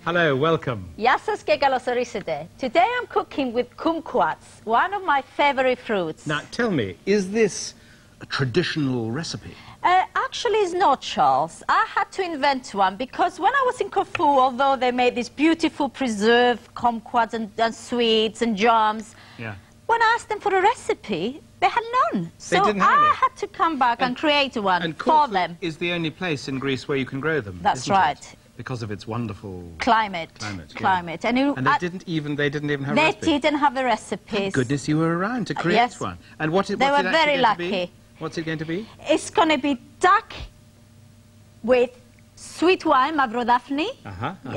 Hello, welcome. Γεια σας και καλώς ορίσατε. Today I'm cooking with kumquats, one of my favorite fruits. Now, tell me, is this a traditional recipe? Actually, it's not, Charles. I had to invent one because when I was in Corfu, although they made these beautiful preserved kumquats and sweets and jams, when I asked them for a recipe, they had none. So I had to come back and create one for them. Corfu is the only place in Greece where you can grow them. That's right. Because of its wonderful climate. And they didn't even have a recipe. They didn't have a recipe. Thank goodness you were around to create one. And what's it were very lucky. What's it going to be? It's going to be duck with sweet wine, Mavrodaphne.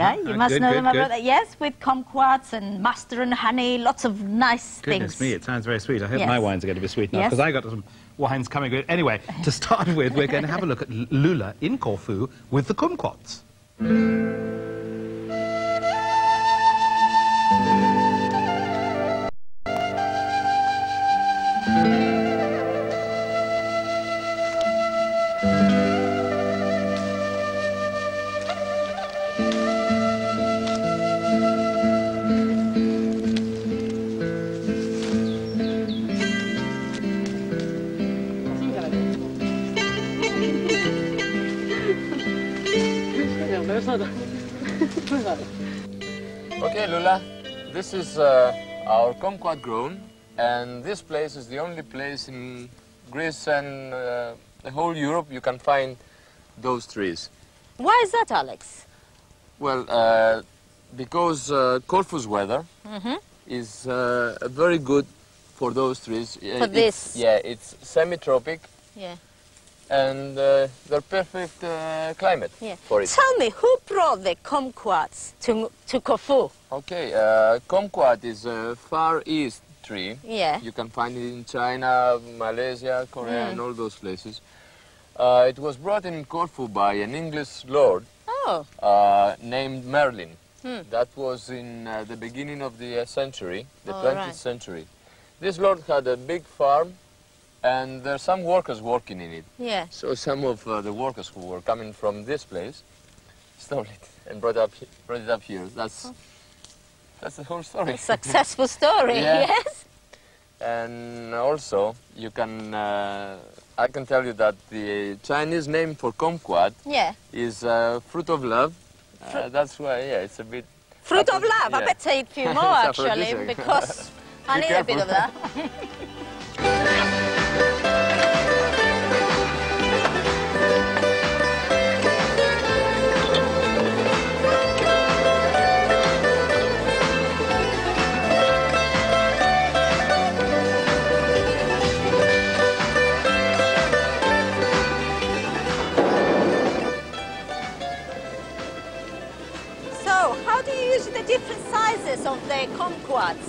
Yeah, you must know the Mavrodaphne. Yes, with kumquats and mustard and honey, lots of nice things. Goodness me, it sounds very sweet. I hope my wines are going to be sweet now, because I got some wines coming good. Anyway, to start with, we're going to have a look at Lula in Corfu with the kumquats. Okay, Lula, this is our kumquat grown, and this place is the only place in Greece and the whole Europe you can find those trees. Why is that, Alex? Well, because Corfu's weather is very good for those trees. For this? Yeah, it's semi-tropic. Yeah. And they're perfect climate for it. Tell me, who brought the kumquats to Corfu? Okay, kumquat is a Far East tree. Yeah. You can find it in China, Malaysia, Korea, and all those places. It was brought in Corfu by an English lord named Merlin. That was in the beginning of the century, the 20th century. This lord had a big farm, and there are some workers working in it. Yeah. So some of the workers who were coming from this place stole it and brought it up here. That's the whole story. A successful story, yes. And also, you can I can tell you that the Chinese name for kumquat is fruit of love. That's why, it's a bit. Fruit of love. I better eat a few more actually, because I need a bit of that. Different sizes of the kumquats?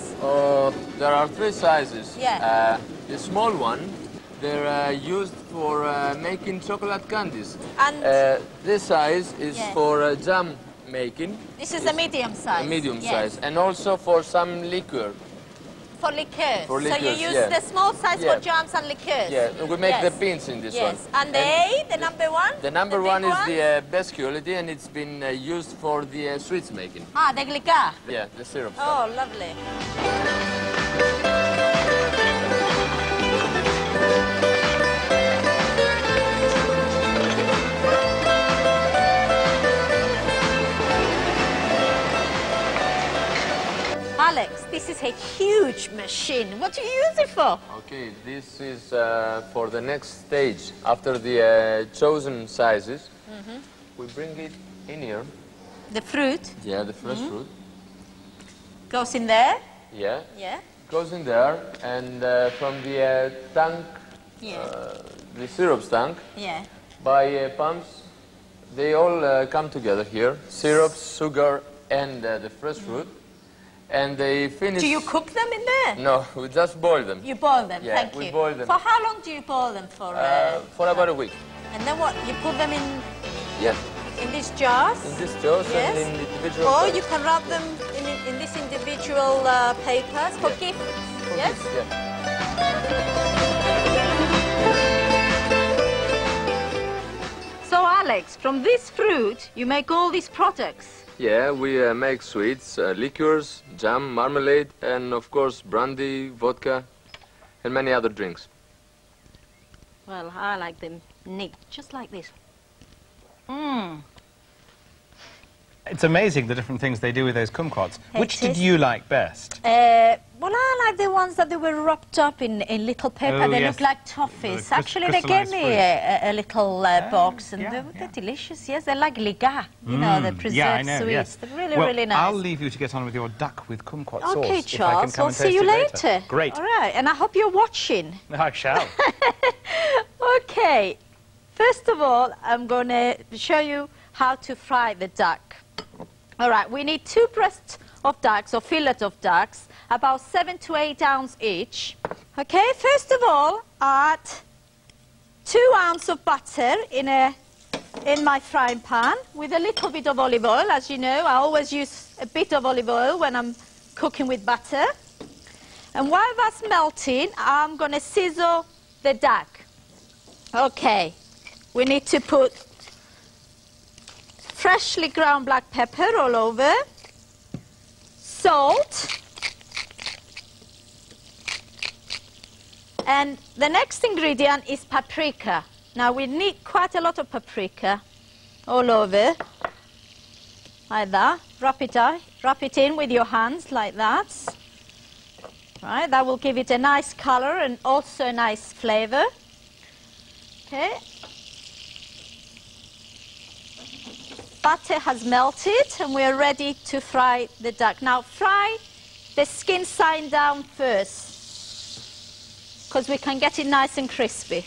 There are 3 sizes. Yeah. The small one, they're used for making chocolate candies. And this size is for jam making. This is a medium size. A medium size, and also for some liquor. For liqueurs. For liqueurs, so you use the small size for jams and liqueurs. Yeah, we make the beans in this one. And the A, the number one? The number one is the best quality, and it's been used for the sweets making. Ah, the glyca. Yeah, the syrup. Oh, lovely. Alex, this is a huge machine. What do you use it for? Okay, this is for the next stage. After the chosen sizes, we bring it in here. The fruit? Yeah, the fresh fruit. Goes in there? Yeah. Yeah. Goes in there, and from the tank, the syrup tank, by pumps, they all come together here. Syrup, sugar, and the fresh fruit. And they finish... Do you cook them in there? No, we just boil them. You boil them, thank you. We boil them. For how long do you boil them for? For about a week. And then what? You put them in... Yeah. In these jars? In these jars and in individual... Or you can wrap them in these individual papers for gifts, yes? So Alex, from this fruit, you make all these products. Yeah, we make sweets, liqueurs, jam, marmalade, and of course brandy, vodka, and many other drinks. Well, I like them neat, just like this. Mmm. It's amazing the different things they do with those kumquats. Which did you like best? Well, I like the ones that they were wrapped up in little paper. They look like toffees. Actually, they gave me a little box, and they're delicious. Yes, they're like liga, you know, the preserved sweets. Yes. They're really, really nice. I'll leave you to get on with your duck with kumquat sauce. Okay, Charles, we'll see you later. Great. All right, and I hope you're watching. I shall. Okay, first of all, I'm going to show you how to fry the duck. All right, we need 2 breasts of ducks or fillet of ducks, about 7 to 8 ounces each. Okay, first of all, add 2 ounces of butter in my frying pan with a little bit of olive oil. As you know, I always use a bit of olive oil when I'm cooking with butter. And while that's melting, I'm going to sizzle the duck. Okay, we need to put freshly ground black pepper all over, salt, and the next ingredient is paprika. Now we need quite a lot of paprika all over, like that. Wrap it in with your hands like that. Right, that will give it a nice color and also a nice flavor. Okay. Butter has melted and we're ready to fry the duck. Now fry the skin side down first, because we can get it nice and crispy.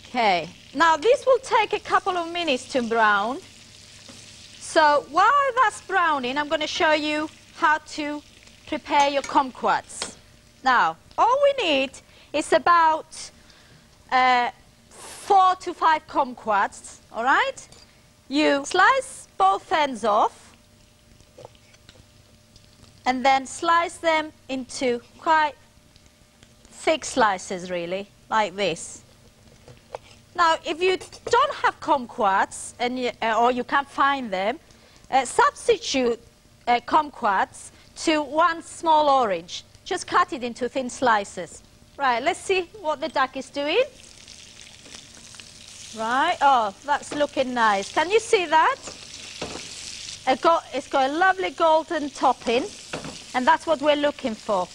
Okay, now this will take a couple of minutes to brown. So while that's browning, I'm going to show you how to prepare your kumquats. Now, all we need is about 4 to 5 kumquats, all right? You slice both ends off and then slice them into quite thick slices, really, like this. Now, if you don't have kumquats or you can't find them, substitute kumquats to 1 small orange. Just cut it into thin slices. Right, let's see what the duck is doing. Right, oh, that's looking nice. Can you see that? It's got a lovely golden topping, and that's what we're looking for.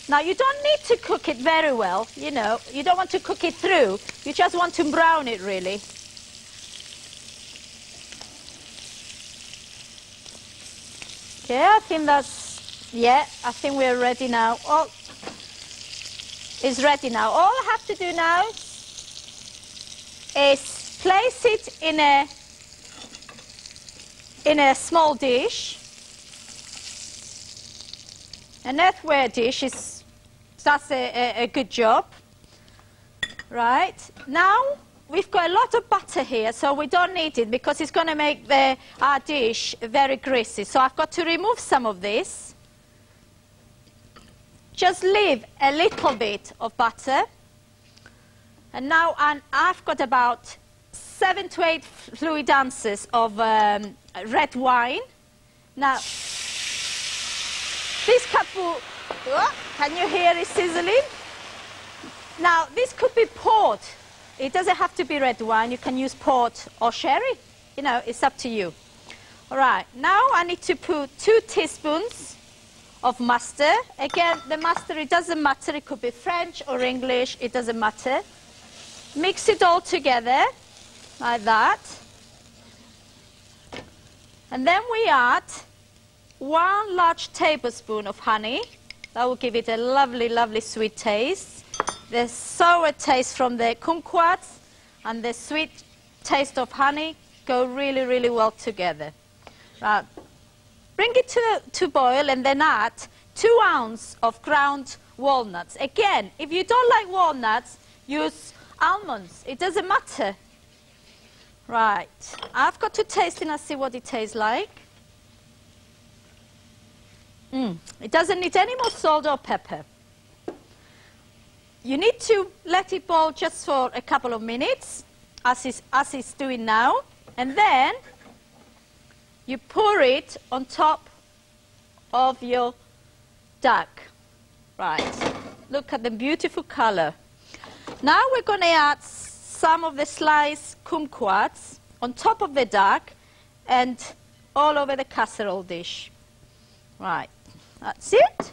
Now, you don't need to cook it very well, you know. You don't want to cook it through. You just want to brown it, really. Okay, I think that's, yeah, I think we're ready now. Oh, it's ready now. All I have to do now is place it in a small dish. An earthenware dish does a good job. Right, now we've got a lot of butter here, so we don't need it because it's going to make our dish very greasy. So I've got to remove some of this. Just leave a little bit of butter. And now I've got about 7 to 8 fluid ounces of red wine. Now, this cup will, can you hear it sizzling? Now, this could be port. It doesn't have to be red wine. You can use port or sherry. You know, it's up to you. All right, now I need to put 2 teaspoons of mustard. Again, the mustard, it doesn't matter. It could be French or English. It doesn't matter. Mix it all together, like that. And then we add 1 large tablespoon of honey. That will give it a lovely, lovely sweet taste. The sour taste from the kumquats and the sweet taste of honey go really, really well together. Right. Bring it to boil and then add 2 ounces of ground walnuts. Again, if you don't like walnuts, use almonds. It doesn't matter. Right. I've got to taste it and see what it tastes like. It doesn't need any more salt or pepper. You need to let it boil just for a couple of minutes, as it's doing now. And then you pour it on top of your duck. Right. Look at the beautiful color. Now we're going to add some of the sliced kumquats on top of the duck and all over the casserole dish. Right. That's it.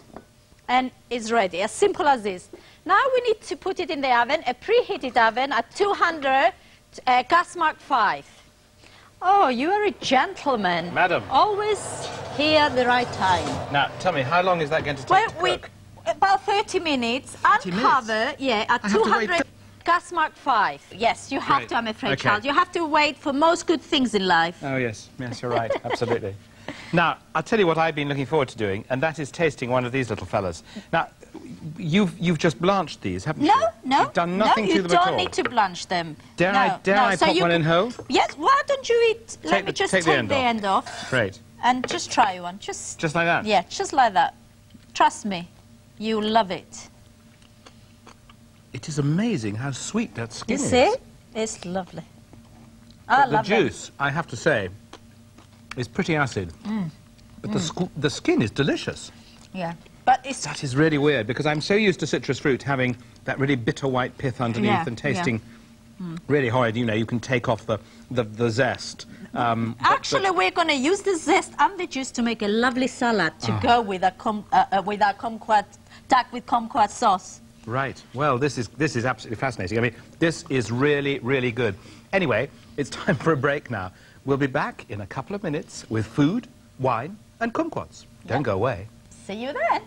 And it's ready, as simple as this. Now we need to put it in the oven, a preheated oven at 200, gas mark 5. Oh, you are a gentleman. Madam. Always here at the right time. Now, tell me, how long is that going to take to cook? About 30 minutes. 30 Uncover, yeah, at 200, gas mark 5. Yes, you have to, I'm afraid, child. You have to wait for most good things in life. Oh, yes. Yes, you're right. Absolutely. Now, I'll tell you what I've been looking forward to doing, and that is tasting one of these little fellas. Now, you've just blanched these, haven't you? No. You've done nothing to them at all. You don't need to blanch them. Dare I pop one in whole? Yes, why don't you eat? Let me just take the end off. Great. And just try one. Just like that? Yeah, just like that. Trust me, you'll love it. It is amazing how sweet that skin is. You see? It's lovely. I love it. The juice, I have to say, is pretty acid. But the skin is delicious. Yeah. But that is really weird, because I'm so used to citrus fruit having that really bitter white pith underneath and tasting really horrid. You know, you can take off the zest. Actually, we're going to use the zest and the juice to make a lovely salad to go with our kumquat, duck with kumquat sauce. Right. Well, this is absolutely fascinating. I mean, this is really, really good. Anyway, it's time for a break now. We'll be back in a couple of minutes with food, wine, and kumquats. Don't go away. See you then.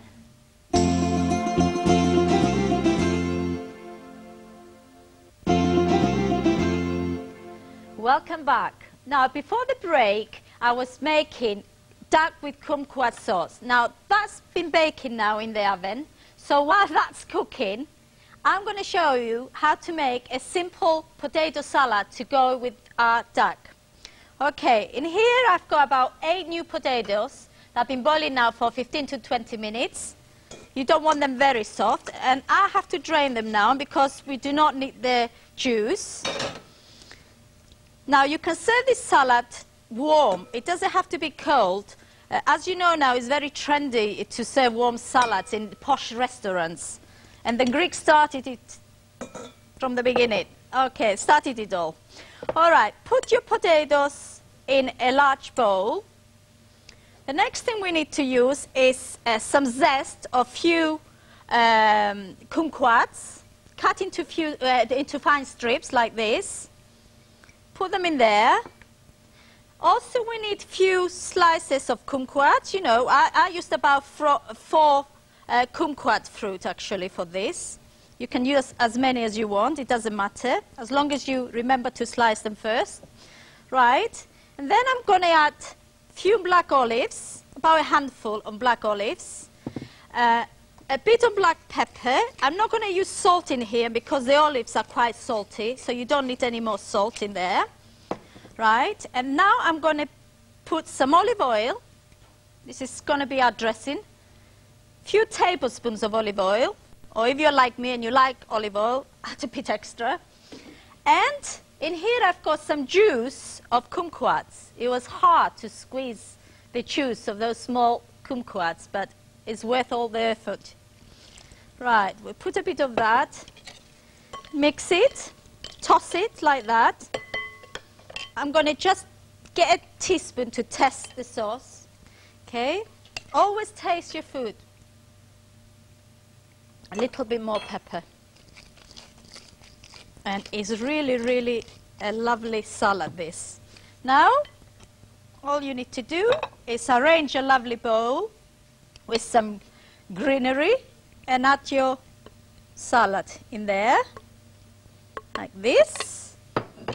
Welcome back. Now, before the break, I was making duck with kumquat sauce. Now, that's been baking now in the oven. So while that's cooking, I'm going to show you how to make a simple potato salad to go with our duck. Okay, in here I've got about 8 new potatoes that have been boiling now for 15 to 20 minutes. You don't want them very soft, and I have to drain them now because we do not need the juice. Now you can serve this salad warm. It doesn't have to be cold. As you know now, it's very trendy to serve warm salads in posh restaurants. And the Greeks started it from the beginning. Okay, started it all. All right, put your potatoes in a large bowl. The next thing we need to use is some zest of few kumquats, cut into fine strips like this. Put them in there. Also, we need few slices of kumquat. You know, I used about 4 kumquat fruit, actually, for this. You can use as many as you want. It doesn't matter, as long as you remember to slice them first. Right? And then I'm going to add few black olives, about a handful of black olives. A bit of black pepper. I'm not going to use salt in here because the olives are quite salty, so you don't need any more salt in there. Right, and now I'm going to put some olive oil. This is going to be our dressing. Few tablespoons of olive oil, or if you're like me and you like olive oil, add a bit extra. And in here I've got some juice of kumquats. It was hard to squeeze the juice of those small kumquats, but it's worth all the effort. Right, we'll put a bit of that, mix it, toss it like that. I'm going to just get a teaspoon to test the sauce. Okay? Always taste your food. A little bit more pepper. And it's really, really a lovely salad, this. Now, all you need to do is arrange a lovely bowl with some greenery and add your salad in there, like this.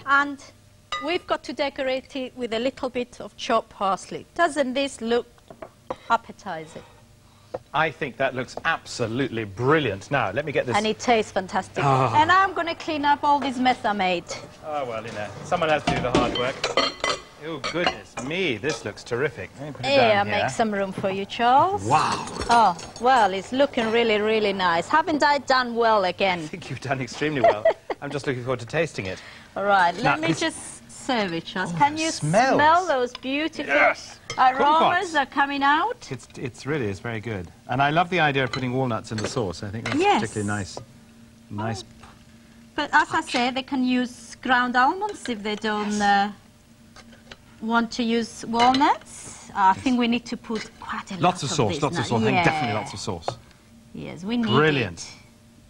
And we've got to decorate it with a little bit of chopped parsley. Doesn't this look appetizing? I think that looks absolutely brilliant. Now, let me get this. And it tastes fantastic. Oh. And I'm going to clean up all this mess I made. Oh, well, you know, someone has to do the hard work. Oh, goodness me, this looks terrific. Let me put it down here. Make some room for you, Charles. Wow. Oh, well, it's looking really, really nice. Haven't I done well again? I think you've done extremely well. I'm just looking forward to tasting it. All right, let me just serve it, Charles. Can you smells. smell those beautiful Yes. aromas that are coming out? It's very good. And I love the idea of putting walnuts in the sauce. I think that's Yes. particularly nice. Nice. But as I say, they can use ground almonds if they don't want to use walnuts. I think we need to put quite a lot Lots of sauce, this lots of now. sauce. I think Yeah. definitely lots of sauce. Yes, we need Brilliant. it.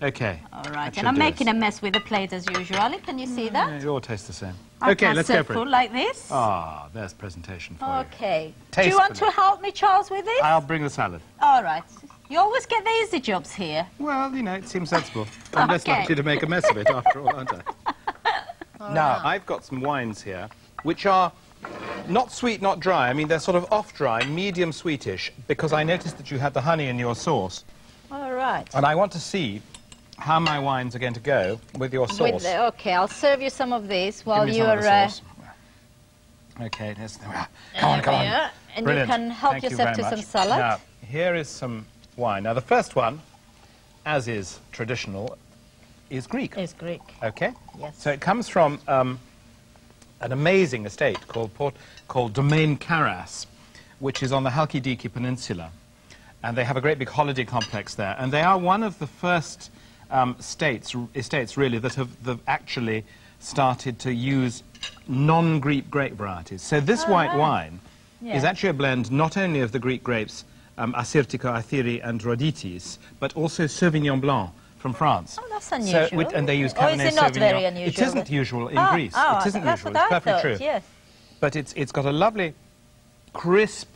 Okay. All that right, should and I'm do making us. a mess with the plate as usual. Can you see that? It all tastes the same. I Okay, can let's go serve for food it. like this. Ah, there's presentation for you. Okay. Do you want to Tastefully. help me, Charles, with this? I'll bring the salad. All right. You always get the easy jobs here. Well, you know, it seems sensible. I'm less Okay. likely to make a mess of it after all, aren't I? Now, I've got some wines here, which are not sweet, not dry. I mean, they're sort of off-dry, medium sweetish, because I noticed that you had the honey in your sauce. All right. And I want to see how my wines are going to go with your sauce. Okay, I'll serve you some of this while Give me some of you're... the sauce. Okay, come on, come on. And Brilliant. you can help Thank you yourself very to some much. salad. Now, here is some wine. Now, the first one, as is traditional, is Greek. It's Greek. Okay? Yes. So it comes from an amazing estate called Domaine Caras, which is on the Halkidiki Peninsula. And they have a great big holiday complex there. And they are one of the first estates, really, that have actually started to use non-Greek grape varieties. So this white wine is actually a blend not only of the Greek grapes, Assyrtiko, Athiri, and Rhoditis, but also Sauvignon Blanc from France. Oh, that's unusual. And they use Or is Cabernet it not Sauvignon. very unusual? It isn't usual in Greece. It isn't that's usual. what It's I perfectly thought, true. yes. But it's got a lovely, crisp,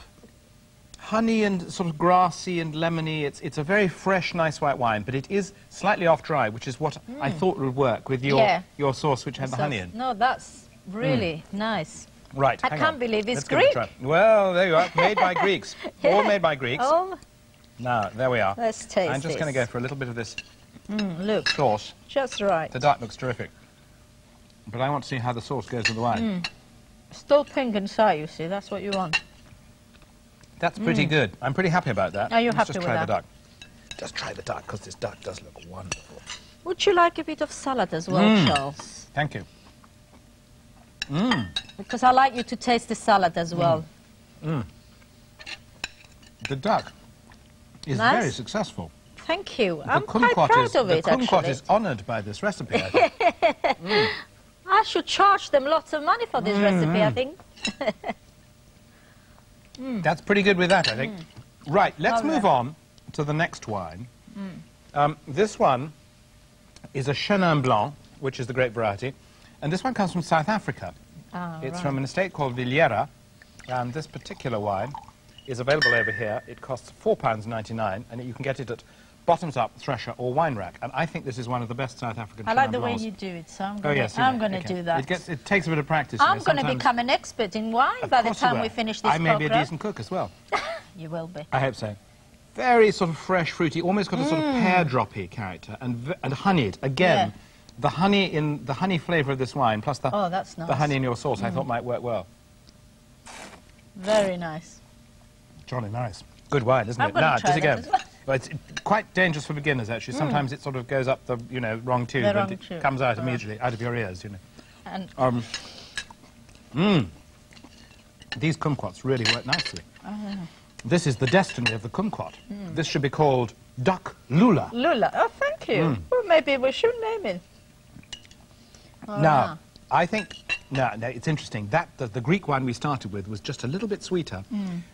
honey and sort of grassy and lemony. It's a very fresh, nice white wine, but it is slightly off-dry, which is what I thought would work with your sauce, which had the honey in. No, that's really nice. Right, I hang can't on. believe it's Let's give it a Greek. try. Well, there you are. Made by Greeks. All made by Greeks. Oh, Now, there we are. let's taste I'm just going to this. go for a little bit of this Look, sauce. just right. The duck looks terrific. But I want to see how the sauce goes with the wine. Still pink inside, you see. That's what you want. That's pretty good. I'm pretty happy about that. Are you Let's happy just with try that? the duck. Just try the duck, because this duck does look wonderful. Would you like a bit of salad as well, Charles? Thank you. Because I like you to taste the salad as well. The duck is Nice. very successful. Thank you. The I'm quite kumquat proud of the it, kumquat actually. is honoured by this recipe, I think. I should charge them lots of money for this recipe, I think. That's pretty good with that, I think. Right, let's All right. move on to the next wine. This one is a Chenin Blanc, which is the grape variety, and this one comes from South Africa. It's from an estate called Villiera, and this particular wine is available over here. It costs £4.99, and you can get it at Bottoms Up, Thresher, or Wine Rack. And I think this is one of the best South African I like Chenin the way Blancs. you do it, so I'm Oh, going yes, to do that. It takes a bit of practice. you I'm know, going to sometimes- become an expert in wine Of by the course you time will. we finish this I may be a program. decent cook as well. You will be. I hope so. Very sort of fresh, fruity, almost got a sort of pear droppy character, and honeyed. Again, the honey flavour of this wine, plus the Oh, that's nice. the honey in your sauce, I thought might work well. Very nice. Jolly nice. Good wine, isn't I'm it? gonna Now, try just that again. as well. But it's quite dangerous for beginners, actually. Sometimes it sort of goes up the, wrong tube, The and wrong it tube. comes out immediately, out of your ears, And These kumquats really work nicely. This is the destiny of the kumquat. This should be called duck lula. Lula. Oh, thank you. Well, maybe we should name it. Now, I think, no, it's interesting. The Greek wine we started with was just a little bit sweeter.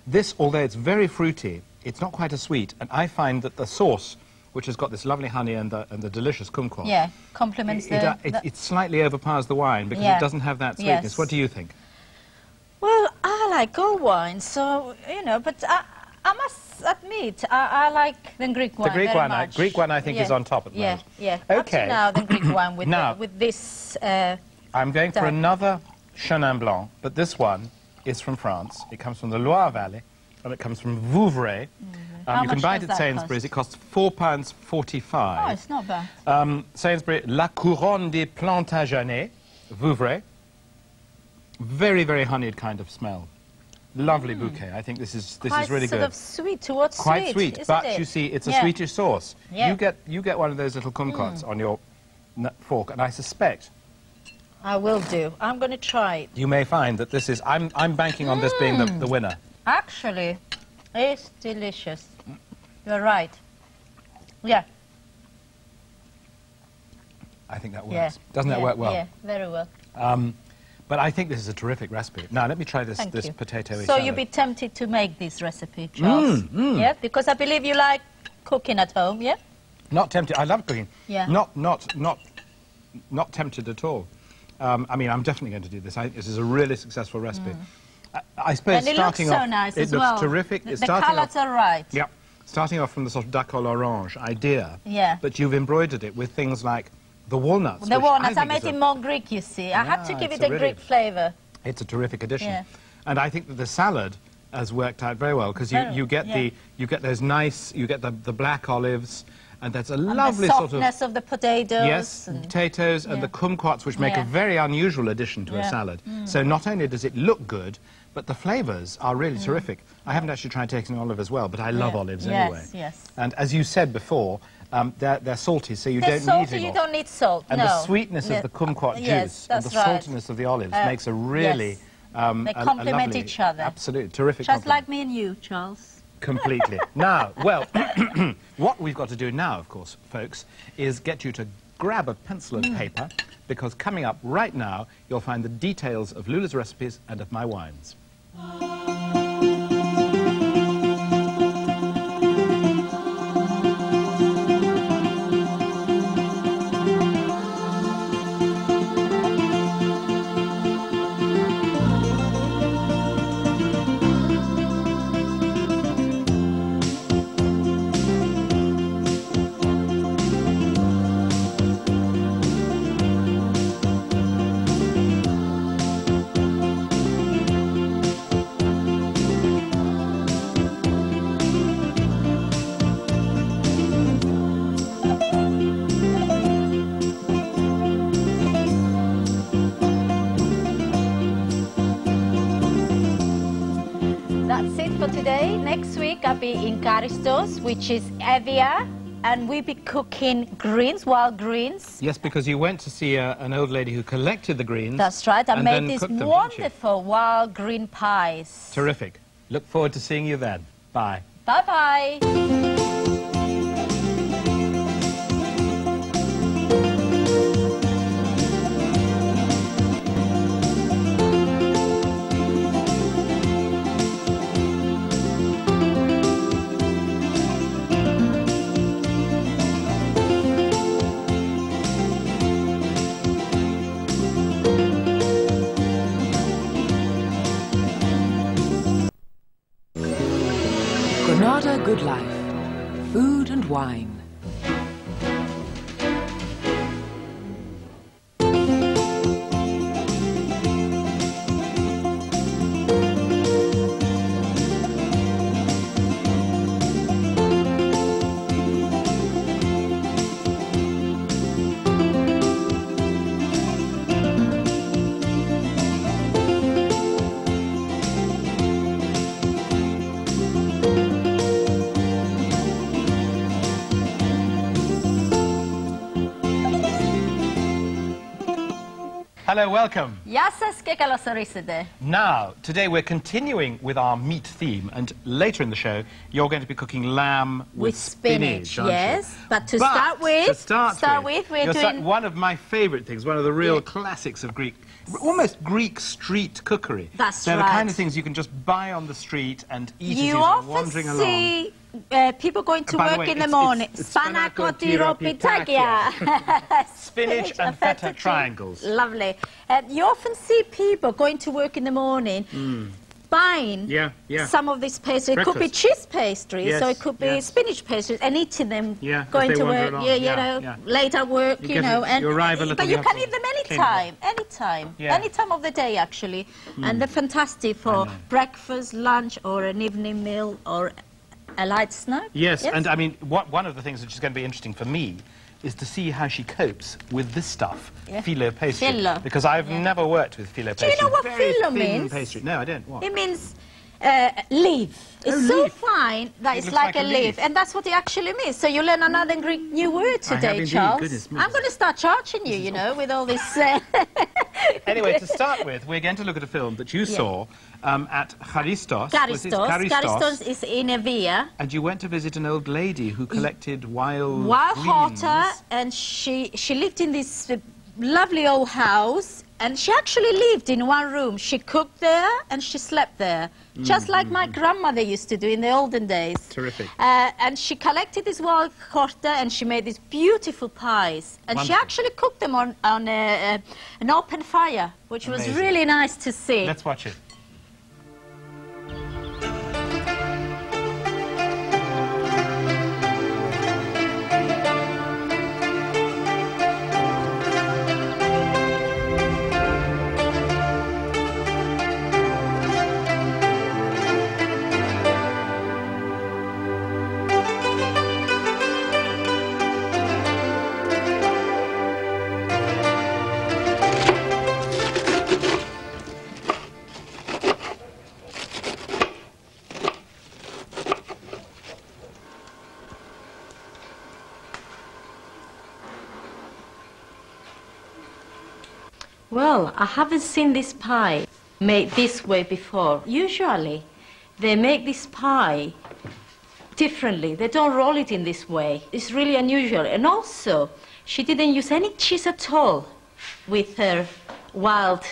This, although it's very fruity, it's not quite as sweet. And I find that the sauce, which has got this lovely honey and the delicious kumquat, Yeah, compliments the... it slightly overpowers the wine because Yeah. it doesn't have that sweetness. Yes. What do you think? Well, I like all wines, so, but I must admit, I like the Greek wine Greek very wine, much. Greek wine, I think, is on top at the moment. Yeah. Okay. Up to now, the Greek wine with, Now- with this... I'm going for Duck. another Chenin Blanc, but this one is from France. It comes from the Loire Valley, and it comes from Vouvray. How You can much buy it does at that Sainsbury's. cost? It costs £4.45. Oh, it's not bad. Sainsbury, La Couronne des Plantagenets, Vouvray. Very, very honeyed kind of smell. Lovely bouquet. I think this is really sort good. of sweet towards Quite sweet, isn't but it? you see, it's a Yeah. sweetish sauce. Yeah. You get one of those little kumquats on your fork, and I suspect I will do. I'm going to try it. You may find that this is... I'm banking on this being the winner. Actually, it's delicious. You're right. Yeah. I think that works. Doesn't that work well? Yeah, very well. But I think this is a terrific recipe. Now, let me try this potato So salad. you'd be tempted to make this recipe, Charles? Yeah, because I believe you like cooking at home, yeah? Not tempted. I love cooking. Yeah. Not tempted at all. I mean, I'm definitely going to do this. This is a really successful recipe. I suppose And it starting looks so off, nice it as looks well. terrific. The colours are right. Yeah. Starting off from the sort of d'accord orange idea. Yeah. But you've embroidered it with things like the walnuts. The walnuts, I made it more Greek, you see. I had to give it a Greek flavour. It's a terrific addition. Yeah. And I think that the salad has worked out very well because you get those nice, you get the black olives, and that's a lovely the sort of... softness of the potatoes. Yes, potatoes and the kumquats, which make a very unusual addition to a salad. So not only does it look good, but the flavours are really terrific. I haven't actually tried tasting olive as well, but I love olives anyway. Yes. And as you said before, they're salty, so you They're don't salty, need any you more. don't need salt, And the sweetness of the kumquat juice and the saltiness of the olives makes a really... they complement each other. Absolutely, terrific Just compliment. like me and you, Charles. Completely. Now, well, what we've got to do now, of course, folks, is get you to grab a pencil and paper, because coming up right now, you'll find the details of Lula's recipes and of my wines. That's it for today. Next week I'll be in Karistos, which is Evia, and we'll be cooking greens, wild greens. Yes, because you went to see an old lady who collected the greens. That's right. I made these them, wonderful wild green pies. Terrific. Look forward to seeing you then. Bye. Bye-bye. Granada Good Life. Food and wine. Hello, welcome. Γεια σας και καλώς ορίσατε. Now, today we're continuing with our meat theme, and later in the show, you're going to be cooking lamb with spinach, aren't yes. you? But to start with, we're you're doing... one of my favourite things, one of the real classics of Greek, almost Greek street cookery. That's They're right. the kind of things you can just buy on the street and eat as You you're often wandering along. see people going to By the work way, in the it's morning. Spanakotiro Spinach and feta triangles. Lovely. You often see people going to work in the morning buying some of this pastry. It could be cheese pastry, so it could be spinach pastry, and eating them going to work, late at work, you know. And, but you can eat them anytime, any time of the day, actually. And they're fantastic for breakfast, lunch, or an evening meal, or a light snack. Yes, and I mean, one of the things which is going to be interesting for me is to see how she copes with this stuff, filo pastry. Filo. Because I've never worked with filo pastry. Do you know what Very filo thin means? Pastry. No, I don't. What? It means leaf. It's so fine that it's like a leaf. And that's what it actually means. So you learn another new word today, Charles. Goodness me. I'm going to start charging you, you know, with all this Anyway, to start with, we're going to look at a film that you saw at Charistos. Charistos is in Evia. And you went to visit an old lady who collected wild horta, and she lived in this lovely old house, and she actually lived in one room. She cooked there and she slept there, just like my grandmother used to do in the olden days. Terrific. And she collected this wild horta and she made these beautiful pies. And Wonderful. she actually cooked them on an open fire, which Amazing. was really nice to see. Let's watch it. Well, I haven't seen this pie made this way before. Usually, they make this pie differently. They don't roll it in this way. It's really unusual. And also, she didn't use any cheese at all with her wild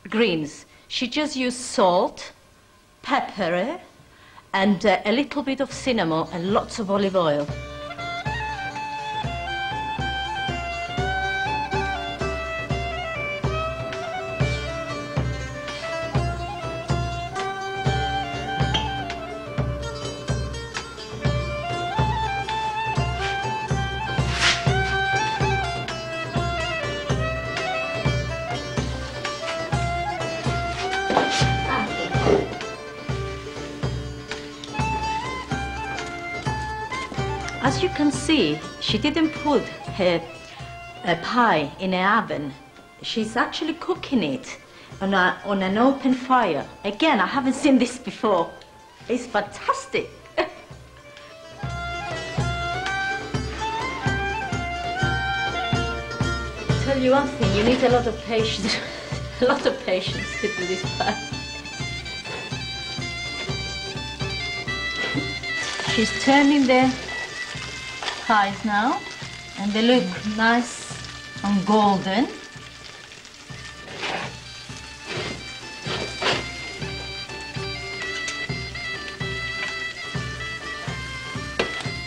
greens. She just used salt, pepper, and a little bit of cinnamon and lots of olive oil. As you can see, she didn't put her pie in an oven. She's actually cooking it on an open fire. Again, I haven't seen this before. It's fantastic. Tell you one thing, you need a lot of patience. A lot of patience to do this pie. She's turning the pies now, and they look nice and golden.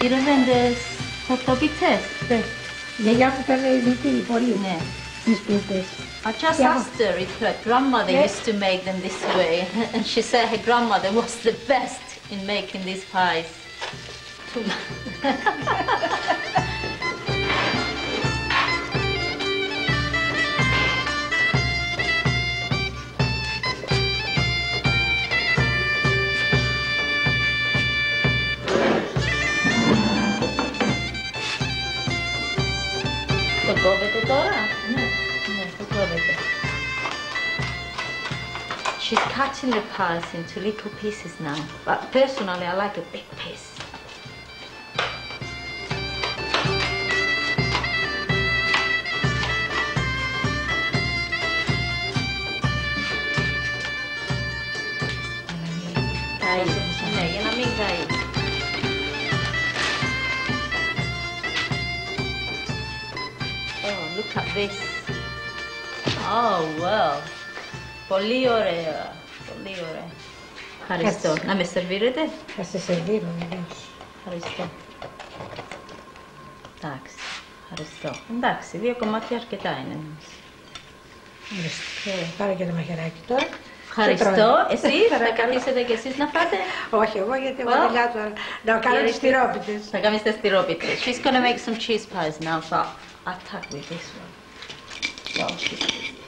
Irlandes hotdoggites. Γιαγιά μου παίρνει λιτήρι πολύ, ναι, στις πίτες. I just asked her if her grandmother used to make them this way, and she said her grandmother was the best in making these pies. Το κόβετε τώρα? Ναι, το κόβετε. She's cutting the pies into little pieces now, but personally I like a big piece. Ναι, για να μην καεί. Oh, look at this. Oh, wow. Πολύ ωραία. Πολύ ωραία. Ευχαριστώ. Να με σερβίρετε. Θα σε σερβίρω, ναι. Ευχαριστώ. Εντάξει. Ευχαριστώ. Εντάξει, 2 κομμάτια αρκετά είναι. Πάρω και το μαχαιράκι τώρα. Ευχαριστώ. Εσείς θα καθίσετε και εσείς να φάτε? Όχι, εγώ γιατί εγώ δουλειά τώρα να κάνω τις τυρόπιτες. Θα κάνεις τις τυρόπιτες. She's gonna make some cheese pies now, so I'll attack with this one. Wow, she's good.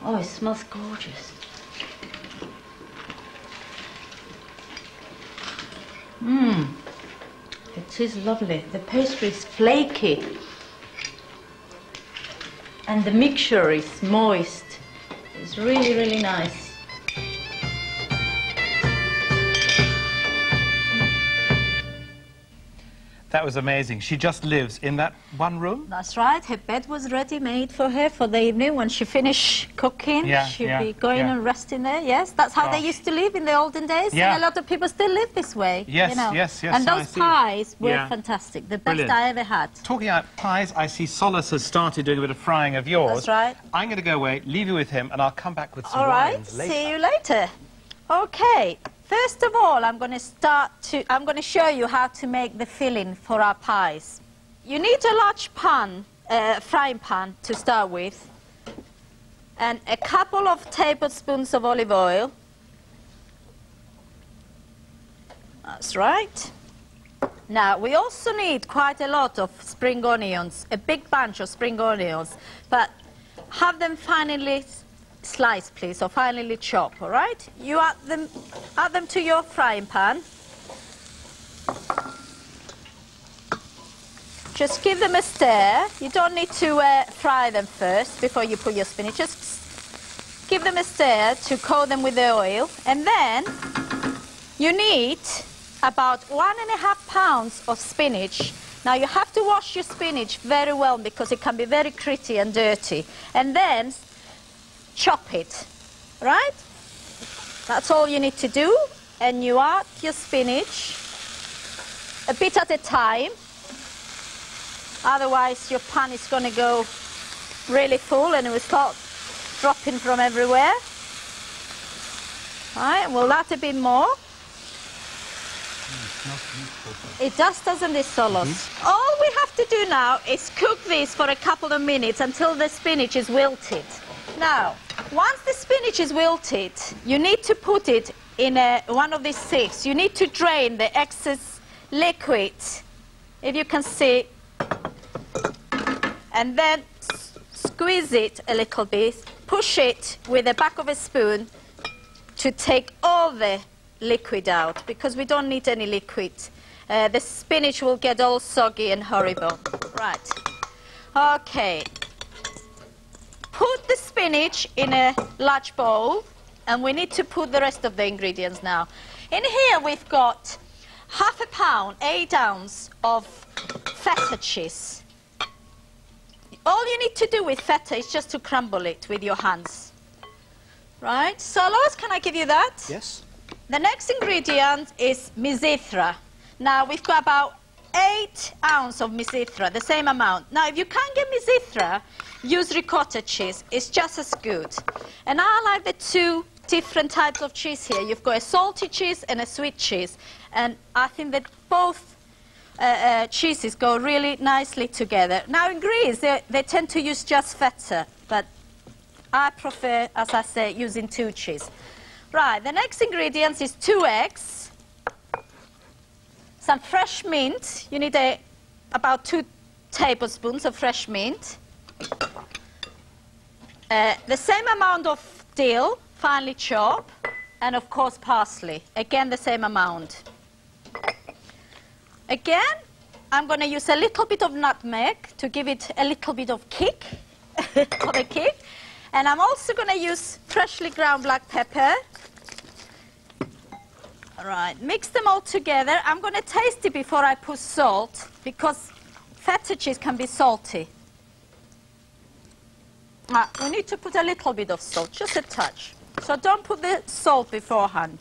Oh, it smells gorgeous. It is lovely. The pastry is flaky. And the mixture is moist. It's really, really nice. That was amazing. She just lives in that one room? That's right. Her bed was ready made for her for the evening. When she finished cooking, she'll be going and resting there. Yes, that's how they used to live in the olden days. Yeah. And a lot of people still live this way. Yes, you know. yes. And those pies were fantastic. The best I ever had. Talking about pies, I see Solus has started doing a bit of frying of yours. That's right. I'm going to go away, leave you with him, and I'll come back with some All right. wines later. See you later. Okay. First of all, I'm going to show you how to make the filling for our pies. You need a large pan, frying pan to start with, and a couple of tablespoons of olive oil. That's right. Now, we also need quite a lot of spring onions, a big bunch of spring onions, but have them finely sliced, please, or finely chopped, all right? You add them to your frying pan. Just give them a stir. You don't need to fry them first before you put your spinach. Just give them a stir to coat them with the oil. And then you need about 1.5 pounds of spinach. Now, you have to wash your spinach very well because it can be very gritty and dirty. And then chop it, right? That's all you need to do. And you add your spinach a bit at a time. Otherwise, your pan is going to go really full and it will start dropping from everywhere. All right, we'll add a bit more. It does, doesn't it, Solus? All we have to do now is cook this for a couple of minutes until the spinach is wilted. Now, once the spinach is wilted, you need to put it in one of these sieves. You need to drain the excess liquid, if you can see, and then squeeze it a little bit, push it with the back of a spoon to take all the liquid out, because we don't need any liquid. The spinach will get all soggy and horrible. Right. Okay. Put the spinach in a large bowl, and we need to put the rest of the ingredients now. In here we've got 1/2 pound, 8 ounces of feta cheese. All you need to do with feta is just to crumble it with your hands. Right? Solus, can I give you that? Yes. The next ingredient is mizithra. Now, we've got about 8 ounces of mizithra, the same amount. Now, if you can't get mizithra, use ricotta cheese. It's just as good. And I like the two different types of cheese here. You've got a salty cheese and a sweet cheese. And I think that both cheeses go really nicely together. Now, in Greece, they tend to use just feta, but I prefer, as I say, using two cheese. Right, the next ingredient is 2 eggs, some fresh mint. You need about 2 tablespoons of fresh mint. The same amount of dill, finely chopped, and of course parsley. Again, the same amount. Again, I'm going to use a little bit of nutmeg to give it a little bit of kick, of a kick. And I'm also going to use freshly ground black pepper. All right, mix them all together. I'm going to taste it before I put salt, because feta cheese can be salty. We need to put a little bit of salt, just a touch. So don't put the salt beforehand.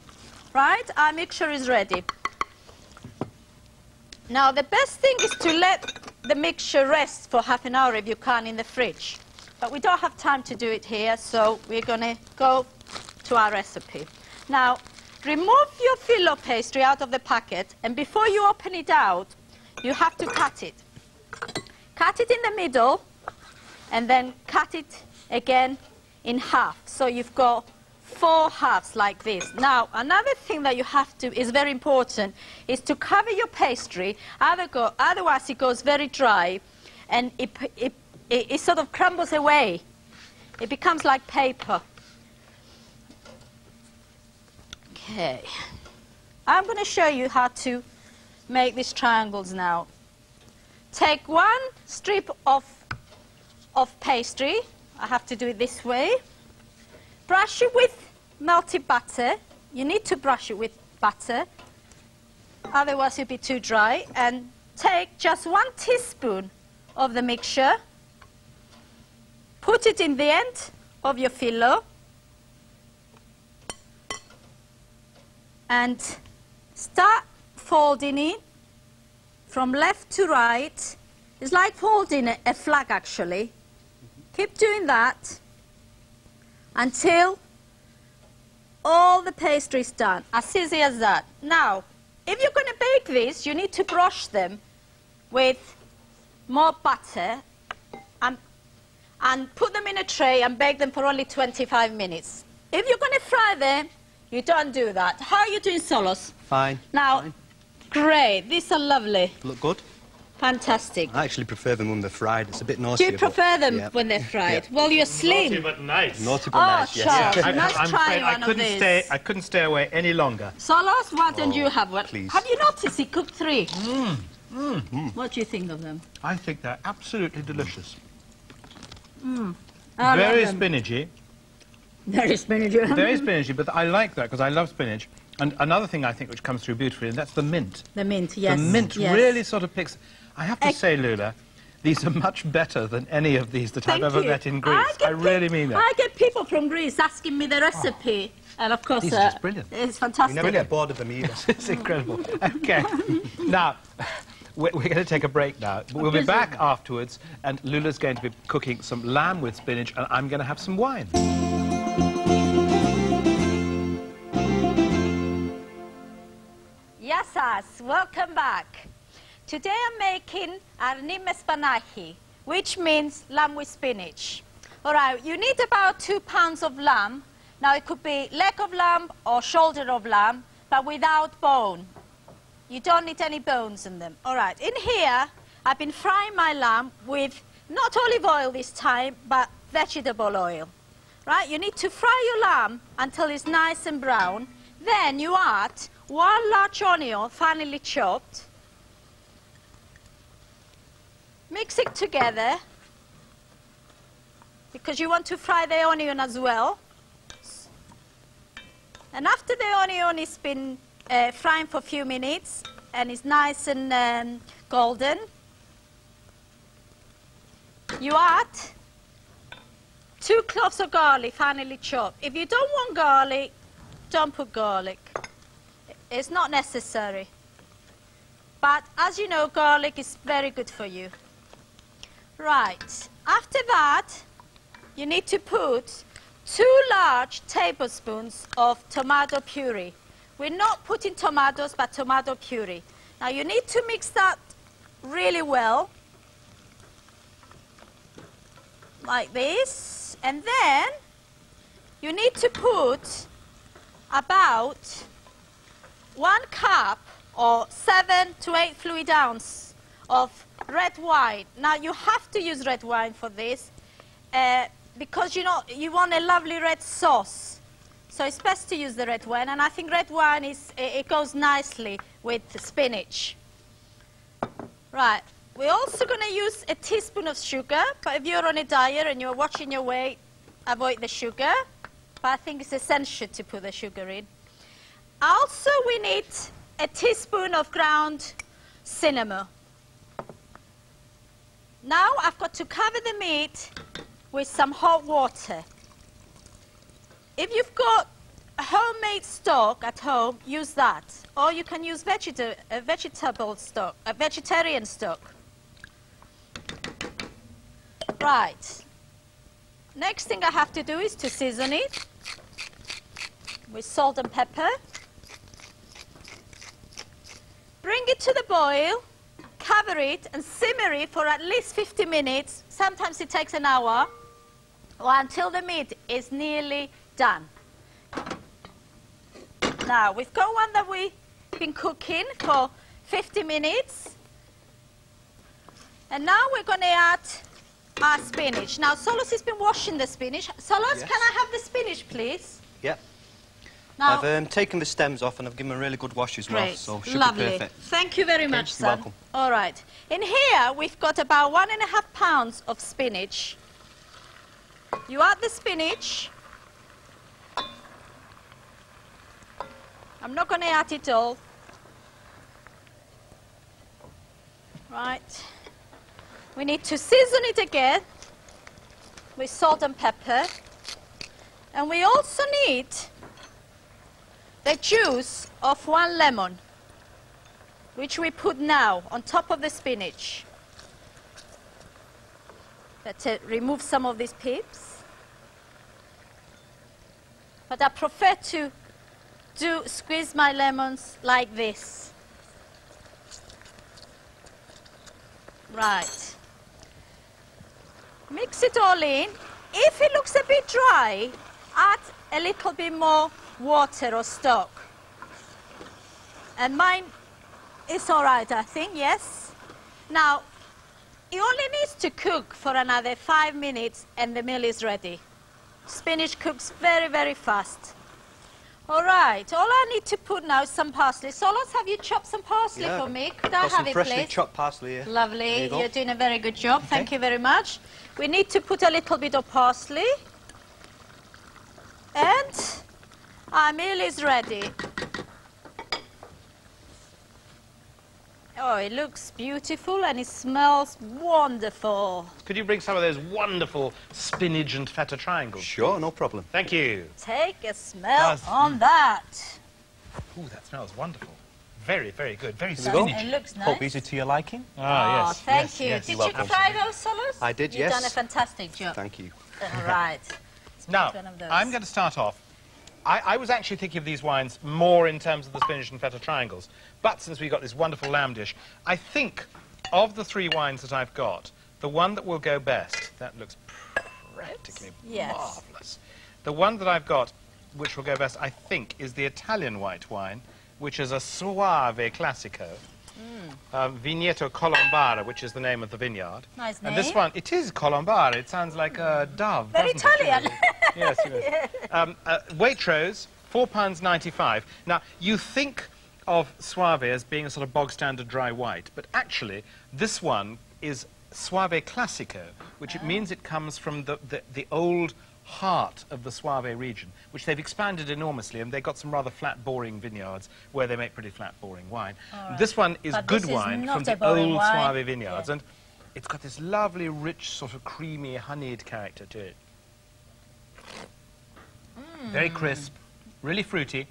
Right, our mixture is ready. Now, the best thing is to let the mixture rest for half an hour if you can in the fridge. But we don't have time to do it here, so we're going to go to our recipe. Now, remove your filo pastry out of the packet, and before you open it out, you have to cut it. Cut it in the middle, and then cut it again in half. So you've got 4 halves like this. Now, another thing that you have to, is very important, is to cover your pastry, otherwise it goes very dry, and it sort of crumbles away. It becomes like paper. Okay. I'm going to show you how to make these triangles now. Take 1 strip of pastry. I have to do it this way. Brush it with melted butter. You need to brush it with butter, otherwise it'll be too dry. And take just 1 teaspoon of the mixture, put it in the end of your filo, and start folding it from left to right. It's like folding a flag, actually. Keep doing that until all the pastry is done, as easy as that. Now, if you're going to bake this, you need to brush them with more butter and put them in a tray and bake them for only 25 minutes. If you're going to fry them, you don't do that. How are you doing, Solos? Fine. Now, fine. Great. These are lovely. Look good. Fantastic. I actually prefer them when they're fried. It's a bit naughty. Do you prefer them when they're fried? Well, you're slim. Naughty but nice. Naughty but nice, yes. Charles, Yeah, you must I'm try afraid one of these. I couldn't stay away any longer. Solos, why don't you have one? please. Have you noticed he cooked 3? What do you think of them? I think they're absolutely delicious. I Very love them. spinachy. Very spinachy. Very spinachy, but I like that because I love spinach. And another thing I think which comes through beautifully, and that's the mint. The mint, yes. The mint yes. really sort of picks... I have to say, Lula, these are much better than any of these that I've ever met in Greece. I really mean that. I get people from Greece asking me the recipe. And of course, These are just brilliant. It's fantastic. You never get bored of them either. It's incredible. Okay. Now, we're going to take a break now. We'll be back afterwards, and Lula's going to be cooking some lamb with spinach, and I'm going to have some wine. Yes, welcome back. Today I'm making arni me spanachi, which means lamb with spinach. All right, you need about 2 pounds of lamb. Now, it could be leg of lamb or shoulder of lamb, but without bone. You don't need any bones in them. All right, in here, I've been frying my lamb with not olive oil this time, but vegetable oil. Right, you need to fry your lamb until it's nice and brown. Then you add 1 large onion, finely chopped. Mix it together, because you want to fry the onion as well. And after the onion has been frying for a few minutes, and it's nice and golden, you add 2 cloves of garlic, finely chopped. If you don't want garlic, don't put garlic. It's not necessary. But as you know, garlic is very good for you. Right. After that, you need to put 2 large tablespoons of tomato puree. We're not putting tomatoes, but tomato puree. Now, you need to mix that really well, like this. And then you need to put about 1 cup or 7 to 8 fluid ounce of red wine. Now, you have to use red wine for this because, you know, you want a lovely red sauce. So it's best to use the red wine, and I think red wine it goes nicely with the spinach. Right. We're also going to use a teaspoon of sugar, but if you're on a diet and you're watching your weight, avoid the sugar. But I think it's essential to put the sugar in. Also, we need a teaspoon of ground cinnamon. Now, I've got to cover the meat with some hot water. If you've got a homemade stock at home, use that. Or you can use vegetable stock, a vegetarian stock. Right. Next thing I have to do is to season it with salt and pepper. Bring it to the boil, cover it and simmer it for at least 50 minutes. Sometimes it takes an hour, or until the meat is nearly done. Now, we've got one that we've been cooking for 50 minutes. And now we're going to add our spinach. Now, Solos has been washing the spinach. Solos, Yes. can I have the spinach, please? Yep. Now, I've taken the stems off and I've given them a really good wash as well, great, so should lovely. be perfect. Thank you very much, you're son. welcome. All right. In here, we've got about 1.5 pounds of spinach. You add the spinach. I'm not going to add it all. Right. We need to season it again with salt and pepper. And we also need the juice of 1 lemon, which we put now on top of the spinach. Let's remove some of these pips. But I prefer to squeeze my lemons like this. Right. Mix it all in. If it looks a bit dry, add a little bit more water or stock. And mine is all right, I think, yes. Now, it only needs to cook for another 5 minutes and the meal is ready. Spinach cooks very, very fast. All right, all I need to put now is some parsley. Solos, have you chopped some parsley for me? Could I have it, freshly please? chopped parsley here. Lovely, you're doing a very good job. Thank you very much. We need to put a little bit of parsley. And our meal is ready. Oh, it looks beautiful and it smells wonderful. Could you bring some of those wonderful spinach and feta triangles? Sure, no problem. Thank you. Take a smell on that. Ooh, that smells wonderful. Very, very good. Very Here we go. spinachy. It looks nice. Hope these are to your liking. Ah, yes. Thank yes, you. yes. Did You're you welcome. try those, Solos? I did, You've yes. done a fantastic job. Thank you. All right. Now, one of those. I'm going to start off. I was actually thinking of these wines more in terms of the spinach and feta triangles. But since we've got this wonderful lamb dish, I think of the 3 wines that I've got, the one that will go best, that looks practically marvellous. The one that I've got, which will go best, I think, is the Italian white wine, which is a Soave Classico. Vigneto Colombara, which is the name of the vineyard. Nice name. And this one, it is Colombara. It sounds like a dove. Very doesn't it, Italian. really? Yes, yes. Waitrose, £4.95. Now, you think of Soave as being a sort of bog standard dry white, but actually, this one is Soave Classico, which it means it comes from the old heart of the Soave region, which they've expanded enormously, and they've got some rather flat, boring vineyards where they make pretty flat, boring wine. Right. This one is But good this is wine not from a the boring old wine. Soave vineyards, and it's got this lovely, rich, sort of creamy, honeyed character to it. Very crisp, really fruity.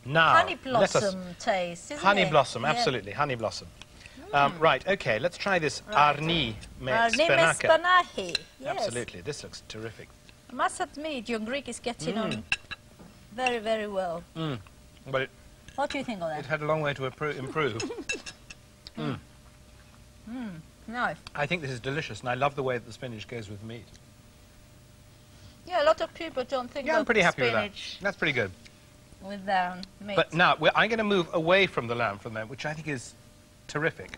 Now, Honey blossom taste, isn't honey it? blossom, Yeah. absolutely, honey blossom. Right, okay, let's try this Arni me Arni me Spenaka. Spanachi. Yes. Absolutely, this looks terrific. I must admit, your Greek is getting on very, very well. But What do you think of it that? had a long way to improve. Nice. I think this is delicious, and I love the way that the spinach goes with meat. Yeah, a lot of people don't think Yeah, of I'm pretty happy with that. spinach That's pretty good. with their meat. But now, I'm going to move away from the lamb for a moment, which I think is terrific.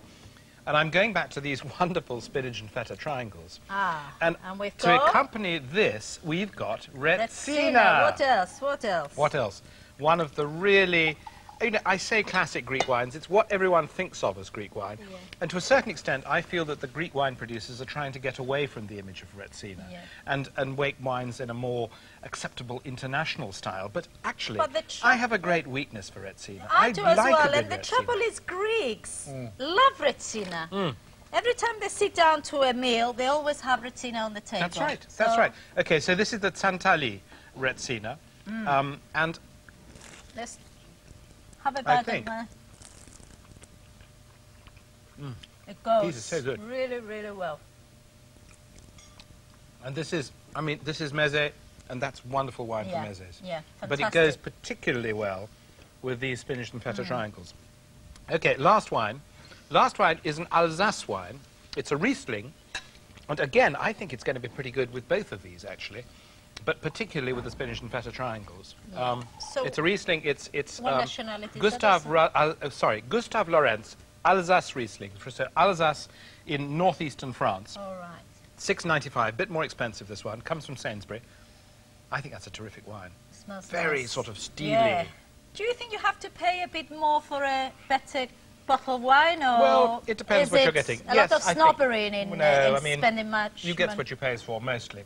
And I'm going back to these wonderful spinach and feta triangles. And we've to got accompany this, we've got Retsina. Retsina. What else? What else? What else? One of the really, you know, I say classic Greek wines, it's what everyone thinks of as Greek wine. Yeah. And to a certain extent, I feel that the Greek wine producers are trying to get away from the image of Retsina and make wines in a more acceptable international style. But actually, I have a great weakness for Retsina. I do as like well, a good and the Retsina. trouble is Greeks love Retsina. Every time they sit down to a meal, they always have Retsina on the table. That's right, that's right. Okay, so this is the Tsantali Retsina, and let's have a bite think- of that. It goes These are so good. really, really well. And this is, I mean, this is Meze, and that's wonderful wine Yeah, from Meze's. yeah, But it fantastic. goes particularly well with these spinach and feta triangles. Okay, last wine. Last wine is an Alsace wine. It's a Riesling. And again, I think it's going to be pretty good with both of these, actually. But particularly with the spinach and feta triangles. So it's a Riesling. It's what nationality is Gustav, that? Gustav Lorenz Alsace Riesling. So Alsace in northeastern France. All right. $6.95, a bit more expensive, this one. Comes from Sainsbury. I think that's a terrific wine. Smells Very nice. sort of steely. Yeah. Do you think you have to pay a bit more for a better bottle of wine, or Well, it depends is what you're it getting. A Yes, lot of I think- snobbery in No, I mean, spending much You get money? what you pay for, mostly.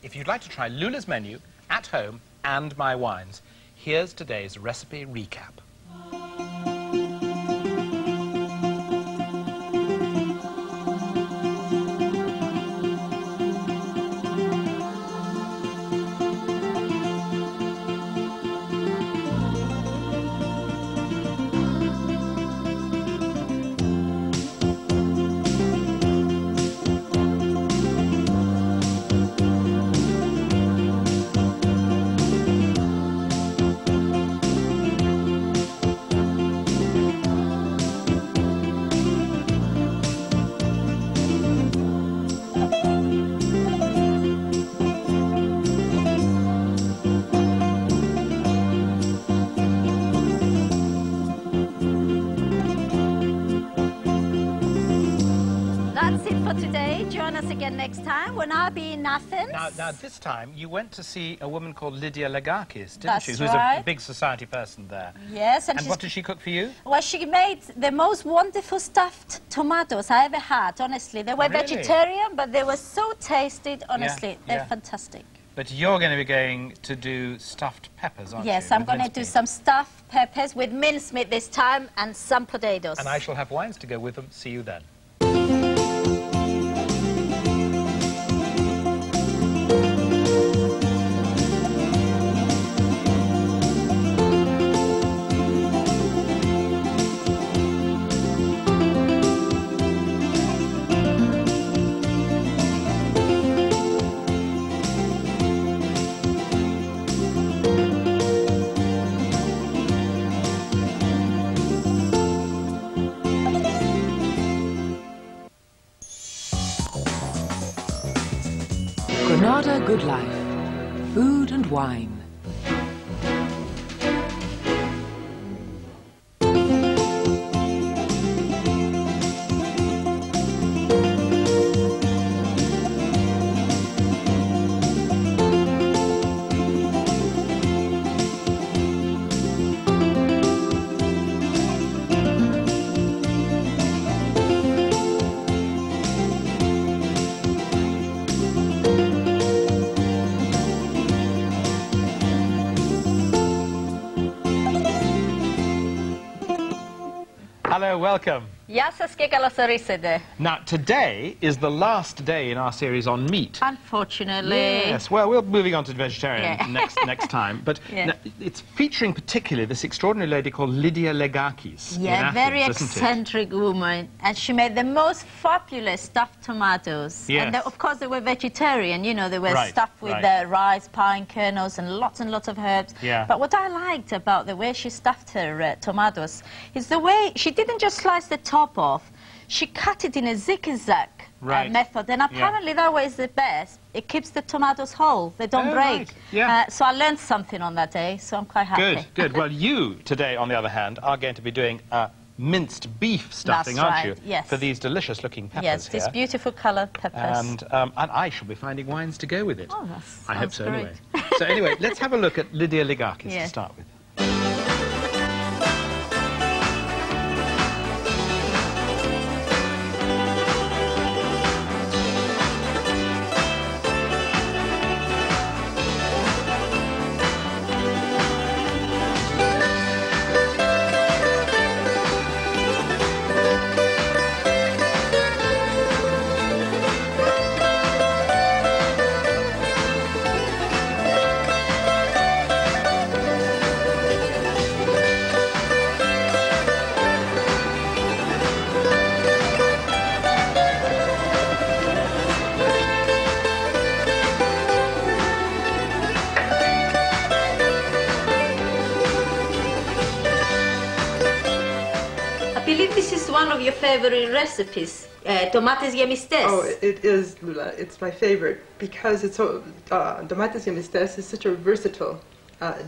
If you'd like to try Lula's menu at home and my wines, here's today's recipe recap. when I'll be in Athens. Now, this time, you went to see a woman called Lydia Legakis, didn't you? That's Who's right. a big society person there. Yes, and what did she cook for you? Well, she made the most wonderful stuffed tomatoes I ever had, honestly. They were Really? vegetarian, but they were so tasty, honestly. They're fantastic. But you're going to be going to do stuffed peppers, aren't you? Yes, I'm going to do some stuffed peppers with mincemeat this time and some potatoes. And I shall have wines to go with them. See you then. Granada Good Life. Food and wine. Hello, welcome. Γεια σας και καλώς ορίσατε. Now, today is the last day in our series on meat. Unfortunately. Yes, well, we're moving on to vegetarian next time. But Yeah. it's featuring particularly this extraordinary lady called Lydia Legakis. in Yeah, Athens, very isn't it? eccentric woman. And she made the most fabulous stuffed tomatoes. Yes. And of course, they were vegetarian. You know, they were Right, stuffed with rice, pine kernels, and lots of herbs. Yeah. But what I liked about the way she stuffed her tomatoes is the way she didn't just slice the top off. She cut it in a zigzag method. And apparently that way is the best. It keeps the tomatoes whole. They don't break. Right. Yeah. So I learned something on that day, so I'm quite happy. Good, good. Well, you today, on the other hand, are going to be doing minced beef stuffing, That's aren't right, you? yes. For these delicious-looking peppers Yes, here. these beautiful coloured peppers. And I shall be finding wines to go with it. Oh, that I hope sounds so, great. anyway. So anyway, let's have a look at Lydia Legakis Yeah. to start with. I believe this is one of your favorite recipes, tomates γεμιστές. Oh, it is, Lula. It's my favorite because it's so. Tomates γεμιστές is such a versatile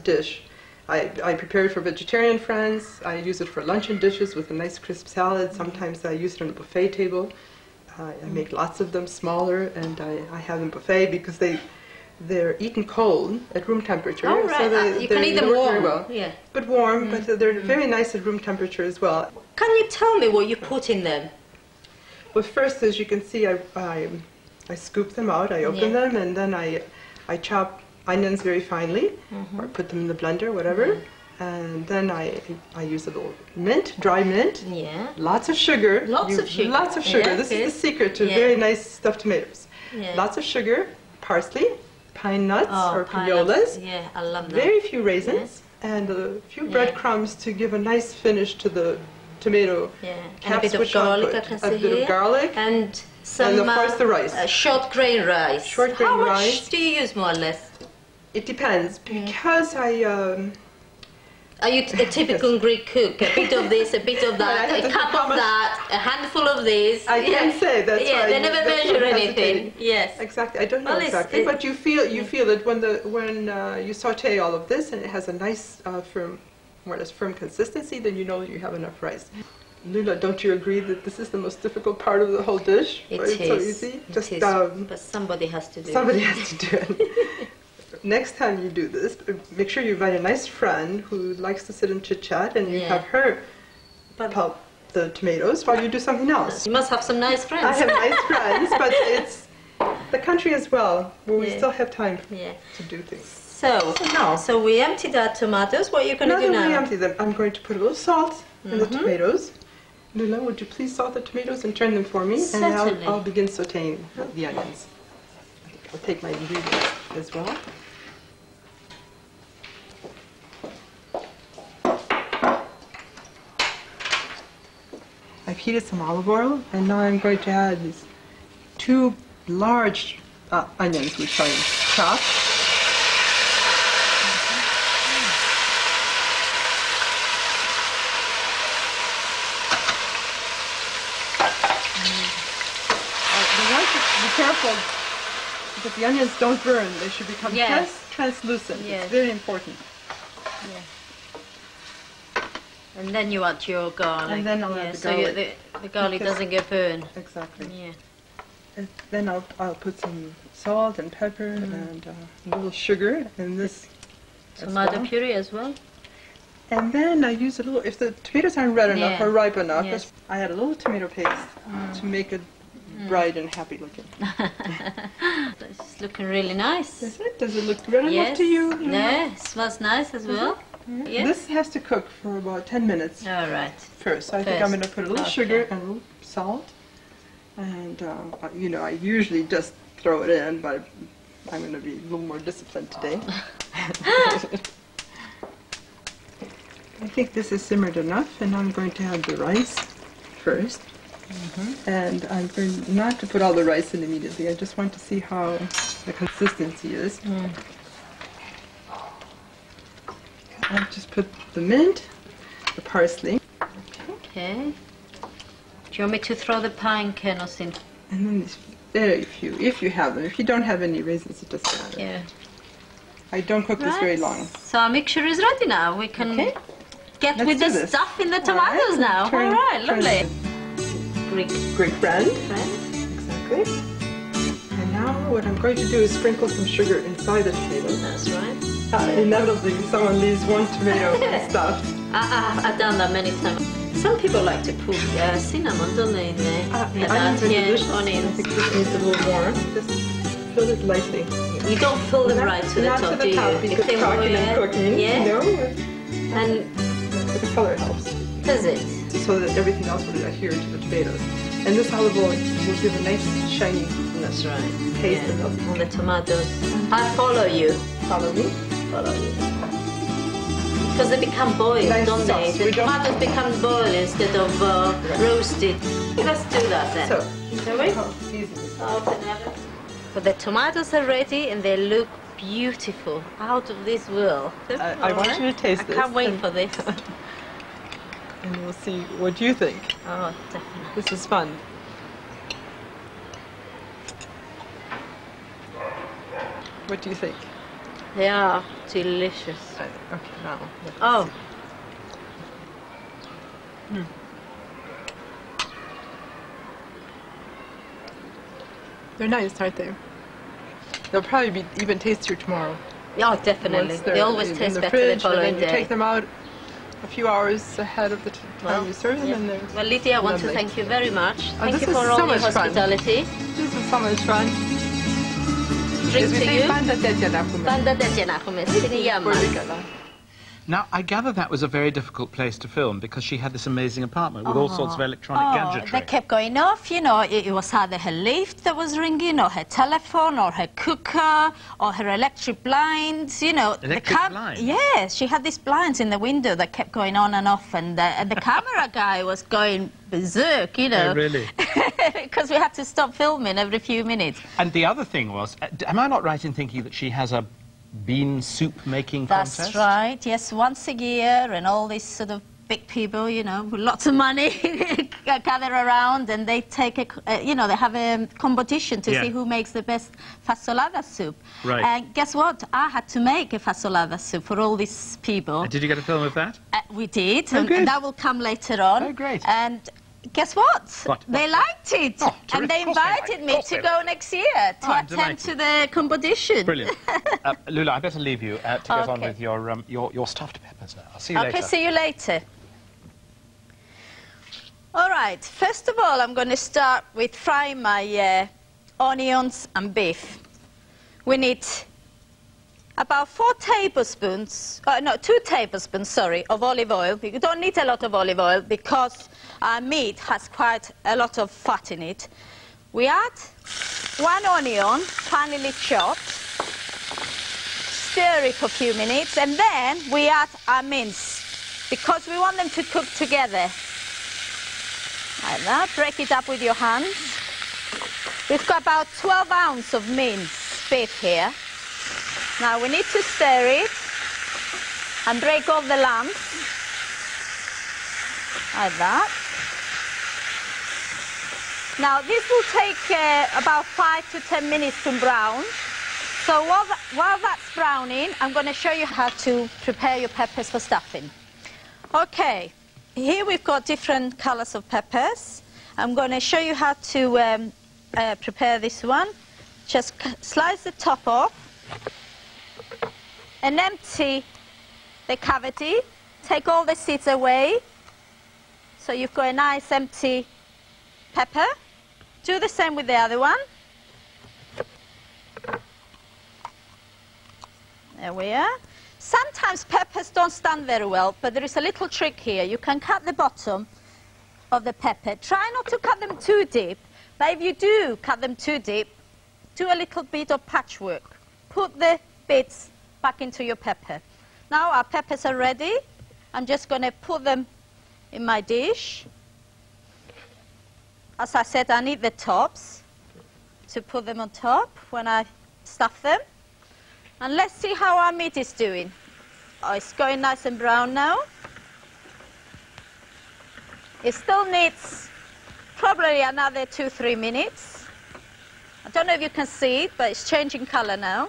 dish. I prepare it for vegetarian friends. I use it for luncheon dishes with a nice crisp salad. Sometimes I use it on a buffet table. I make lots of them smaller, and I have them buffet because they're eaten cold at room temperature. Oh, right. So You can eat them work warm. very well. Yeah. But warm, but they're very nice at room temperature as well. Can you tell me what you put in them? Well, first, as you can see, I scoop them out, I open them, and then I chop onions very finely, or put them in the blender, whatever. And then I use a little mint, dry mint. Yeah. Lots of sugar. Lots of sugar. Lots of sugar. Yeah, This good. is the secret to Yeah. very nice stuffed tomatoes. Yeah. Lots of sugar, parsley, pine nuts or pineapples. pinolas. Yeah, I love that. Very few raisins, and a few breadcrumbs to give a nice finish to the tomato Yeah. And a caps, bit of which I'll garlic, I put. can A see bit here. of garlic. And some, And of course the rice. Short grain rice. Short grain How much rice. do you use, more or less? It depends, because Are you a typical Greek cook? A bit of this, a bit of I that, have a to cup how of much- that, a handful of this. I can't say, that's yeah, why they never that's measure why I'm anything. hesitating. Yes. Exactly, I don't know Well, exactly, but you feel it when you saute all of this and it has a nice firm, more or less firm consistency, then you know you have enough rice. Lula, don't you agree that this is the most difficult part of the whole dish? It's so easy. But somebody has to do it. Somebody has to do it. Next time you do this, make sure you invite a nice friend who likes to sit and chit-chat, and you have her pulp the tomatoes while you do something else. You must have some nice friends. I have nice friends, but it's the country as well, where we still have time to do things. So we emptied our tomatoes. What are you going to do now? We empty them. I'm going to put a little salt in the tomatoes. Lula, would you please salt the tomatoes and turn them for me? Certainly. And I'll begin sauteing the onions. I'll take my ingredients as well. I've heated some olive oil, and now I'm going to add these 2 large onions, which I chopped. Be careful, because the onions don't burn. They should become translucent. It's very important. And then you add your garlic. And then I'll add the garlic. So the garlic doesn't get burned. Exactly. Yeah. And then I'll put some salt and pepper and a little sugar in this. Tomato puree as well. And then I use a little, if the tomatoes aren't red enough or ripe enough, I add a little tomato paste to make it bright and happy looking. It's looking really nice. Is it? Does it look red enough to you? Yeah, it smells nice as well. Yeah. This has to cook for about 10 minutes. All right. First, so I think I'm going to put a little sugar and a little salt. And, you know, I usually just throw it in, but I'm going to be a little more disciplined today. I think this is simmered enough, and I'm going to add the rice first. And I'm going not to put all the rice in immediately. I just want to see how the consistency is. I'll just put the mint, the parsley. Okay. Do you want me to throw the pine kernels in? And then these very few, if you have them. If you don't have any raisins, it doesn't matter. Yeah. I don't cook this very long. So our mixture is ready now. We can get Let's with do the this. stuff in the tomatoes now. All right, lovely. Greek friend. Exactly. And now what I'm going to do is sprinkle some sugar inside the tomatoes. That's right. Inevitably, someone leaves one tomato stuffed. I've done that many times. Some people like to put cinnamon, don't they? Onions are delicious. Onions. I think this needs a little more. Just fill it lightly. You don't fill them right to the top, do you? Not to the top, because talking and cooking, you know, and but the color helps. Does it? So that everything else will adhere to the tomatoes. And this olive oil will give a nice shiny taste on the tomatoes. I follow you. Follow me? Follow you. Because they become boiled, don't they? The tomatoes become boiled instead of roasted. Let's do that then. So, shall we? But the tomatoes are ready and they look beautiful, out of this world. I want you to taste this. I can't wait for this. And we'll see what you think. Oh, definitely. This is fun. What do you think? They are delicious. Okay, now. Oh. They're nice, aren't they? They'll probably be even tastier tomorrow. Yeah, definitely. They always taste better the following day. You take them out a few hours ahead of the time you serve them. And well, Lydia, I want to thank you very much. Thank you for so all your hospitality. This is so much fun. Drink to you. Banda de Now, I gather that was a very difficult place to film because she had this amazing apartment with all sorts of electronic gadgetry. They kept going off, you know, it was either her lift that was ringing, or her telephone, or her cooker, or her electric blinds, you know. Electric blinds? Yes, she had these blinds in the window that kept going on and off, and the camera guy was going berserk, you know. Oh, really? Because we had to stop filming every few minutes. And the other thing was, am I not right in thinking that she has a bean soup making contest? That's right, yes, once a year, and all these sort of big people, you know, with lots of money gather around, and they take you know, they have a competition to see who makes the best fasolada soup. Right. And guess what? I had to make a fasolada soup for all these people. Did you get a film of that? We did, Oh, good. and that will come later on. Oh, great. And guess what? What? They liked it, Oh, and they terrific. Of course they liked invited it. me Of course to they go liked next year to I'm attend delighted. to the competition. Brilliant. Lula, I better leave you to get on Okay. with your stuffed peppers now. I'll see you Okay, later. see you later. All right, first of all, I'm going to start with frying my onions and beef. We need about 2 tablespoons, sorry, of olive oil. You don't need a lot of olive oil because our meat has quite a lot of fat in it. We add 1 onion, finely chopped, stir it for a few minutes, and then we add our mince because we want them to cook together. Like that, break it up with your hands. We've got about 12 ounces of mince beef here. Now we need to stir it and break off the lumps, like that. Now this will take about 5 to 10 minutes to brown. So while that's browning, I'm going to show you how to prepare your peppers for stuffing. Okay, here we've got different colors of peppers. I'm going to show you how to prepare this one. Just slice the top off and empty the cavity. Take all the seeds away. So you've got a nice empty pepper. Do the same with the other one. There we are. Sometimes peppers don't stand very well, but there is a little trick here. You can cut the bottom of the pepper. Try not to cut them too deep, but if you do cut them too deep, do a little bit of patchwork. Put the bits back into your pepper. Now our peppers are ready. I'm just going to put them in my dish. As I said, I need the tops to put them on top when I stuff them. And let's see how our meat is doing. Oh, it's going nice and brown now. It still needs probably another 2-3 minutes. I don't know if you can see it, but it's changing color now.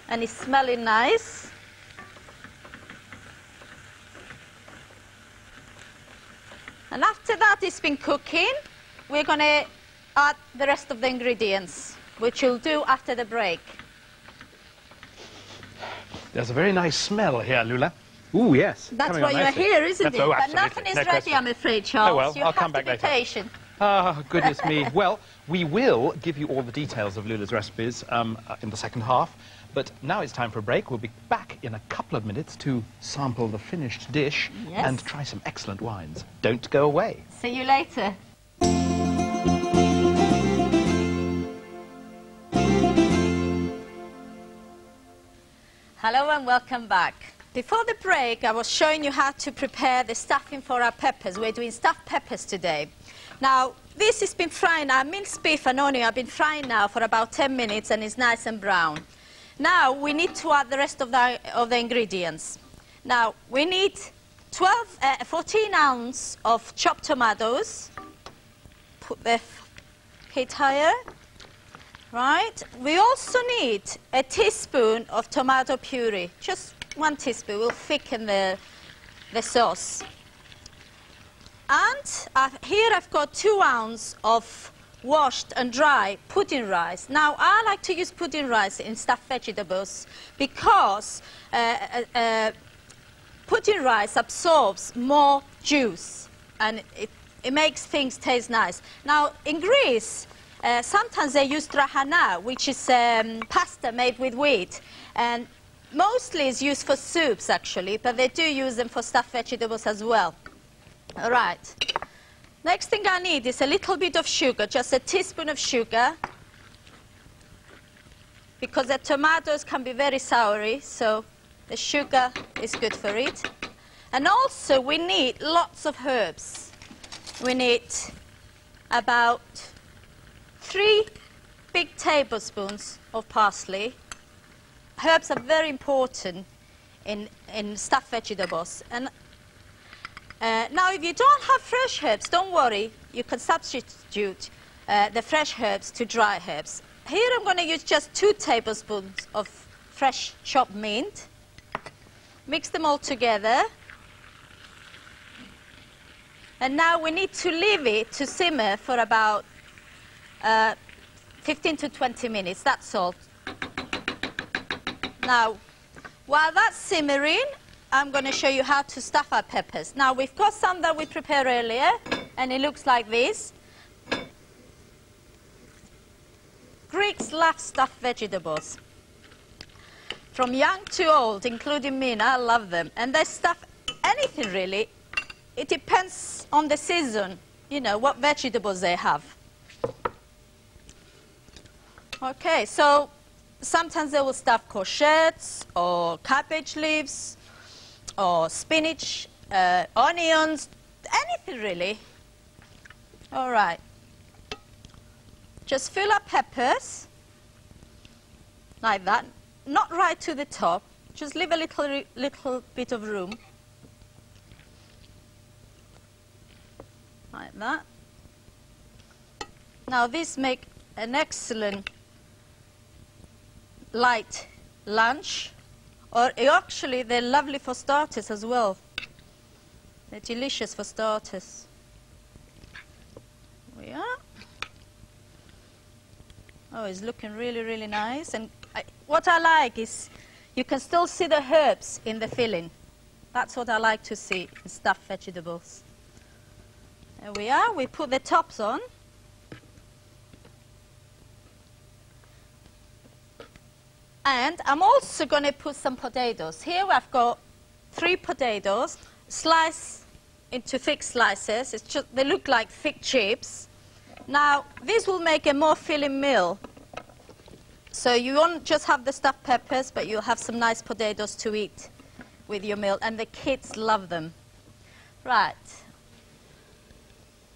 And it's smelling nice. And after that it's been cooking, we're going to add the rest of the ingredients, which we'll do after the break. There's a very nice smell here, Lula. Ooh, yes. That's coming why on you're nicely. here, isn't That's, it? oh, But absolutely. nothing is No ready, question. I'm afraid, Charles. Oh, well, you I'll have come to back be later. patient. Ah, goodness me. Well, we will give you all the details of Lula's recipes in the second half. But now it's time for a break. We'll be back in a couple of minutes to sample the finished dish and try some excellent wines. Don't go away. See you later. Hello and welcome back. Before the break, I was showing you how to prepare the stuffing for our peppers. We're doing stuffed peppers today. Now, this has been frying. Our minced beef and onion have been frying now for about 10 minutes and it's nice and brown. Now, we need to add the rest of the ingredients. Now, we need 14 ounces of chopped tomatoes. Put the heat higher. Right. We also need a teaspoon of tomato puree. Just 1 teaspoon will thicken the sauce. And here I've got 2 ounces of washed and dry pudding rice. Now, I like to use pudding rice in stuffed vegetables because pudding rice absorbs more juice and it makes things taste nice. Now, in Greece, sometimes they use trahana, which is pasta made with wheat. And mostly it's used for soups, actually, but they do use them for stuffed vegetables as well. All right. Next thing I need is a little bit of sugar, just a teaspoon of sugar, because the tomatoes can be very soury, so the sugar is good for it. And also we need lots of herbs. We need about 3 big tablespoons of parsley. Herbs are very important in stuffed vegetables. And Now, if you don't have fresh herbs, don't worry. You can substitute the fresh herbs to dry herbs. Here I'm going to use just 2 tablespoons of fresh chopped mint. Mix them all together. And now we need to leave it to simmer for about 15 to 20 minutes, that's all. Now, while that's simmering, I'm going to show you how to stuff our peppers. Now, we've got some that we prepared earlier, and it looks like this. Greeks love stuffed vegetables. From young to old, including me, and I love them. And they stuff anything, really. It depends on the season, you know, what vegetables they have. Okay, so sometimes they will stuff courgettes or cabbage leaves or spinach, onions, anything really. All right. Just fill up peppers like that. Not right to the top. Just leave a little bit of room. Like that. Now this make an excellent light lunch, or actually they're lovely for starters as well. They're delicious for starters. There we are. Oh, it's looking really, really nice. And what I like is you can still see the herbs in the filling. That's what I like to see in stuffed vegetables. There we are. We put the tops on. And I'm also going to put some potatoes. Here I've got 3 potatoes, sliced into thick slices. It's just, they look like thick chips. Now, this will make a more filling meal. So you won't just have the stuffed peppers, but you'll have some nice potatoes to eat with your meal. And the kids love them. Right.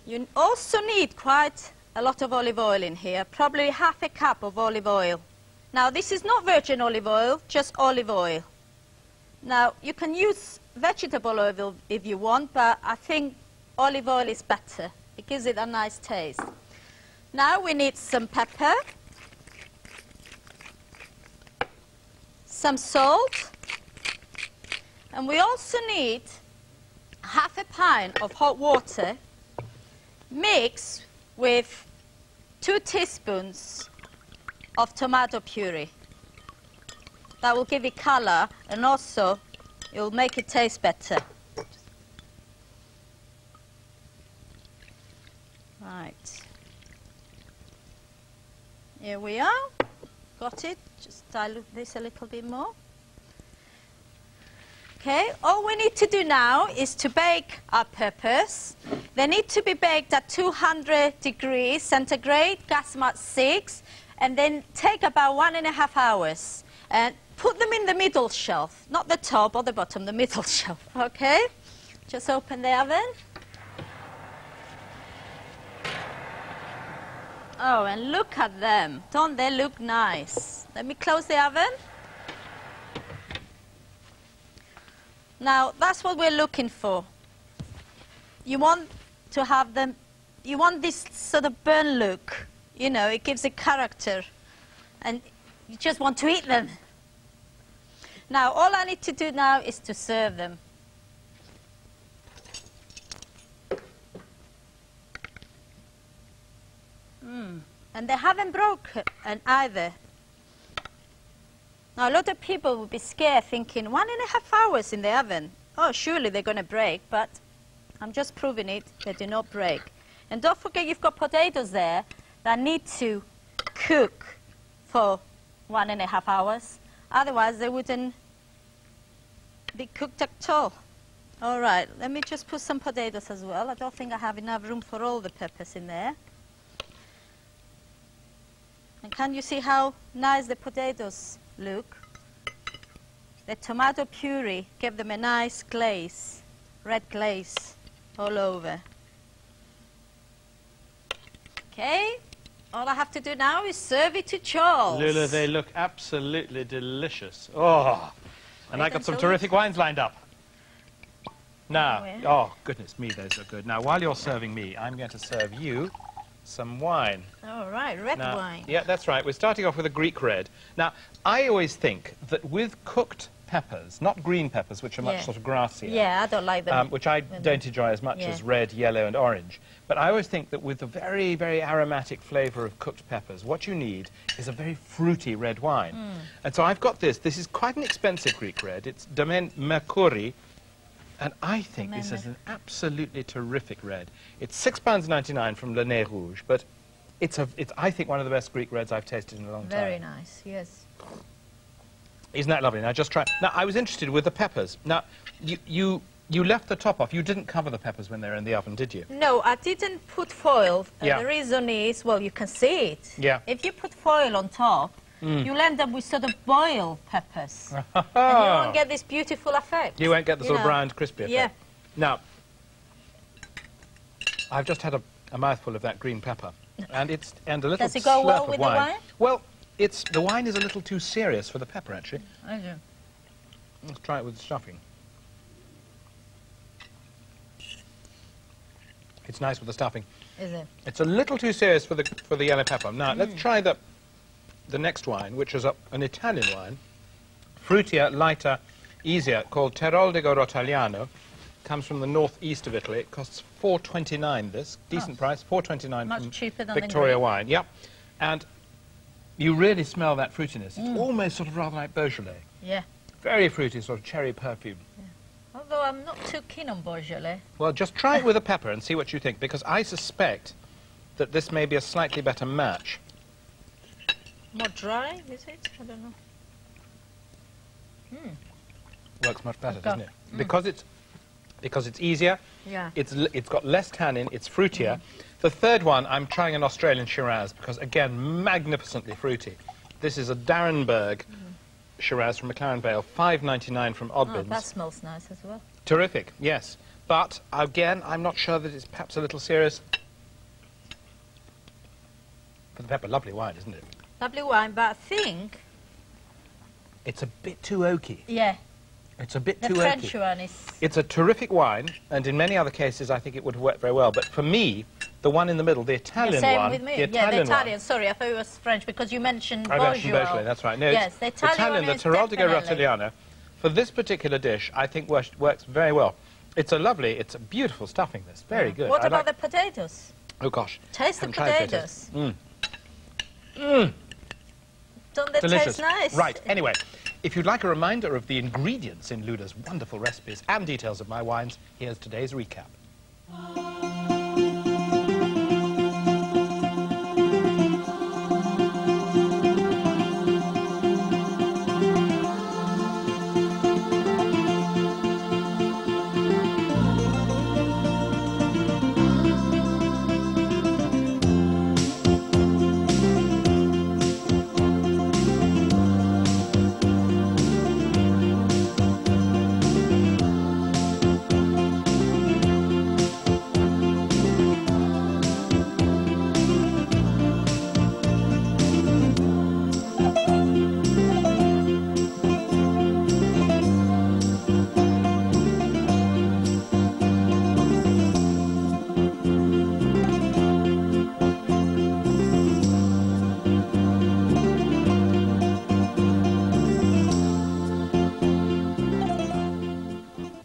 You also need quite a lot of olive oil in here, probably half a cup of olive oil. Now, this is not virgin olive oil, just olive oil. Now, you can use vegetable oil if you want, but I think olive oil is better. It gives it a nice taste. Now, we need some pepper, some salt, and we also need half a pint of hot water mixed with 2 teaspoons of tomato puree. That will give it color, and also it will make it taste better. Right. Here we are. Got it. Just dilute this a little bit more. Okay, all we need to do now is to bake our peppers. They need to be baked at 200 degrees centigrade, gas mark 6, and then take about 1.5 hours. And put them in the middle shelf, not the top or the bottom, the middle shelf, okay? Just open the oven. Oh, and look at them. Don't they look nice? Let me close the oven. Now, that's what we're looking for. You want to have them, you want this sort of burnt look. You know, it gives it character. And you just want to eat them. Now, all I need to do now is to serve them. And they haven't broken either. Now, a lot of people would be scared thinking 1.5 hours in the oven. Oh, surely they're going to break, but I'm just proving it, they do not break. And don't forget you've got potatoes there that need to cook for 1.5 hours. Otherwise, they wouldn't be cooked at all. All right, let me just put some potatoes as well. I don't think I have enough room for all the peppers in there. And can you see how nice the potatoes look? The tomato puree gave them a nice glaze, red glaze all over. Okay, all I have to do now is serve it to Charles. Lula, they look absolutely delicious. Oh, and I got some terrific wines lined up. Now, yeah. oh, goodness me, those are good. Now, while you're serving me, I'm going to serve you some wine. All right, red Now, wine. Yeah, that's right. We're starting off with a Greek red. Now, I always think that with cooked peppers, not green peppers, which are much sort of grassier. Yeah, I don't like them. Which I don't enjoy as much as red, yellow, and orange. But I always think that with the very, very aromatic flavour of cooked peppers, what you need is a very fruity red wine. And so I've got this. This is quite an expensive Greek red. It's Domaine Mercouri. And I think this is an absolutely terrific red. It's £6.99 from Le Nez Rouge, but it's I think one of the best Greek reds I've tasted in a long time. Very nice, yes. Isn't that lovely? Now, just try. Now, I was interested with the peppers. Now, you left the top off. You didn't cover the peppers when they were in the oven, did you? No, I didn't put foil. Yeah. The reason is, well, you can see it. Yeah. If you put foil on top, you'll end up with sort of boiled peppers. And you won't get this beautiful effect. You won't get the sort of browned, crispy effect. Yeah. Now, I've just had a mouthful of that green pepper, and a little Does it go slurp well of with the wine. wine? Well, the wine is a little too serious for the pepper, actually. I do. Let's try it with the stuffing. It's nice with the stuffing. Is it? It's a little too serious for the yellow pepper. Now, let's try the next wine, which is an Italian wine, fruitier, lighter, easier, called Teroldego Rotagliano. Comes from the northeast of Italy. It costs $4.29. This decent price, $4.29. Much cheaper than Victoria the Greek. wine. Yep, and you really smell that fruitiness. It's almost sort of rather like Beaujolais. Yeah. Very fruity, sort of cherry perfume. Although I'm not too keen on Beaujolais. Well, just try it with a pepper and see what you think, because I suspect that this may be a slightly better match. More dry, is it? I don't know. Works much better, doesn't it? Because it's easier. Yeah. It's got less tannin. It's fruitier. The third one, I'm trying an Australian Shiraz because, again, magnificently fruity. This is a Darrenberg Shiraz from McLaren Vale, $5.99 from Oddbins. Oh, that smells nice as well. Terrific, yes. But, again, I'm not sure that it's perhaps a little serious. For the pepper, lovely wine, isn't it? Lovely wine, but I think... It's a bit too oaky. Yeah. It's a bit The too French oaky. one is... It's a terrific wine, and in many other cases I think it would work very well. But for me, the one in the middle, the Italian the same one... with me. The Italian the Italian. one, Sorry, I thought it was French because you mentioned I mentioned Beaujolais. Beaujolais, that's right. No, yes, the Italian, the one is Teroldego definitely... Rotagliano, for this particular dish, I think works very well. It's a beautiful stuffing, this. Very good. What about the potatoes? Oh, gosh. Taste the Haven't tried potatoes. Mm. Don't they Delicious. taste nice? Right, anyway, if you'd like a reminder of the ingredients in Luda's wonderful recipes and details of my wines, here's today's recap.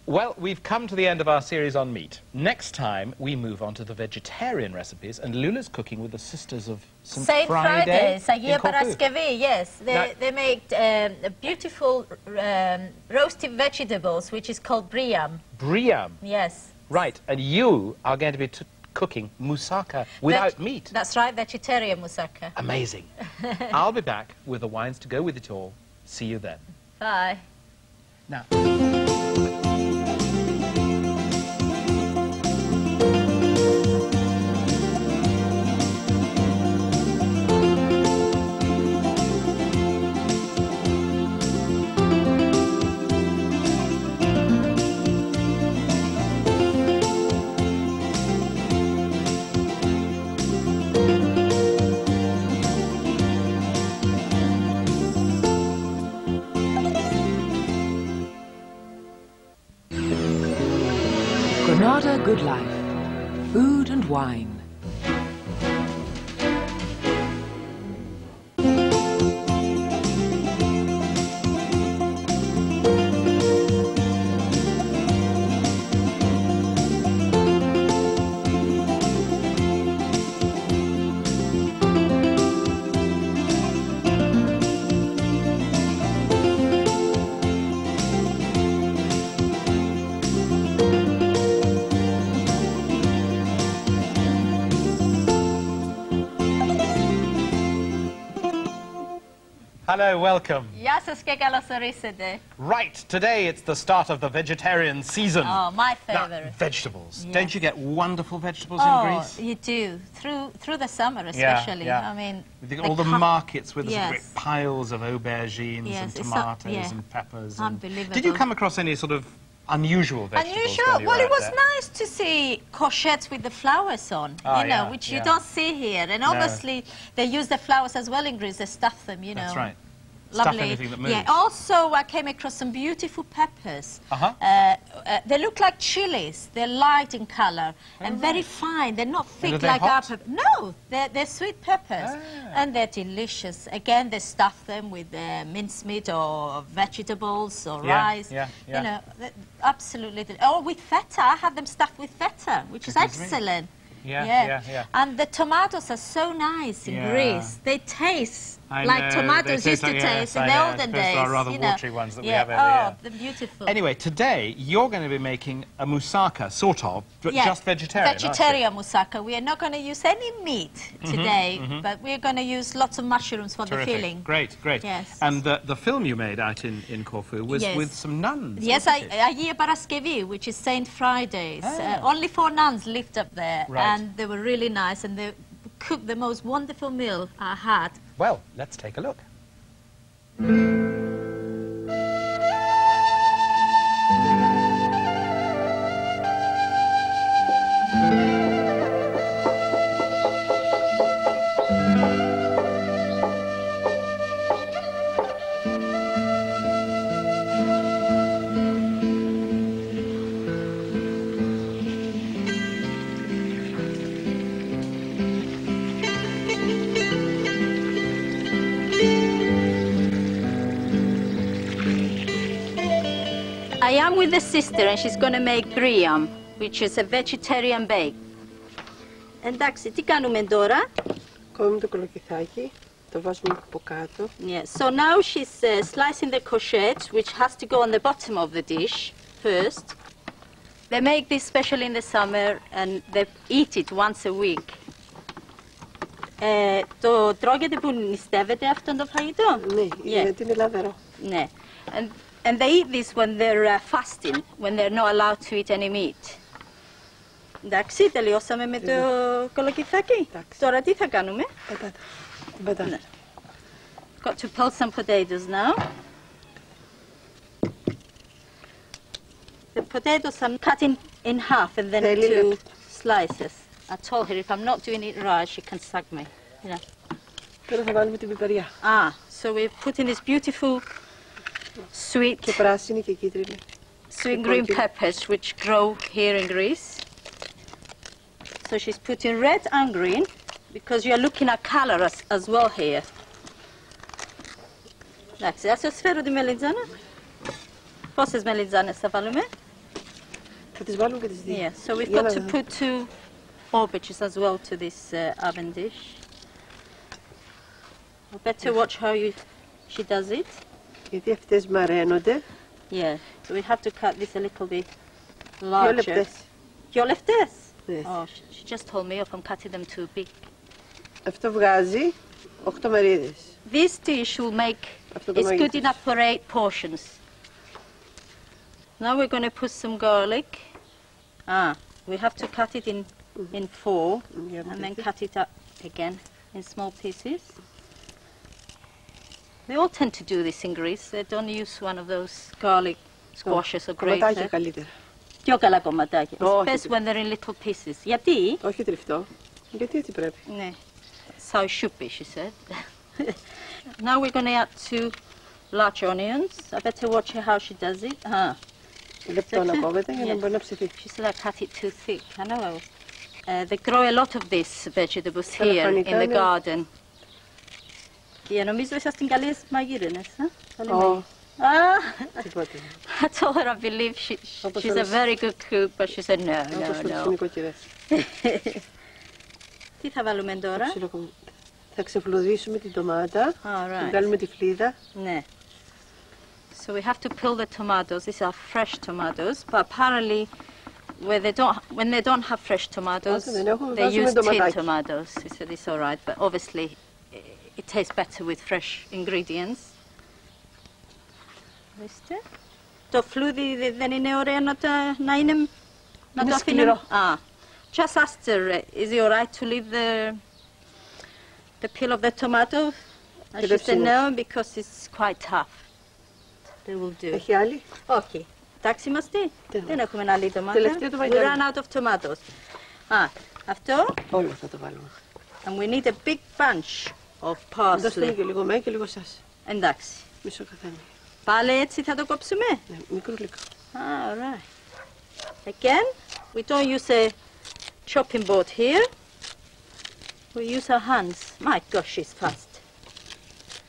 Well, we've come to the end of our series on meat. Next time, we move on to the vegetarian recipes, and Lula's cooking with the Sisters of St. Friday Sagia in Corfu. Paraskevi, yes. They make beautiful roasted vegetables, which is called briam. Briam. Yes. Right, and you are going to be cooking moussaka without meat. That's right, vegetarian moussaka. Amazing. I'll be back with the wines to go with it all. See you then. Bye. Now... Granada Good Life. Food and wine. Hello, welcome. Γεια σας και καλώς ορίσατε. Right, today it's the start of the vegetarian season. Oh, my Now, favorite. vegetables. Yes. Don't you get wonderful vegetables in Oh, Greece? you do. Through the summer especially. Yeah. I mean, All the markets with the sort of Yes. great piles of aubergines Yes, and it's tomatoes yeah. and peppers. Unbelievable. Did you come across any sort of unusual vegetables? unusual. when you Well, were it out was there? nice to see courgettes with the flowers on, Ah, you know, yeah, which you yeah. don't see here. And obviously, they use the flowers as well in Greece. They stuff them, you know. That's right. Lovely. Stuff anything that moves. Yeah. Also, I came across some beautiful peppers. Uh-huh. They look like chilies. They're light in color and very fine. They're not thick are they like our hot? peppers. No, they're sweet peppers, and they're delicious. Again, they stuff them with mincemeat or vegetables or Yeah, rice. yeah, yeah. You know, absolutely. Oh, with feta. I had them stuffed with feta, which is Goodness me. excellent. Yeah. And the tomatoes are so nice in Yeah. Greece. They taste I like know, tomatoes they used to taste like- taste yes, in I the know, olden those days. are rather you know. watery ones that we Yeah. have over here. They're beautiful. Anyway, today you're going to be making a moussaka, sort of, but Yeah, just vegetarian. aren't you? Vegetarian moussaka. We are not going to use any meat today, but we're going to use lots of mushrooms for the Terrific. filling. Great. Yes. And the film you made out in Corfu was Yes. with some nuns. Yes, wasn't it? Agia Paraskevi, which is Saint Fridays. Ah. Only 4 nuns lived up there, Right. and they were really nice, and they cooked the most wonderful meal I had. Well, let's take a look. I am with the sister, and she's going to make briam, which is a vegetarian bake. Εντάξει, τι κάνουμε τώρα? Κόβουμε το κολοκυθάκι, το βάζουμε από κάτω. Yeah, so now she's slicing the courgette, which has to go on the bottom of the dish first. They make this especially in the summer, and they eat it once a week. Το τρώγεται που νηστεύετε αυτό το φαγητό? Ναι, γιατί είναι λαδερό. Ναι. And they eat this when they're fasting, when they're not allowed to eat any meat. Εντάξει, τελειώσαμε με το κολοκυθάκι. Τώρα τι θα κάνουμε? Πατάτα. Got to peel some potatoes now. The potatoes I'm cutting in half and then into slices. I told her if I'm not doing it right, she can sack me. You know. Τώρα θα βάλουμε την πιπεριά. So we're putting this beautiful sweet Και πράσινη και κίτρινη. sweet green peppers which grow here in Greece. So she's putting red and green because you're looking at color as well here. Εντάξει, ας σας φέρω τη μελιτζάνα. Πόσες μελιτζάνες θα βάλουμε? Θα τις βάλουμε και τις δύο. Yeah, so we've got to put 2 aubergines as well to this oven dish. I better watch how she does it. Γιατί αυτές μαραίνονται. Yeah, so we have to cut this a little bit larger. 2 λεπτές. 2 λεπτές? Yes. Oh, she just told me off. I'm cutting them too big. Αυτό βγάζει 8 μερίδες. This dish will make, it's good enough for 8 portions. Now we're going to put some garlic. We have to cut it in 4 and then cut it up again in small pieces. They all tend to do this in Greece. They don't use one of those garlic squashes or Κομματάκια grater. καλύτερα. Πιο καλά κομματάκια. Όχι. Best when they're in little pieces. Γιατί? Όχι τριφτό. Γιατί έτσι πρέπει. Ναι. So it should be, she said. Now we're going to add 2 large onions. I better watch her how she does it. Λεπτό να κόβεται για να μπορεί να ψηθεί. She said I cut it too thick. I know. They grow a lot of these vegetables here in the garden. Και νομίζω είσαστε καλές μαγείρενες, I told her I believe she's a very good cook, but she said no. Τι θα βάλουμε τώρα? Θα ξεφλουδίσουμε την ντομάτα, θα βγάλουμε τη φλίδα. Ναι. So we have to peel the tomatoes. These are fresh tomatoes, but apparently when they don't have fresh tomatoes, they use tin tomatoes. He said it's all right, but obviously it tastes better with fresh ingredients. Το φλούδι δεν είναι ωραίο να το αφήνουμε? Just asked her, is it all right to leave the peel of the tomato? And she said no, because it's quite tough. They will do. Έχει άλλη? Όχι. Εντάξει είμαστε? Δεν έχουμε άλλη ντομάτα. We ran out of tomatoes. Αυτό. Όλο θα το βάλουμε. And we need a big bunch of parsley. Δώστε και λίγο μένα και λίγο σας. Εντάξει. Μισό καθένα. Πάλι έτσι θα το κόψουμε? Ναι, μικρό λίγο. All right. Again, we don't use a chopping board here. We use our hands. My gosh, she's fast.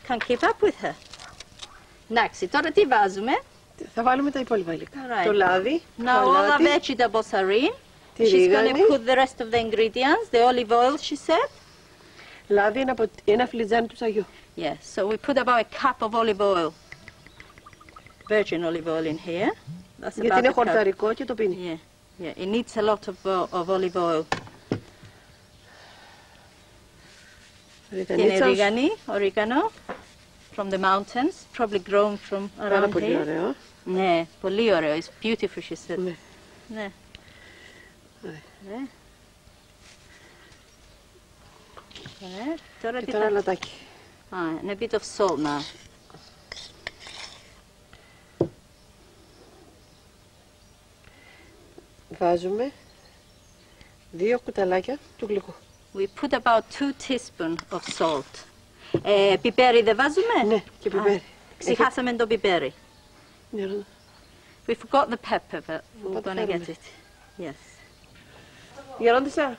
Can't keep up with her. Εντάξει, τώρα τι βάζουμε? Θα βάλουμε τα υπόλοιπα υλικά. Το λάδι, Now all the vegetables are in. She's going to put the rest of the ingredients. The olive oil, she said. Λάδι είναι από ένα φλιτζάνι του τσαγιού. Yes, so we put about a cup of olive oil. Virgin olive oil in here. That's Γιατί είναι χορταρικό και το πίνει. Yeah, it needs a lot of olive oil. Είναι oregano from the mountains, probably grown from around here. Πάρα πολύ ωραίο. Ναι, πολύ ωραίο. It's beautiful, she said. Ναι. Και τώρα λατάκι. And a bit of salt now. Βάζουμε 2 κουταλάκια του γλυκού. We put about 2 teaspoons of salt. Πιπέρι δεν βάζουμε? Ναι, και πιπέρι. Ξεχάσαμε το πιπέρι. We forgot the pepper, but we're going to get it. Yes. Γερόντισσα.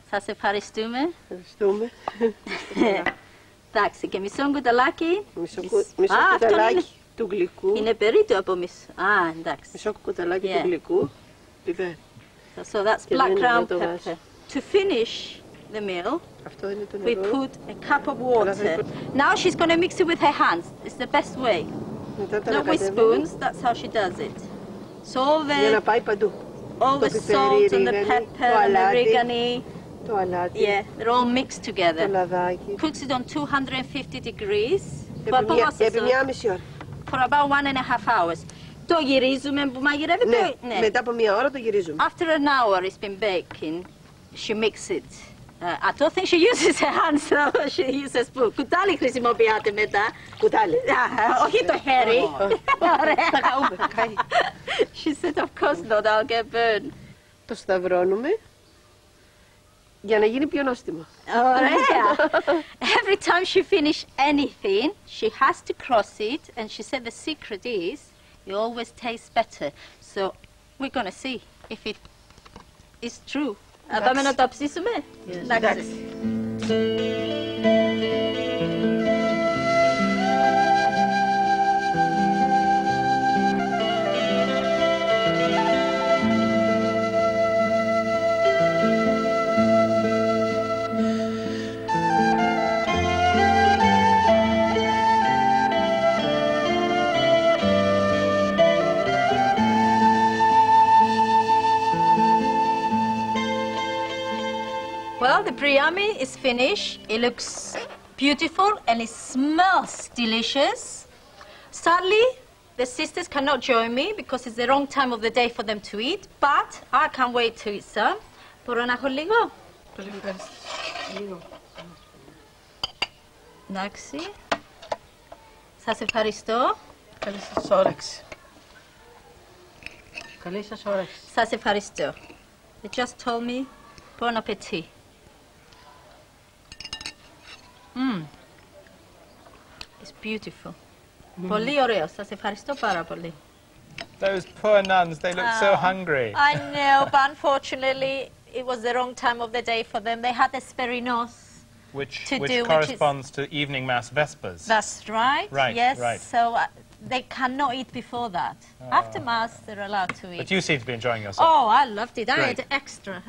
Σας ευχαριστούμε. Ευχαριστούμε. Εντάξει, και μισό κουταλάκι. Μισό κουταλάκι του γλυκού. Είναι περίπου από μισό. Εντάξει. Μισό κουταλάκι του γλυκού. Πιπέρι. So that's black ground pepper. To finish the meal, we put a cup of water. Now she's going to mix it with her hands. It's the best way. Not with spoons, that's how she does it. So all the salt and the pepper and the oregano, yeah, they're all mixed together. Cooks it on 250 degrees for about 1.5 hours. Το γυρίζουμε που μαγειρεύεται. Ναι, μετά από 1 ώρα το γυρίζουμε. After an hour it's been baking, she mixes it. I don't think she uses her hands though, she uses spoon. Κουτάλι χρησιμοποιάτε μετά. Κουτάλι. Όχι το χέρι. She said of course not, I'll get burned. Το σταυρώνουμε για να γίνει πιο νόστιμο. Ωραία. Every time she finishes anything, she has to cross it, and she said the secret is it always tastes better. So we're going to see if it is true. Πάμε να το ψήσουμε. Εντάξει. Well, the biryani is finished. It looks beautiful and it smells delicious. Sadly, the sisters cannot join me because it's the wrong time of the day for them to eat, but I can't wait to eat some. Μπορώ να έχω λίγο? Λίγο. Εντάξει. Σας ευχαριστώ. Καλή σας όρεξη. Καλή σας όρεξη. Σας ευχαριστώ. They just told me, bon appetit. It's beautiful. Πολύ ωραίο. Σας ευχαριστώ πάρα πολύ. Those poor nuns, they look so hungry. I know, but unfortunately, it was the wrong time of the day for them. They had Esperinos which to do, corresponds to evening mass vespers. That's right. Right, yes. right. So they cannot eat before that. After mass, they're allowed to eat. But you seem to be enjoying yourself. Oh, I loved it. I Great. had extra.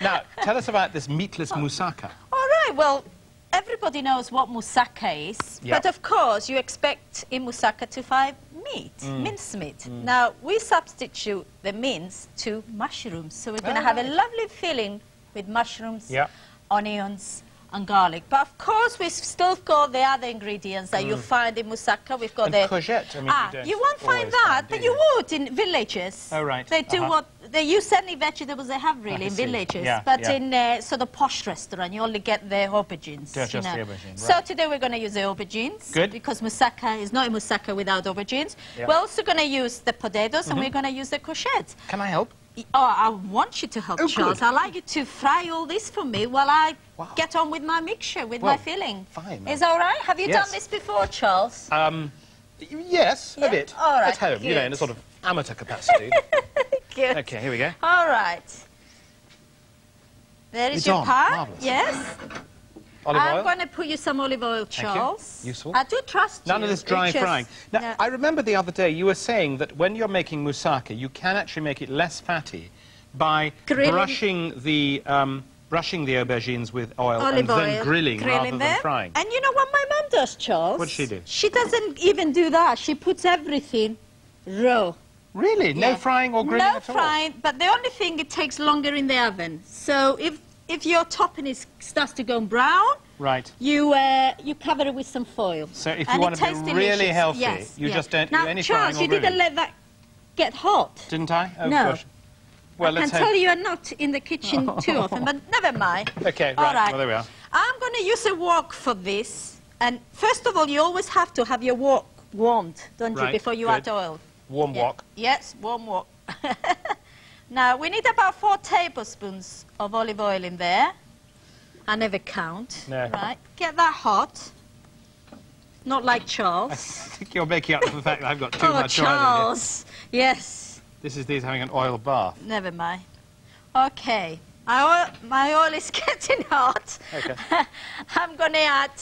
Now, tell us about this meatless moussaka. All right. Well, everybody knows what moussaka is, Yep. but of course you expect in moussaka to find meat, mincemeat. Now we substitute the mince to mushrooms, so we're going to have a lovely filling with mushrooms, Yep. onions and garlic. But of course we've still got the other ingredients that you find in moussaka. We've got And the courgette, I mean, you don't won't find always that, find, do but you? you would in villages. Oh, right. They do what they use any vegetables they have really I in see. villages, Yeah, but yeah. in sort of posh restaurant you only get the aubergines. Just you the know. aubergine, So right. today we're going to use the aubergines. Good. Because moussaka is not a moussaka without aubergines. Yeah. We're also going to use the potatoes and we're going to use the courgettes. Can I help? Oh, I want you to help, Oh, Charles. good. I'd like you to fry all this for me while I Wow. get on with my mixture, with Well, my filling. fine. Is all right? Have you Yes. done this before, Charles? Yes, Yeah? a bit. All right, At home, you know, in a good. sort of amateur capacity. Good. Okay, here we go. All right. There is It's your on. pie. Marvellous. Yes. Olive I'm oil? going to put you some olive oil, you. Charles. Useful. I do trust you. None of this dry It's just- frying. Now, no. I remember the other day you were saying that when you're making moussaka, you can actually make it less fatty by Grilling. brushing the aubergines with oil Olive and oil. then grilling rather them. than frying. And you know what my mum does, Charles? What does she do? She doesn't even do that. She puts everything raw. Really? No Yeah. frying or grilling no at all? frying, but the only thing, it takes longer in the oven. So if your topping starts to go brown, Right. you cover it with some foil. So if you And want it to be tastes really delicious. healthy, Yes, you yes. just don't now, do any Charles, frying or you didn't grilling. let that get hot. Didn't I? Oh, No. gosh. Well, I can let's tell hope. you are not in the kitchen too often, but never mind. Okay, All right. Well, there we are. I'm going to use a wok for this. And first of all, you always have to have your wok warmed, don't you, Right, before you good. add oil. Warm Yeah. wok. Yes, warm wok. Now, we need about 4 tablespoons of olive oil in there. I never count. No. Right. Get that hot. Not like I Charles. think you're making up for the fact that I've got too Oh, much oil in here. Charles. Yes. This is these having an oil bath. Never mind. Okay. My oil is getting hot. Okay. I'm going to add...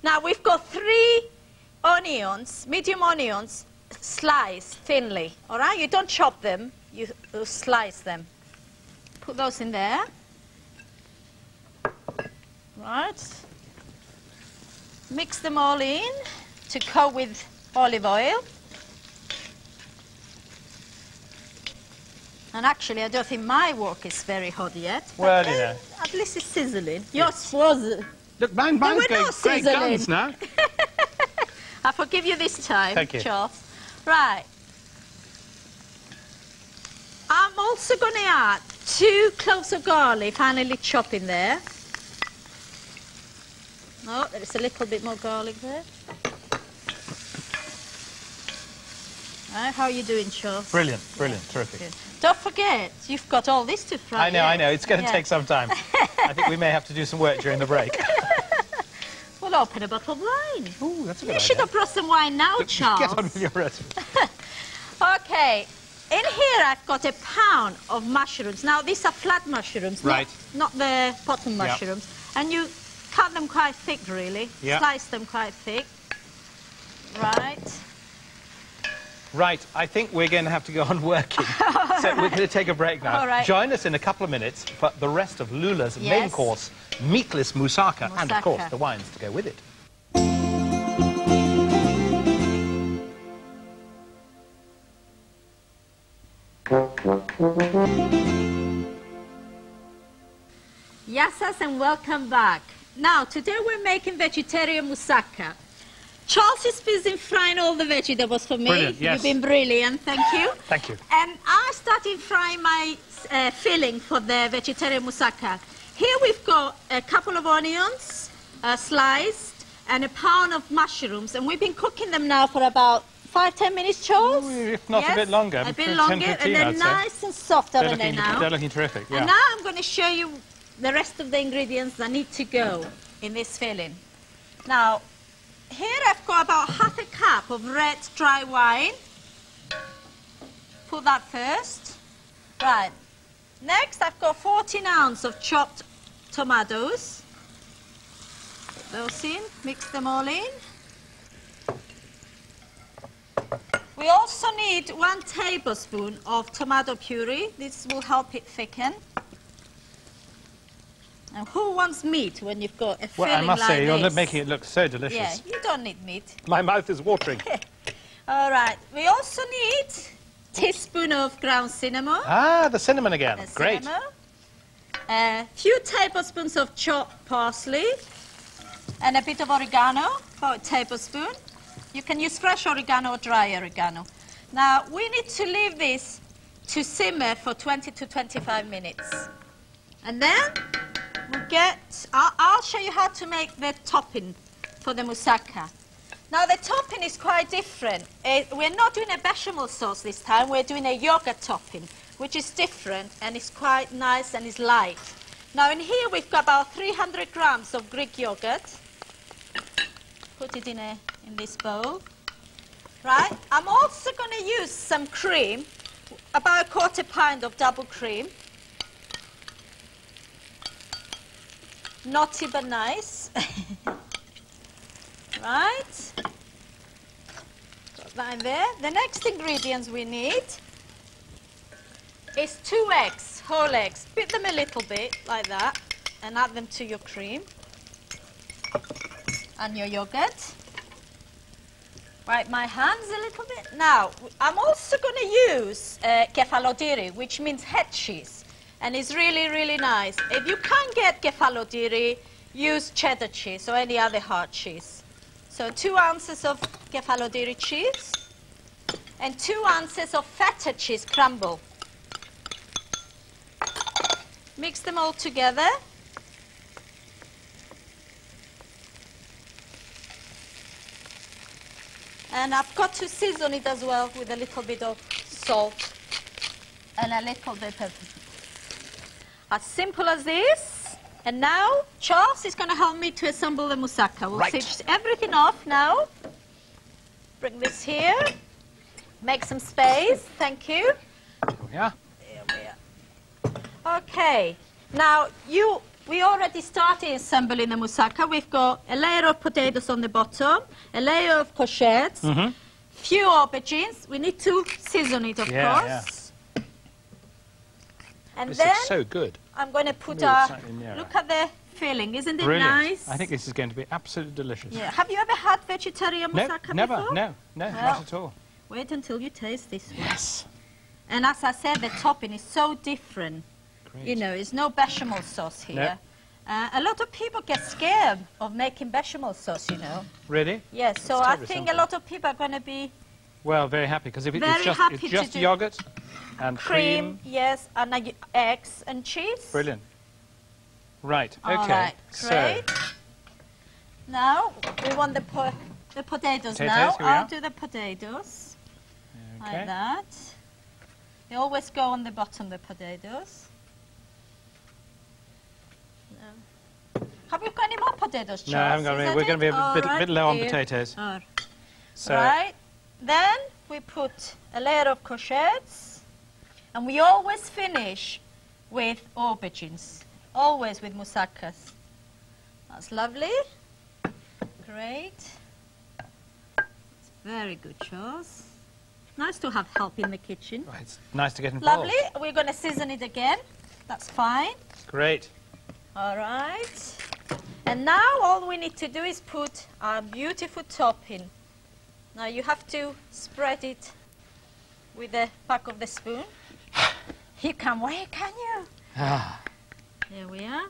Now, we've got 3 onions, medium onions, sliced thinly. All right? You don't chop them. You slice them. Put those in there. Right. Mix them all in to coat with olive oil. And actually, I don't think my wok is very hot yet. but, Well, you know. At least it's sizzling. Yours was... Look, mine's we're going not great sizzling. guns now. I forgive you this time, Thank you. Charles. Right. I'm also going to add 2 cloves of garlic, finely chopped in there. Oh, there's a little bit more garlic there. Right, how are you doing, Charles? Brilliant, brilliant, terrific. Good. Don't forget, you've got all this to fry. I know, it's going to Yeah. take some time. I think we may have to do some work during the break. We'll open a bottle of wine. Ooh, that's a good You should idea. have brought some wine now, Charles. Get on with your recipe. Okay, in here I've got a pound of mushrooms. Now, these are flat mushrooms, Right. not the bottom mushrooms. And you cut them quite thick, really. Yeah. Slice them quite thick. Right. Right, I think we're going to have to go on working. So we're going to take a break now. All right. Join us in a couple of minutes for the rest of Lula's main Yes. course, meatless moussaka, and of course Moussaka. the wines to go with it. Yassas, and welcome back. Now, today we're making vegetarian moussaka. Charles is busy frying all the vegetables for me. Brilliant, yes. You've been brilliant, thank you. Thank you. And I started frying my filling for the vegetarian moussaka. Here we've got a couple of onions sliced and a pound of mushrooms, and we've been cooking them now for about 5-10 minutes, Charles. If not a bit longer. A bit 10, longer, 15, and they're I'd say. nice and soft, They're haven't they now? They're looking terrific, yeah. And now I'm going to show you the rest of the ingredients that need to go in this filling. Now, here I've got about half a cup of red dry wine. put that first. Right. Next, I've got 14 ounces of chopped tomatoes. Put those in, mix them all in. We also need 1 tablespoon of tomato puree. This will help it thicken. And who wants meat when you've got a filling like this? Well, I must say, you're making it look so delicious. Yeah, you don't need meat. My mouth is watering. All right. We also need a teaspoon of ground cinnamon. Ah, the cinnamon again. Great. A few tablespoons of chopped parsley. And a bit of oregano, about a tablespoon. You can use fresh oregano or dry oregano. Now, we need to leave this to simmer for 20 to 25 minutes. And then we'll I'll show you how to make the topping for the moussaka. Now, the topping is quite different. We're not doing a bechamel sauce this time. We're doing a yogurt topping, which is different, and it's quite nice and it's light. Now, in here, we've got about 300 grams of Greek yogurt. Put it in this bowl. Right? I'm also going to use some cream, about a 1/4 pint of double cream. Naughty but nice. Right? Got that in there. The next ingredients we need is 2 eggs, whole eggs. Beat them a little bit, like that, and add them to your cream and your yogurt. Wipe my hands a little bit. Now, I'm also going to use kefalotiri, which means head cheese. And it's really, really nice. If you can't get kefalotiri, use cheddar cheese or any other hard cheese. So 2 ounces of kefalotiri cheese and 2 ounces of feta cheese crumble. Mix them all together. And I've got to season it as well with a little bit of salt and a little bit of... As simple as this. And now, Charles is going to help me to assemble the moussaka. We'll switch everything off now. Bring this here. Make some space. Thank you. Yeah. There we are. Okay. Now, we already started assembling the moussaka. We've got a layer of potatoes on the bottom, a layer of courgettes, few aubergines. We need to season it, of course. Yeah. And this then looks so good. I'm going to put look at the filling. Isn't it Brilliant. nice? I think this is going to be absolutely delicious. Yeah. Have you ever had vegetarian moussaka never. before? No, well, not at all. Wait until you taste this one. Yes. And as I said, the topping is so different. Great. You know, it's no bechamel sauce here. No. A lot of people get scared of making bechamel sauce, you know. Really? Yes, so I think a lot of people are going to be... Well, very happy, because if it's just yogurt and cream... Yes, and eggs and cheese. Brilliant. Right, okay. All right, great. So. Now, we want the potatoes now. I'll do the potatoes. Okay. Like that. They always go on the bottom, the potatoes. No. Have you got any more potatoes, Charles? No, I haven't got any. We're going to be a bit low on potatoes. So. Right. Then we put a layer of courgettes. And we always finish with aubergines. Always with moussakas. That's lovely. Great. It's very good, Charles. Nice to have help in the kitchen. Oh, it's nice to get involved. Lovely. We're going to season it again. That's fine. Great. All right. And now all we need to do is put our beautiful topping. Now you have to spread it with the back of the spoon. You can wait, can you? Ah. There we are.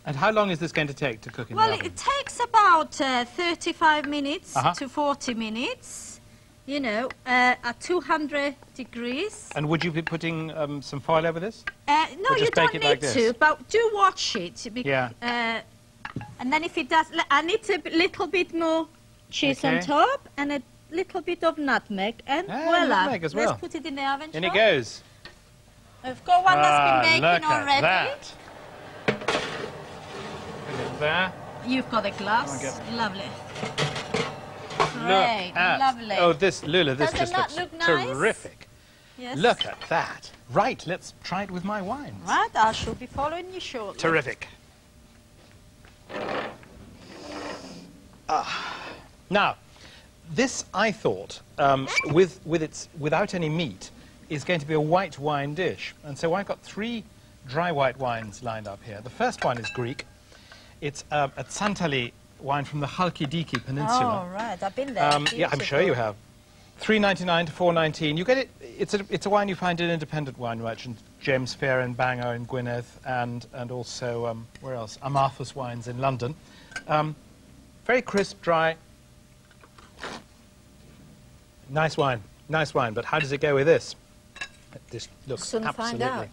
And how long is this going to take to cook in the oven? Well, it takes about 35 minutes to 40 minutes. You know, at 200 degrees. And would you be putting some foil over this? No, you don't need to, but do watch it. Yeah. And then if it does, I need a little bit more cheese on top and a little bit of nutmeg. And voila. Nutmeg as well. Let's put it in the oven. In it goes. We've got one that's been baking already. That. Put it there. You've got the glass. Lovely. Great, lovely. Oh, this, Lula, this Does just looks look nice? terrific. Yes. Look at that. Right, let's try it with my wines. Right, I shall be following you shortly. Terrific. Now, this I thought, without any meat, is going to be a white wine dish. And so I've got 3 dry white wines lined up here. The first one is Greek. It's a Tsantali wine from the Halkidiki Peninsula. Oh, right, I've been there. Yeah, I'm sure you have. $3.99 to $4.19. You get it. It's a wine you find in independent wine merchants, James Fair in Bangor in Gwynedd, and also where else? Amarthus Wines in London. Very crisp, dry. Nice wine, nice wine. But how does it go with this? This looks Soon absolutely. find out.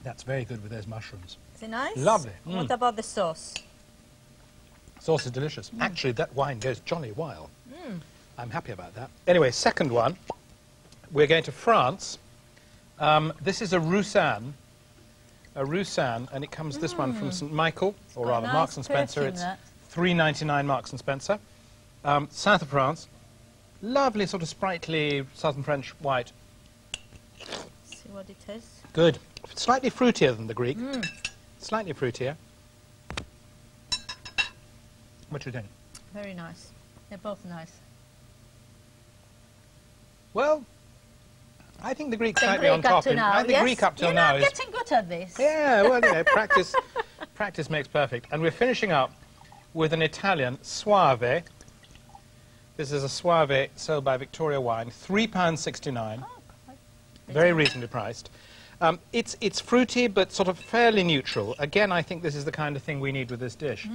That's very good with those mushrooms. Is it nice? Lovely. What about the sauce? Sauce is delicious. Actually, that wine goes jolly well. I'm happy about that. Anyway, second one, we're going to France. This is a Roussanne, and it comes this one from St. Michael, or rather nice Marks and Spencer. perfume, It's that. $3.99 Marks and Spencer. South of France, lovely sort of sprightly southern French white. See what it is. Good. Slightly fruitier than the Greek. Slightly fruitier. What do you think? Very nice. They're both nice. Well, I think the Greek's The slightly Greek on top. up to now, I think the yes? Greek up till You know, now I'm is... getting good at this. Yeah, well, you know, practice makes perfect. And we're finishing up with an Italian Soave. This is a Soave sold by Victoria Wine, £3.69. Very reasonably priced. It's fruity, but sort of fairly neutral. Again, I think this is the kind of thing we need with this dish.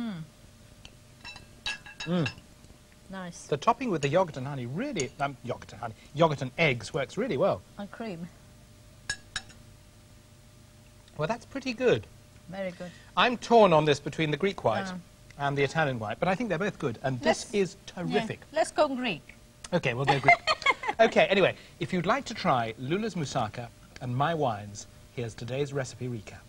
Nice. The topping with the yogurt and honey really, yogurt and eggs works really well. And cream. Well, that's pretty good. Very good. I'm torn on this between the Greek white and the Italian white, but I think they're both good, and this is terrific. Yeah. Let's go Greek. Okay, we'll go Greek. Okay, anyway, if you'd like to try Lula's Moussaka and my wines, here's today's recipe recap.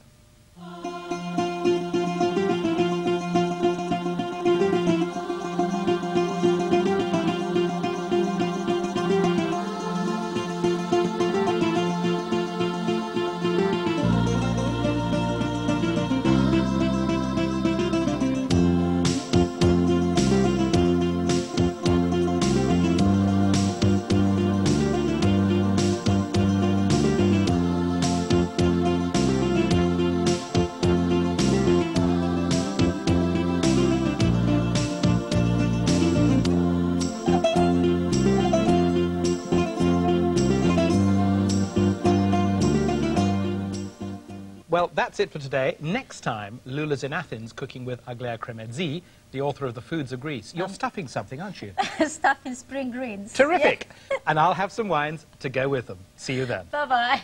Well, that's it for today. Next time, Lula's in Athens cooking with Aglaia Cremedzi, the author of The Foods of Greece. You're stuffing something, aren't you? Stuffing spring greens. Terrific! Yeah. And I'll have some wines to go with them. See you then. Bye-bye.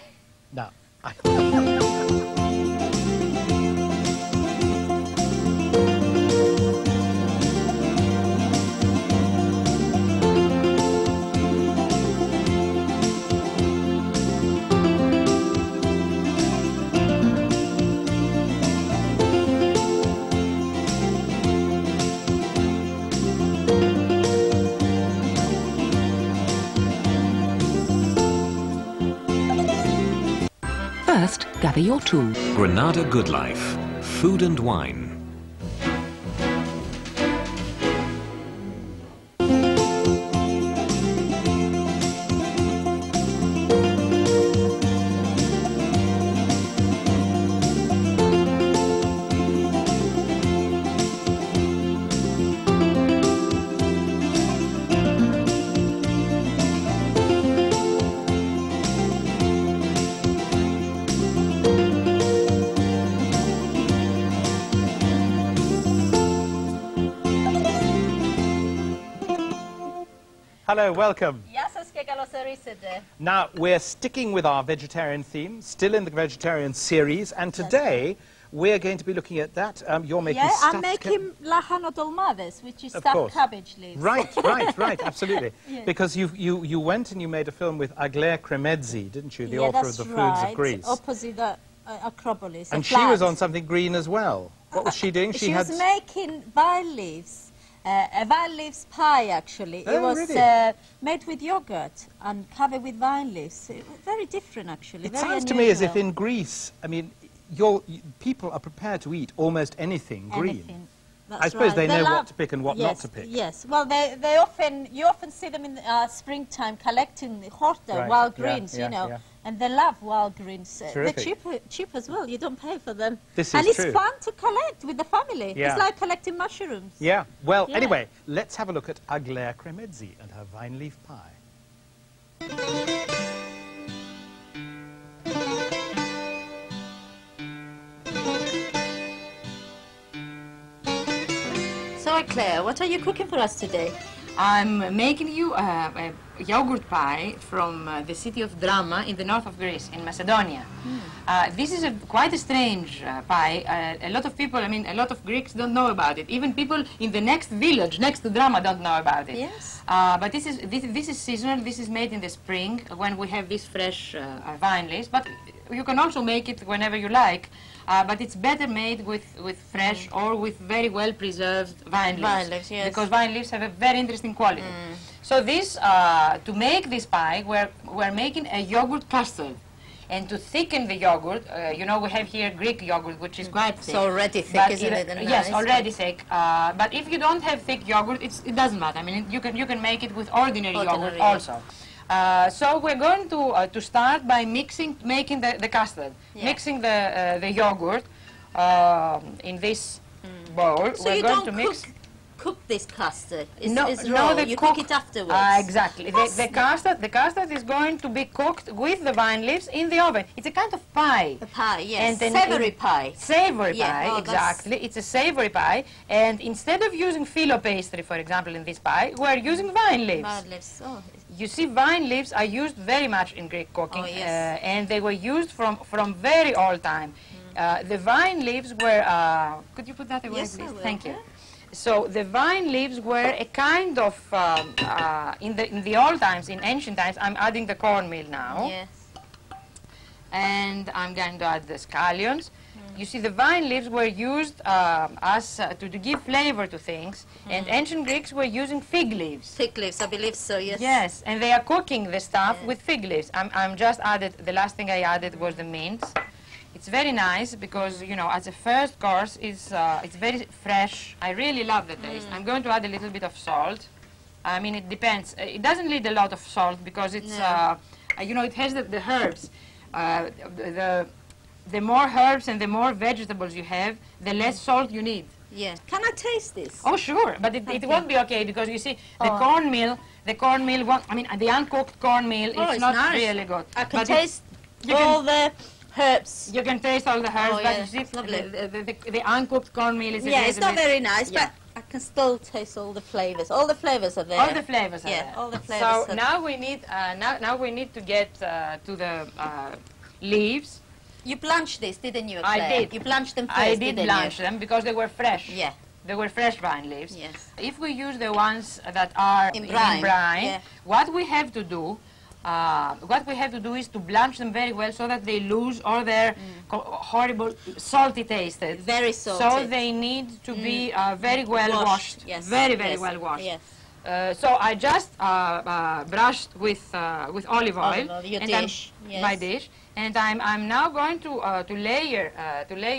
Now, First, gather your tools. Granada Good Life. Food and wine. hello, welcome. Yes, now, we're sticking with our vegetarian theme, still in the vegetarian series, and today we're going to be looking at that. You're making stuffed... I'm making lahano dolmades, which is stuffed cabbage leaves. Right, absolutely. Yeah. Because you went and you made a film with Aglaia Cremedzi, didn't you, the author of The Foods of Greece. Opposite the Acropolis. And she was on something green as well. What was she doing? She was making vine leaves A vine leaves pie, actually. Oh, it was really? made with yogurt and covered with vine leaves. Very different, actually. It very sounds to me as if unusual. in Greece, I mean, people are prepared to eat almost anything green. Anything. I suppose right. they know love, what to pick and what not to pick. Yes, well, you often see them in springtime collecting horta, Right, wild yeah, greens, yeah, you know, yeah. and they love wild greens. They're Terrific. cheap as well. You don't pay for them. This and is it's true. fun to collect with the family. Yeah. It's like collecting mushrooms. Yeah, well, Yeah. anyway, let's have a look at Aglea Cremezzi and her vine leaf pie. So, Claire, what are you cooking for us today? I'm making you a yogurt pie from the city of Drama in the north of Greece, in Macedonia. This is quite a strange pie. A lot of people, I mean, a lot of Greeks don't know about it. Even people in the next village, next to Drama, don't know about it. Yes. But this is seasonal. This is made in the spring when we have these fresh vine leaves. But you can also make it whenever you like. But it's better made with fresh or with very well preserved vine leaves. Vine leaves, yes. Because vine leaves have a very interesting quality. So this, to make this pie, we're making a yogurt custard. And to thicken the yogurt, you know, we have here Greek yogurt, which is quite thick. It's already thick, But isn't it? And yes, nice. already thick. But if you don't have thick yogurt, it doesn't matter. I mean, you can make it with ordinary yogurt yeah. also. So we're going to start by making the custard, Yeah. mixing the yogurt in this bowl. So we're you going don't to mix. cook this custard? No, It's raw. the You cook it afterwards? Exactly. The custard is going to be cooked with the vine leaves in the oven. It's a kind of pie. A pie, yes. And then Savory pie. Savory Yeah, pie, oh, that's- exactly. It's a savory pie. And instead of using phyllo pastry, for example, in this pie, we're using vine leaves. Vine leaves. Oh, You see, vine leaves are used very much in Greek cooking, Oh, yes. and they were used from very old time. The vine leaves were, could you put that away, Yes, I please? will. Thank you. So the vine leaves were a kind of, in the old times, in ancient times, I'm adding the cornmeal now. yes. And I'm going to add the scallions. You see, the vine leaves were used to give flavor to things, and ancient Greeks were using fig leaves. Fig leaves, I believe so, yes. Yes, and they are cooking the stuff Yeah. with fig leaves. I'm just added, the last thing I added was the mint. It's very nice because, you know, as a first course, it's very fresh. I really love the taste. I'm going to add a little bit of salt. I mean, it depends. It doesn't need a lot of salt because it's, you know, it has the herbs. The more herbs and the more vegetables you have, the less salt you need. Yeah. Can I taste this? Oh, sure, but it won't be okay because you see, the cornmeal won't, I mean, the uncooked cornmeal, Oh, it's it's not nice. really good. I can But taste you can- all the herbs. You can taste all the herbs, Oh, but yeah, you see, it's lovely. the uncooked cornmeal is a Yeah, little it's not bit- very nice, Yeah. but I can still taste all the flavors. All the flavors are there. All the flavors are Yeah, there. all the flavors So are now we need, now we need to get to the leaves. You blanched this, didn't you, I Claire? did. You blanched them first, I did didn't blanch you? them because they were fresh. Yeah. They were fresh vine leaves. Yes. If we use the ones that are In brine, yeah. what we have to do is to blanch them very well so that they lose all their horrible salty taste. Very salty. So they need to be very well washed. Yes. Very yes. well washed. Yes. So I just brushed with olive oil. Olive oil, your and dish, I'm, yes. my dish, and I'm now going to layer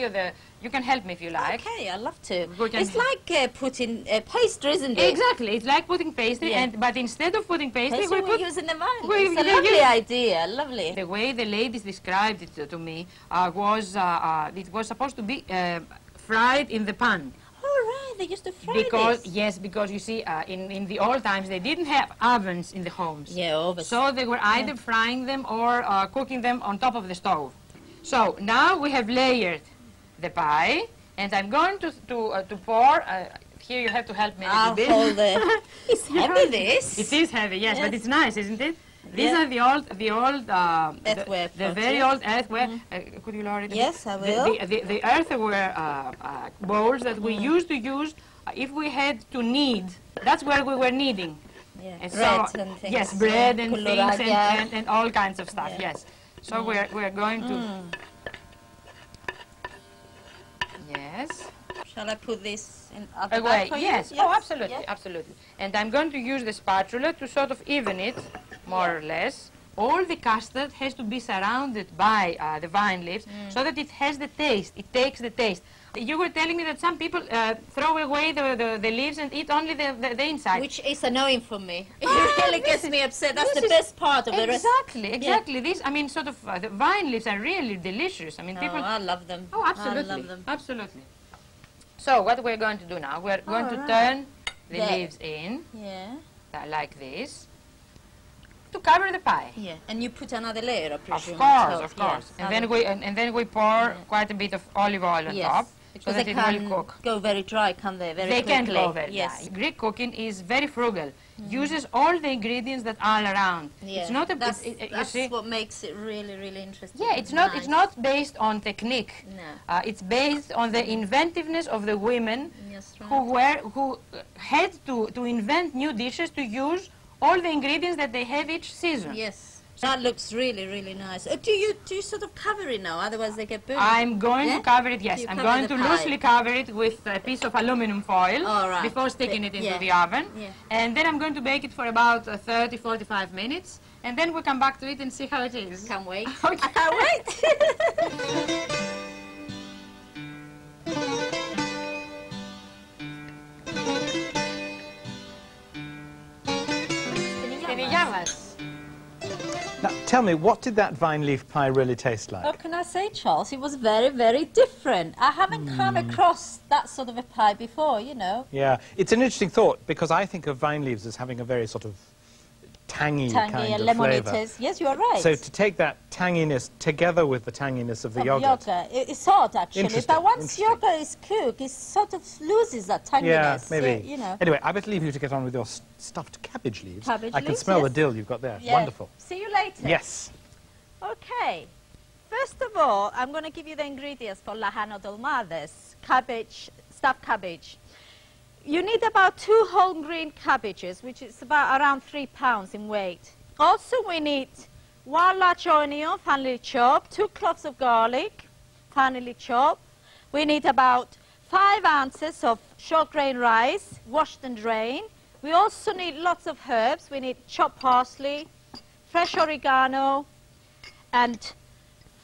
the. You can help me if you like. Okay, I'd love to. We can- It's like putting pastry, isn't it? Exactly, it's like putting pastry, Yeah. but instead of putting pastry, Pastry we we're put. using the vine. we- It's a we lovely use- idea, lovely. The way the ladies described it to me was it was supposed to be fried in the pan. Oh, right, they used to fry Because this. yes, because you see, in the old times they didn't have ovens in the homes. Yeah, ovens. So they were either frying them or cooking them on top of the stove. So now we have layered the pie, and I'm going to pour. Here you have to help me a little I'll bit. hold the... It's heavy, this. It is heavy, yes, but Yes. it's nice, isn't it? These Yeah. are the old Earthenware the pots, very yes. old earthware. Could you lower it? a bit? Yes, I will. The earthenware bowls that we used to use if we had to knead. That's where we were kneading. Yeah. And Bread so, and things. yes, bread yeah. and Koulourakia. things and all kinds of stuff. Yeah. Yes. So we're going to. Yes. Shall I put this in at the Away. back for Yes. you? Oh, absolutely, Yes. absolutely. And I'm going to use the spatula to sort of even it, more or less. All the custard has to be surrounded by the vine leaves so that it has the taste. It takes the taste. You were telling me that some people throw away the leaves and eat only the inside. Which is annoying for me. It really gets me upset. That's the best part of the rest. Exactly. This, I mean, sort of, the vine leaves are really delicious. I mean, people... I love them. Oh, absolutely. I love them. Absolutely. So what we're going to do now, we're going to turn the leaves in, like this, to cover the pie. Yeah, and you put another layer, I presume. Of course. Yes. And then we pour quite a bit of olive oil on top. Because so that they it can will cook. go very dry, can they? Very quickly. Can go very dry. Greek cooking is very frugal. Uses all the ingredients that are around. Yeah. It's not a. That's you see? what makes it really, really interesting. Yeah, it's not. It's not based on technique. No. It's based on the inventiveness of the women who had to invent new dishes to use all the ingredients that they have each season. Yes. That looks really, really nice. Do you sort of cover it now? Otherwise they get burned. I'm going to cover it, yes. I'm going to loosely cover it with a piece of aluminum foil before sticking it into the oven. Yeah. And then I'm going to bake it for about 30, 45 minutes. And then we'll come back to it and see how it is. Can't wait. Okay. I can't wait. Now, tell me, what did that vine leaf pie really taste like? What can I say, Charles? It was very, very different. I haven't come across that sort of a pie before, you know. Yeah, it's an interesting thought, because I think of vine leaves as having a very sort of tangy kind of flavour. Yes, you are right. So to take that tanginess together with the tanginess of the yogurt. It's odd, actually. But once yogurt is cooked, it sort of loses that tanginess. Yeah, maybe. You know. Anyway, I better leave you to get on with your stuffed cabbage leaves. I can smell the dill you've got there. Yeah. Wonderful. See you later. Yes. Okay. First of all, I'm going to give you the ingredients for lahano dolmades, cabbage, stuffed cabbage. You need about 2 whole green cabbages, which is about around 3 pounds in weight. Also, we need 1 large onion, finely chopped, 2 cloves of garlic, finely chopped. We need about 5 ounces of short grain rice, washed and drained. We also need lots of herbs. We need chopped parsley, fresh oregano, and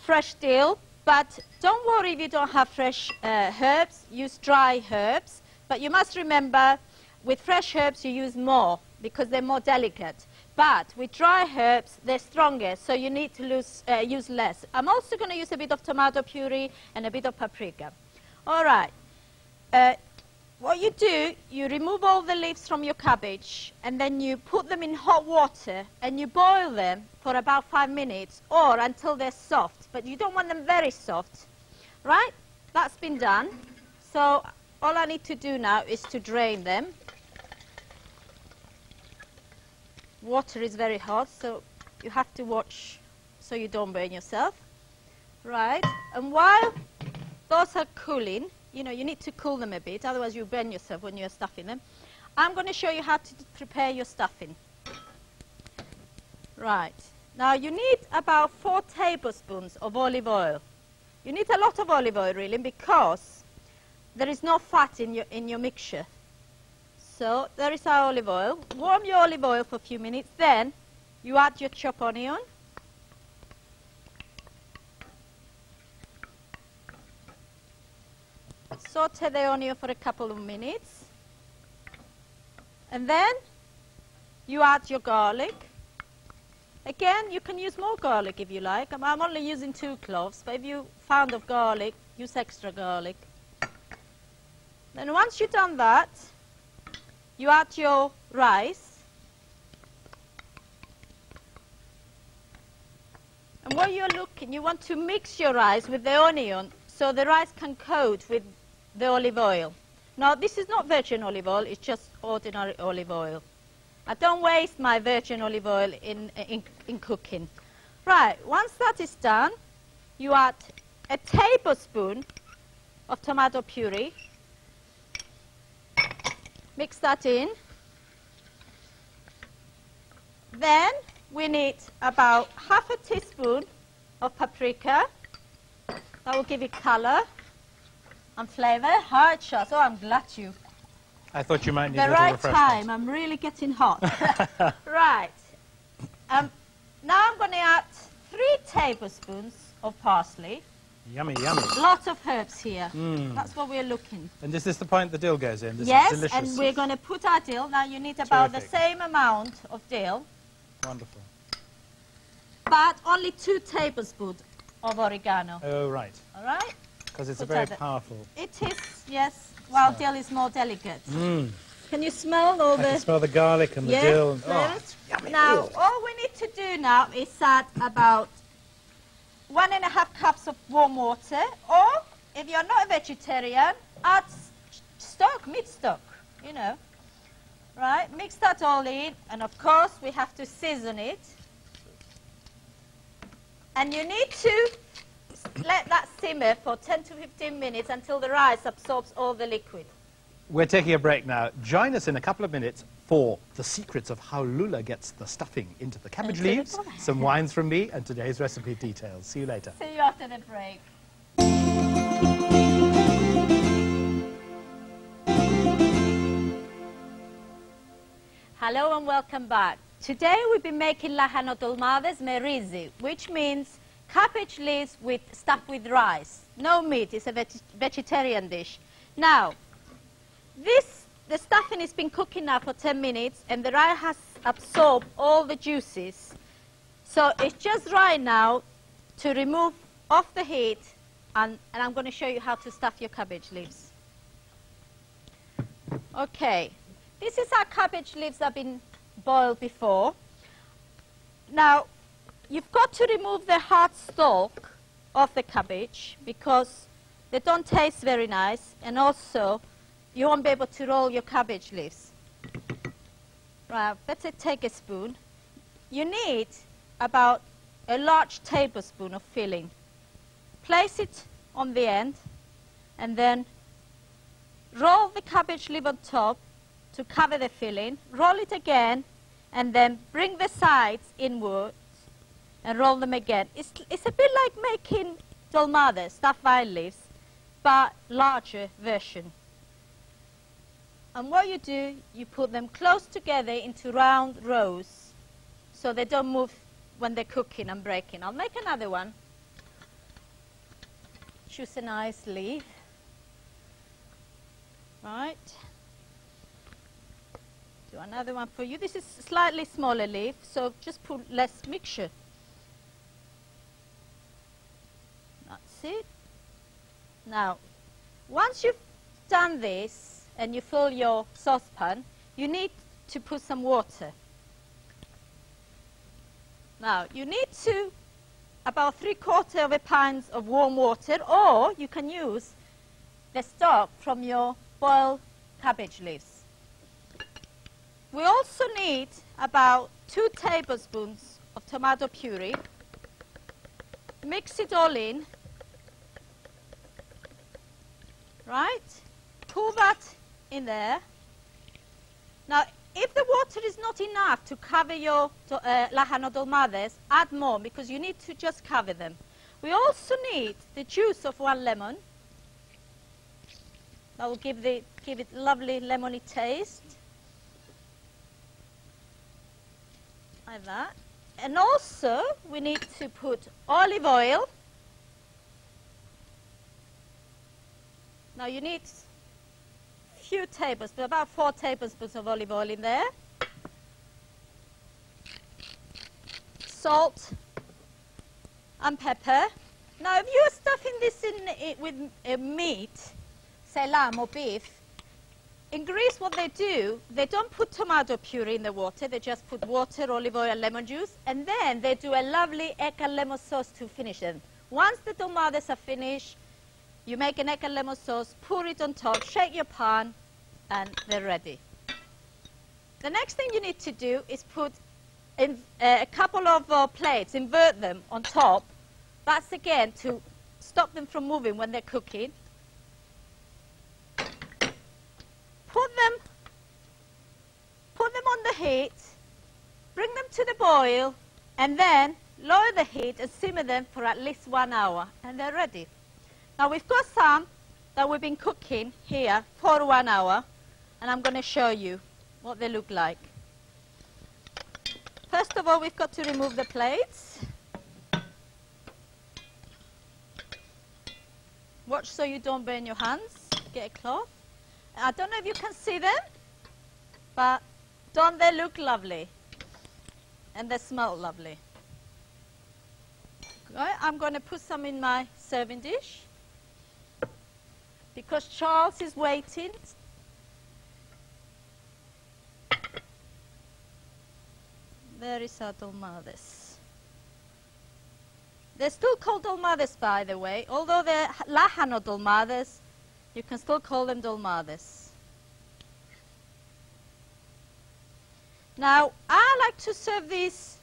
fresh dill. But don't worry if you don't have fresh herbs. Use dry herbs. But you must remember, with fresh herbs you use more because they're more delicate. But with dry herbs, they're stronger, so you need to use less. I'm also going to use a bit of tomato puree and a bit of paprika. All right. What you do, you remove all the leaves from your cabbage, and then you put them in hot water, and you boil them for about 5 minutes, or until they're soft. But you don't want them very soft. Right? That's been done. So all I need to do now is to drain them. Water is very hot, so you have to watch so you don't burn yourself. Right, and while those are cooling, you know, you need to cool them a bit, otherwise you burn yourself when you're stuffing them. I'm going to show you how to prepare your stuffing. Right, now you need about 4 tablespoons of olive oil. You need a lot of olive oil, really, because there is no fat in your mixture. So there is our olive oil. Warm your olive oil for a few minutes. Then you add your chopped onion. Saute the onion for a couple of minutes. And then you add your garlic. Again, you can use more garlic if you like. I'm only using 2 cloves, but if you're fond of garlic, use extra garlic. Then once you've done that, you add your rice. And while you're looking, you want to mix your rice with the onion so the rice can coat with the olive oil. Now, this is not virgin olive oil, it's just ordinary olive oil. I don't waste my virgin olive oil in cooking. Right, once that is done, you add a tablespoon of tomato puree. Mix that in. Then we need about half a teaspoon of paprika. That will give it color and flavour. Hard Charles. Oh, I'm glad you. I thought you might need The a little right refreshment. time. I'm really getting hot. Right. Now I'm going to add 3 tablespoons of parsley. Yummy, yummy. Lots of herbs here. That's what we're looking. And is this the point the dill goes in? This yes, is delicious. and we're going to put our dill. Now you need about Terrific. the same amount of dill. Wonderful. But only 2 tablespoons of oregano. Oh, right. All right? Because it's Put a very that- powerful... It is, yes. While dill is more delicate. Can you smell all I can the... smell the garlic and the Yes, dill. And, there oh, is. yummy. Now, Ew. all we need to do now is add about 1.5 cups of warm water, or if you're not a vegetarian, add stock, meat stock, you know. Right, mix that all in, and of course we have to season it. And you need to let that simmer for 10 to 15 minutes until the rice absorbs all the liquid. We're taking a break now. Join us in a couple of minutes for the secrets of how Lula gets the stuffing into the cabbage leaves, some wines from me, and today's recipe details. See you later. See you after the break. Hello and welcome back. Today we'll be making lahano dolmades merisi, which means cabbage leaves stuffed with rice. No meat, it's a vegetarian dish. Now, the stuffing has been cooking now for 10 minutes and the rice has absorbed all the juices. So it's just right now to remove off the heat and I'm going to show you how to stuff your cabbage leaves. Okay, this is our cabbage leaves that have been boiled before. Now, you've got to remove the hard stalk of the cabbage because they don't taste very nice and also you won't be able to roll your cabbage leaves. Right, better take a spoon. You need about a large tablespoon of filling. Place it on the end and then roll the cabbage leaf on top to cover the filling. Roll it again and then bring the sides inwards and roll them again. It's a bit like making dolmades, stuffed vine leaves, but larger version. And what you do, you put them close together into round rows so they don't move when they're cooking and breaking. I'll make another one. Choose a nice leaf. Right. Do another one for you. This is a slightly smaller leaf, so just put less mixture. That's it. Now, once you've done this and you fill your saucepan, you need to put some water. Now, you need about 3/4 of a pint of warm water, or you can use the stock from your boiled cabbage leaves. We also need about 2 tablespoons of tomato puree. Mix it all in. Right? Pour that in there. Now, if the water is not enough to cover your lahano dolmades, add more because you need to just cover them. We also need the juice of 1 lemon. That will give it lovely lemony taste. Like that. And also, we need to put olive oil. Now you need a few tablespoons, about 4 tablespoons of olive oil in there. Salt and pepper. Now if you're stuffing this with meat, say lamb or beef, in Greece what they do, they don't put tomato puree in the water, they just put water, olive oil and lemon juice, and then they do a lovely egg and lemon sauce to finish them. Once the tomatoes are finished, you make an egg and lemon sauce, pour it on top, shake your pan, and they're ready. The next thing you need to do is put in a couple of plates, invert them on top. That's again to stop them from moving when they're cooking. Put them on the heat, bring them to the boil, and then lower the heat and simmer them for at least 1 hour, and they're ready. Now we've got some that we've been cooking here for 1 hour, and I'm going to show you what they look like. First of all, we've got to remove the plates. Watch so you don't burn your hands. Get a cloth. I don't know if you can see them, but don't they look lovely? And they smell lovely. Right, I'm going to put some in my serving dish because Charles is waiting. There is our dolmades. They're still called dolmades, by the way. Although they're Lajano dolmades, you can still call them dolmades. Now, I like to serve these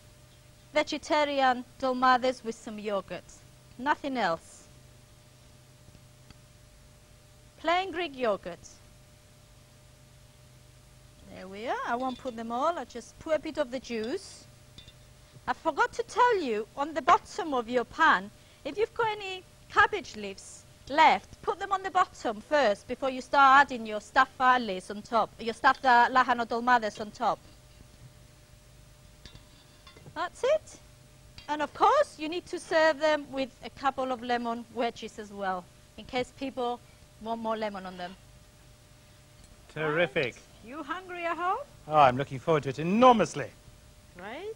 vegetarian dolmades with some yogurt. Nothing else. Plain Greek yogurt. There we are. I won't put them all. I just put a bit of the juice. I forgot to tell you, on the bottom of your pan, if you've got any cabbage leaves left, put them on the bottom first before you start adding your stuffed farlis on top, your stuffed Lajano dolmades on top. That's it. And of course, you need to serve them with a couple of lemon wedges as well, in case people want more lemon on them. Terrific. Right. You hungry, I hope? Oh, I'm looking forward to it enormously. Right.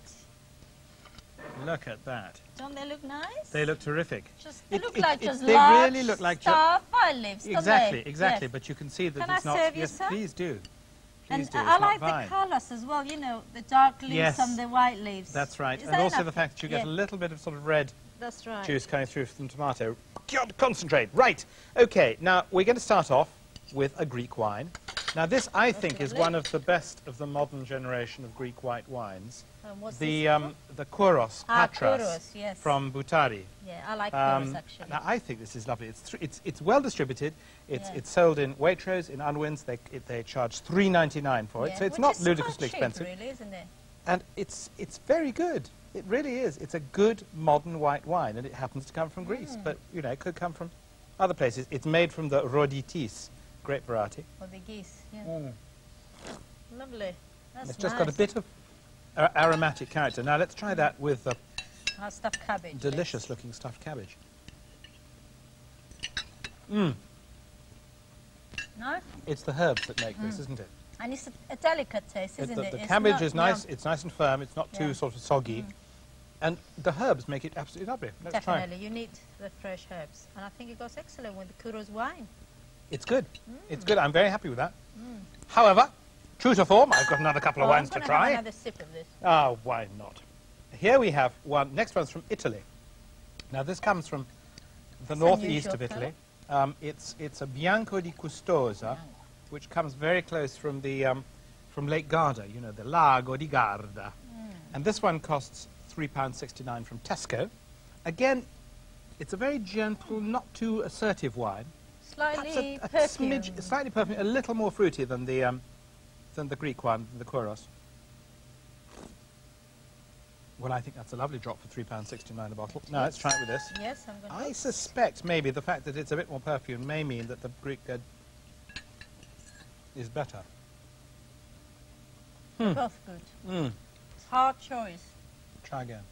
Look at that. Don't they look nice? They look terrific. They look like just they large really look like star vine leaves, don't exactly, they? exactly. Yes. But you can see that Can it's I not. serve you Yes, some? please do. And Please do. I It's like not the vine. colours as well, you know, the dark leaves Yes. and the white leaves. That's right. Is And that also enough? the fact that you get Yeah. a little bit of sort of red That's right. juice coming through from tomato. God, concentrate. Right. Okay. Now we're going to start off with a Greek wine. Now this, I think, is lovely. one of the best of the modern generation of Greek white wines. What's The this called? the Kouros Patras Kouros, yes. from Boutari. Yeah, I like Kouros actually. Now I think this is lovely. It's well distributed. Yeah. It's sold in Waitrose, in Unwin's. They charge $3.99 for it, Yeah, so it's which not is ludicrously quite cheap, expensive. really, isn't it? And it's very good. It really is. It's a good modern white wine, and it happens to come from Greece. But you know, it could come from other places. It's made from the Rhoditis grape variety. Or the geese, yeah. Lovely. That's It's just nice. got a bit of aromatic character. Now let's try that with the Our stuffed cabbage. delicious-looking stuffed cabbage. No? It's the herbs that make this, isn't it? And it's a delicate taste, isn't it? The It's cabbage not- is nice. yeah, It's nice and firm. It's not too Yeah. sort of soggy. And the herbs make it absolutely lovely. Let's try. Definitely. You need the fresh herbs. And I think it goes excellent with the Kouros wine. It's good. It's good. I'm very happy with that. However, true to form, I've got another couple of wines to I'm gonna try. have another sip of this. Ah, why not? Here we have one. Next one's from Italy. Now this comes from the It's northeast unusual of Italy. It's a Bianco di Custosa, which comes very close from the from Lake Garda. You know, the Lago di Garda. And this one costs £3.69 from Tesco. Again, it's a very gentle, not too assertive wine. Slightly Perhaps perfumed. slightly perfumed, a little more fruity than the Greek one, the Kouros. Well, I think that's a lovely drop for £3.69 a bottle. Now, let's try it with this. Yes, I'm going to. I suspect maybe the fact that it's a bit more perfumed may mean that the Greek is better. Both good. It's hard choice. Try again.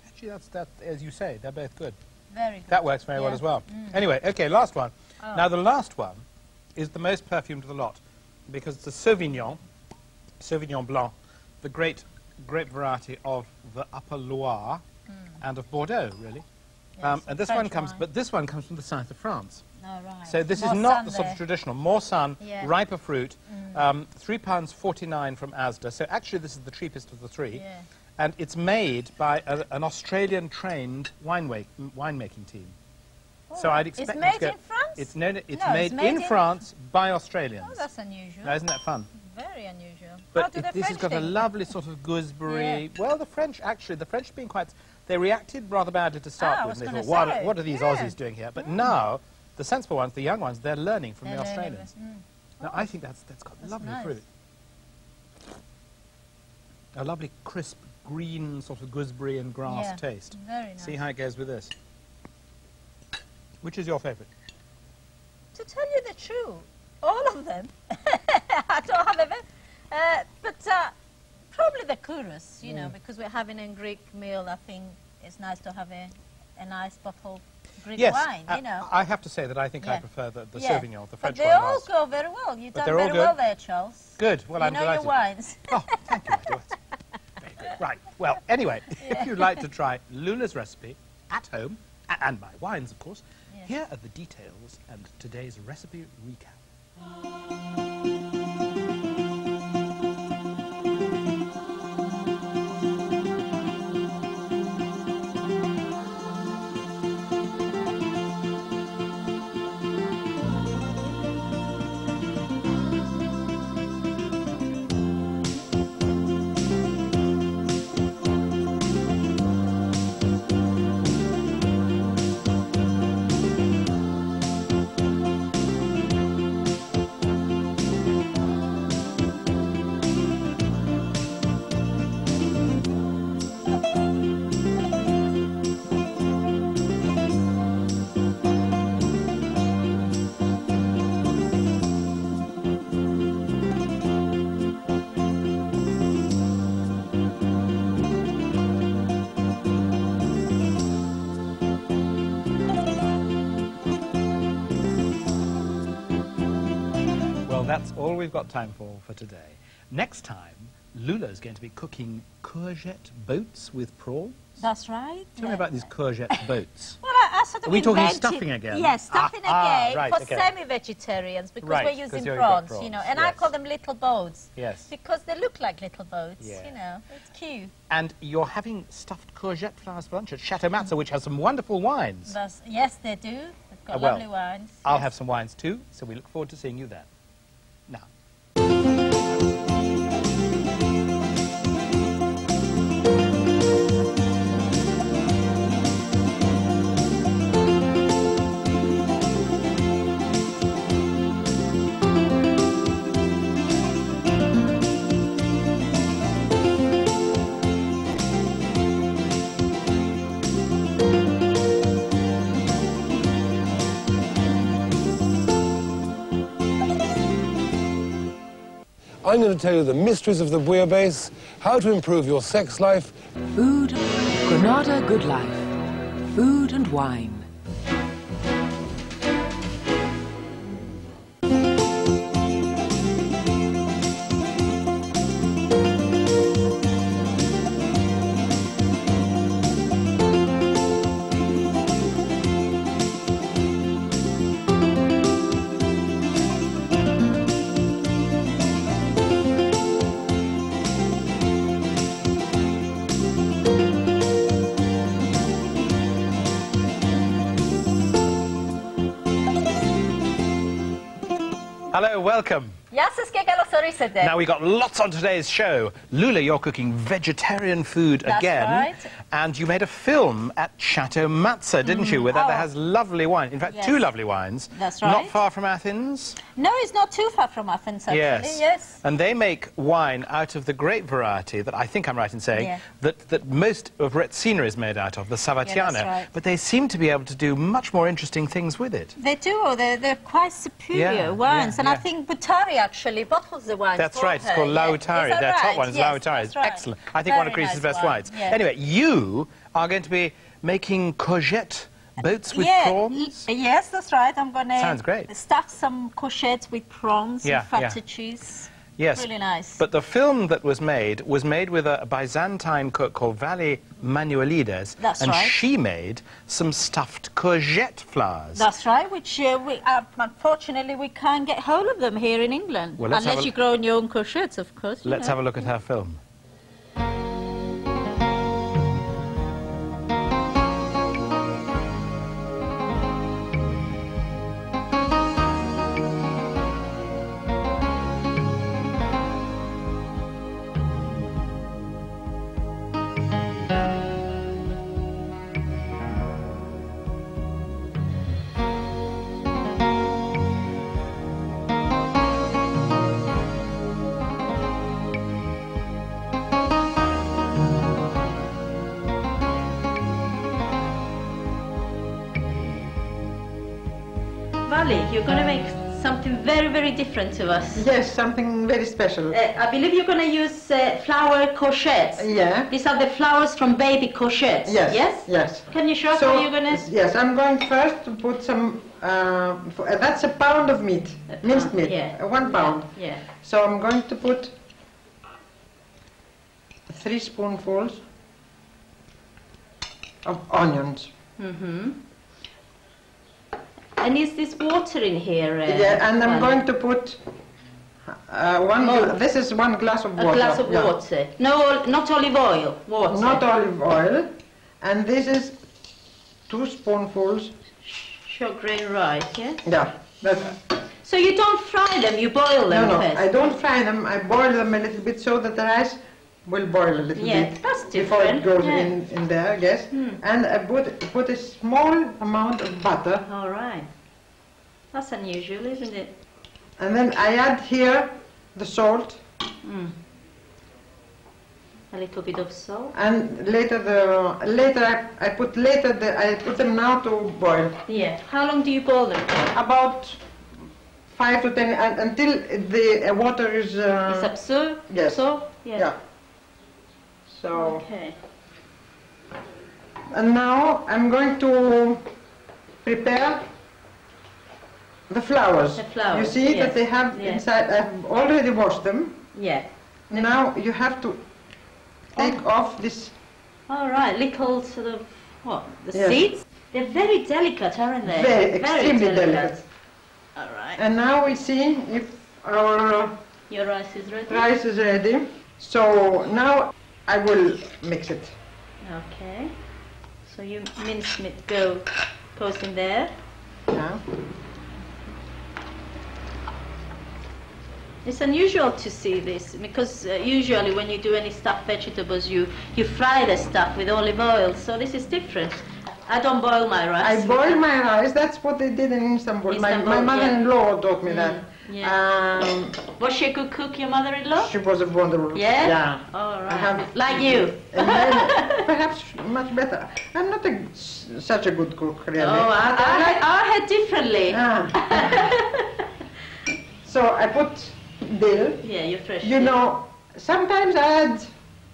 Actually, that, as you say, they're both good. Very good. That works very well Yeah. as well. Anyway, okay, last one. Oh. Now, the last one is the most perfumed of the lot because it's a Sauvignon Blanc, the great grape variety of the Upper Loire and of Bordeaux, really. Yes, And this French one comes, wine. but this one comes from the south of France. Oh, right. So this More is not sun the sort there. of traditional, more sun, Yeah. riper fruit, £3.49 from Asda. So actually this is the cheapest of the three. Yeah. And it's made by an Australian-trained winemaking team. So I'd expect It's them to made get- in France? It's No, made in France by Australians. Oh, that's unusual. Now, isn't that fun? Very unusual. How But do the this has French got a think? lovely sort of gooseberry. Yeah. Well, the French being quite. They reacted rather badly to start Ah, I with. was They gonna thought, say, what are these yeah. Aussies doing here? But now, the sensible ones, the young ones, they're learning from the They're learning Australians. with- Now, I think that's got lovely nice. fruit. A lovely crisp green sort of gooseberry and grass Yeah, taste. very nice. See how it goes with this. Which is your favourite? To tell you the truth, all of them. I don't have but probably the churros, you know, because we're having a Greek meal. I think it's nice to have a nice bottle Greek wine, you know. I have to say that I think I prefer the Sauvignon, the French wine. But they all go very well. You've done very well there, Charles. Good. Well, I'm delighted. You know your wines. Oh, thank you, my dear. Very good. Right. Well, anyway, if you'd like to try Lula's recipe at home, and my wines, of course, here are the details and today's recipe recap. That's all we've got time for today. Next time, Lula is going to be cooking courgette boats with prawns. That's right. Tell me about these courgette boats. Well, I sort of Are we talking stuffing again? Yes, stuffing again right, for semi-vegetarians because we're using prawns, you know. And I call them little boats. Yes. Because they look like little boats, you know. It's cute. And you're having stuffed courgette flowers for lunch at Chateau Matza, which has some wonderful wines. Yes, they do. They've got lovely wines. I'll have some wines too, so we look forward to seeing you then. Now. I'm going to tell you the mysteries of the bouillabaisse, how to improve your sex life. Food, Granada Good Life, food and wine. Hello, welcome. Now, we got lots on today's show. Lula, you're cooking vegetarian food again. Right. And you made a film at Chateau Matza, didn't you? Where that has lovely wine. In fact, two lovely wines. That's right. Not far from Athens. No, it's not too far from Athens, actually. Yes. And they make wine out of the grape variety that I think I'm right in saying that most of Retsina is made out of, the Savatiano. Yeah, that's right. But they seem to be able to do much more interesting things with it. They do. They're quite superior wines. And I think Butari actually bottles the wines. That's right. It's called Lautari. Their top one is Lautari. It's excellent. I think one of Greece's best wines. Anyway, you are going to be making courgette boats with prawns? Yes, that's right. I'm going to stuff some courgettes with prawns and feta cheese. Yes. Really nice. But the film that was made with a Byzantine cook called Vali Manuelides. That's and right. She made some stuffed courgette flowers. That's right, which unfortunately we can't get hold of them here in England. Well, unless you grow your own courgettes, of course. Let's have a look at her film. Sally, you're going to make something very, very different to us. Yes, something very special. I believe you're going to use flower courgettes. Yeah. These are the flowers from baby courgettes. Yes. Yes? Yes. Can you show us how you're going to... Yes, I'm going first to put some... that's a pound of meat, minced meat. Yeah. 1 pound. Yeah. So I'm going to put 3 spoonfuls of onions. Mm-hmm. And is this water in here? Yeah, and I'm going to put this is 1 glass of water. A glass of water. No, not olive oil, water. Not olive oil. And this is 2 spoonfuls. Short grain rice, yes? Yeah. So you don't fry them, you boil them No, first? I don't fry them. I boil them a little bit so that the rice will boil a little bit. That's before it different. goes in there, I guess. And I put a small amount of butter. All right. That's unusual, isn't it? And then I add here the salt. A little bit of salt. And I put them now to boil. Yeah. How long do you boil them for? About 5 to 10 until the water is absorbed. Yes. So yeah. So. Okay. And now I'm going to prepare the flowers. The flowers. You see that they have inside. I've already washed them. Yeah. Now you have to take off this. All right, little sort of the seeds. They're very delicate, aren't they? Very extremely delicate. All right. And now we see if your rice is ready. Rice is ready. So now I will mix it. Okay. So you mince meat goes in there. Yeah. It's unusual to see this because usually when you do any stuffed vegetables you fry the stuff with olive oil, so this is different. I don't boil my rice. I boil my rice, that's what they did in Istanbul. My mother-in-law taught me that. Yeah. Was she a good cook, your mother-in-law? She was a wonderful. Yeah? Yeah. All right. Like you. Perhaps much better. I'm not such a good cook, really. Oh, I had differently. So I put dill. Yeah, you're fresh. You know, sometimes I add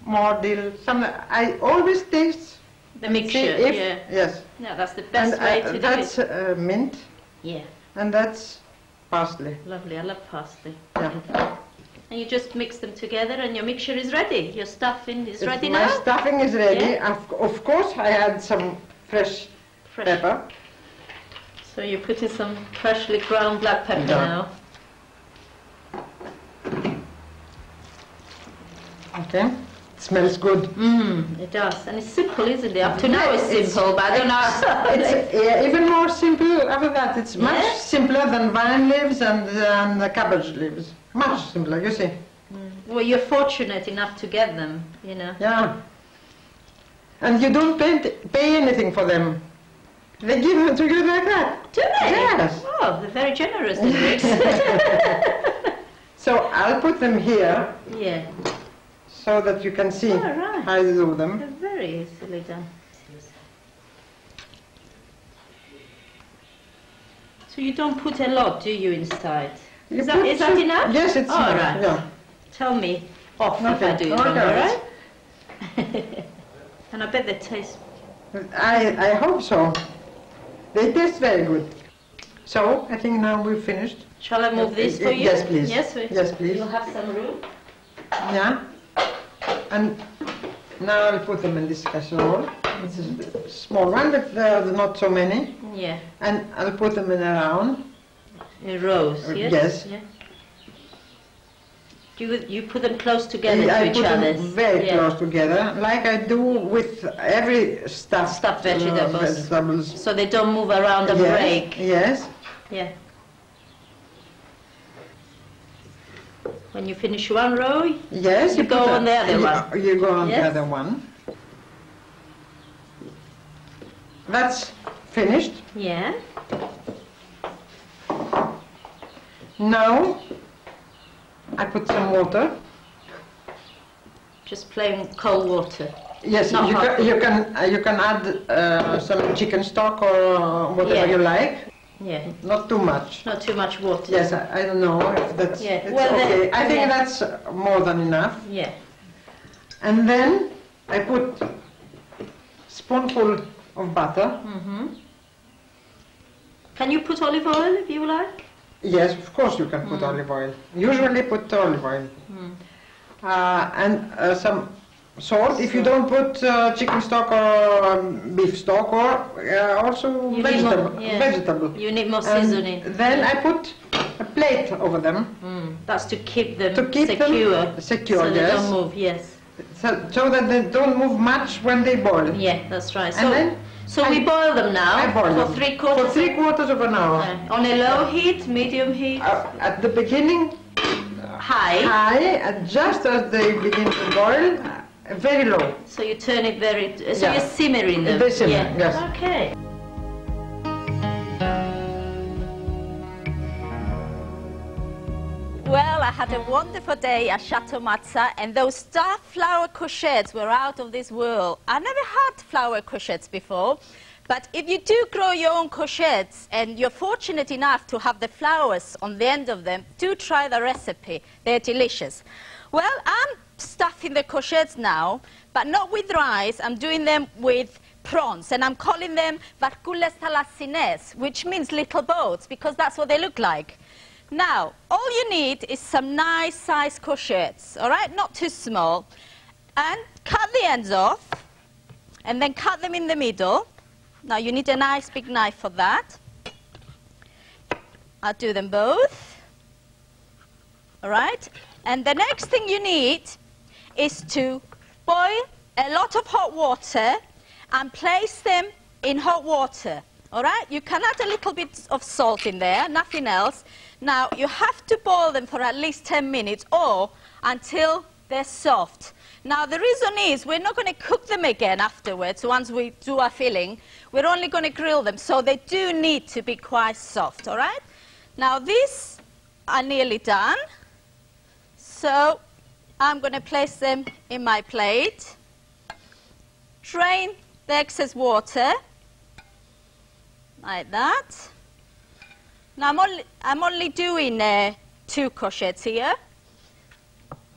more dill. I always taste the mixture. Yes. Yeah, that's the best way to do it. That's mint. Yeah. And that's parsley. Lovely, I love parsley. Yeah. And you just mix them together and your mixture is ready. Your stuffing is ready now? My stuffing is ready. Yeah. Of course I add some fresh pepper. So you're putting some freshly ground black pepper now. Okay. It smells good. It does. And it's simple, isn't it? Up to now it's simple, but I don't know. It's even more simple after that. It's much simpler than vine leaves and the cabbage leaves. Much simpler, you see. Well, you're fortunate enough to get them, you know. Yeah. And you don't pay anything for them. They give them to you like that. Do they? Yes. Oh, they're very generous, the Greeks. So I'll put them here. Yeah. So that you can see how you do them. They're very easily done. So you don't put a lot, do you, inside? Is that enough? Yes, it's enough. Right. Yeah. Tell me off if I do it wrong, all right? And I bet they taste... I hope so. They taste very good. So, I think now we've finished. Shall I move this for you? Yes, please. Yes, yes, please. You'll have some room. Yeah. And now I'll put them in this casserole. It's a small one, but there's not so many. Yeah. And I'll put them in a round. In rows, yes? Yes. Yeah. You put them close together I to each put other? them very close together, like I do with every stuffed vegetables. So they don't move around and break? Yes. Yeah. When you finish one row, yes, you go on the other one. You go on the other one. That's finished. Yeah. Now I put some water. Just plain cold water. Yes, you can add some chicken stock or whatever you like. Yeah. Not too much. Not too much water. Yes, I don't know if that's Yeah. it's Well, okay. I think yeah. that's more than enough. Yeah. And then I put spoonful of butter. Mm-hmm. Can you put olive oil if you like? Yes, of course you can put olive oil. Usually put olive oil. And some salt. If you don't put chicken stock or beef stock or also You need vegetable. more, yeah. Vegetable. You need more And seasoning. then I put a plate over them. That's to keep them secure. Secure, so they yes. don't move, yes. So that they don't move much when they boil. Yeah, that's right. And So we boil them now I boil for them. 3/4 For 3/4 of an hour. on a low heat, medium heat? At the beginning, high. High, and just as they begin to boil, very low. So you turn it very, so Yeah. you're simmering them? They simmer, yeah. yes. Okay. Well, I had a wonderful day at Chateau Marza, and those stuffed flower courgettes were out of this world. I never had flower courgettes before, but if you do grow your own courgettes and you're fortunate enough to have the flowers on the end of them, do try the recipe. They're delicious. Well, I'm stuffing the courgettes now, but not with rice. I'm doing them with prawns, and I'm calling them varkules thalassines, which means little boats, because that's what they look like. Now, all you need is some nice sized courgettes, all right? Not too small. And cut the ends off, and then cut them in the middle. Now, you need a nice big knife for that. I'll do them both. All right? And the next thing you need is to boil a lot of hot water and place them in hot water. All right? You can add a little bit of salt in there, nothing else. Now, you have to boil them for at least 10 minutes or until they're soft. Now, the reason is we're not going to cook them again afterwards once we do our filling. We're only going to grill them, so they do need to be quite soft, all right? Now, these are nearly done. So, I'm going to place them in my plate. Drain the excess water, like that. Now, I'm only doing 2 courgettes here.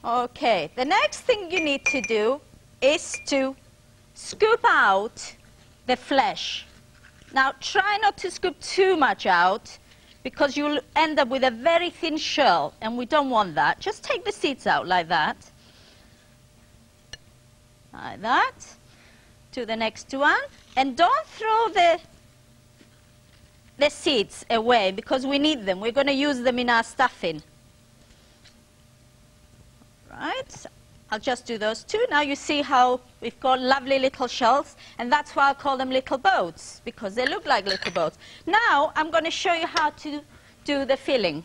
Okay, the next thing you need to do is to scoop out the flesh. Now, try not to scoop too much out, because you'll end up with a very thin shell, and we don't want that. Just take the seeds out like that. Like that. To the next one. And don't throw the seeds away, because we need them. We're going to use them in our stuffing. Right. I'll just do those 2. Now you see how we've got lovely little shells, and that's why I call them little boats, because they look like little boats. Now I'm going to show you how to do the filling.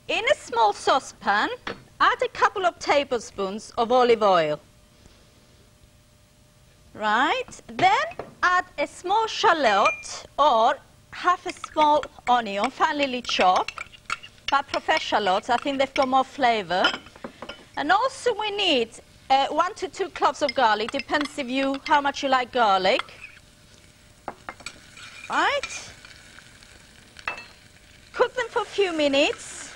In a small saucepan, add a couple of tablespoons of olive oil. Right. Then add a small shallot or half a small onion, finely chopped. But I prefer shallots. I think they've got more flavor. And also we need 1 to 2 cloves of garlic. Depends how much you like garlic. Right. Cook them for a few minutes.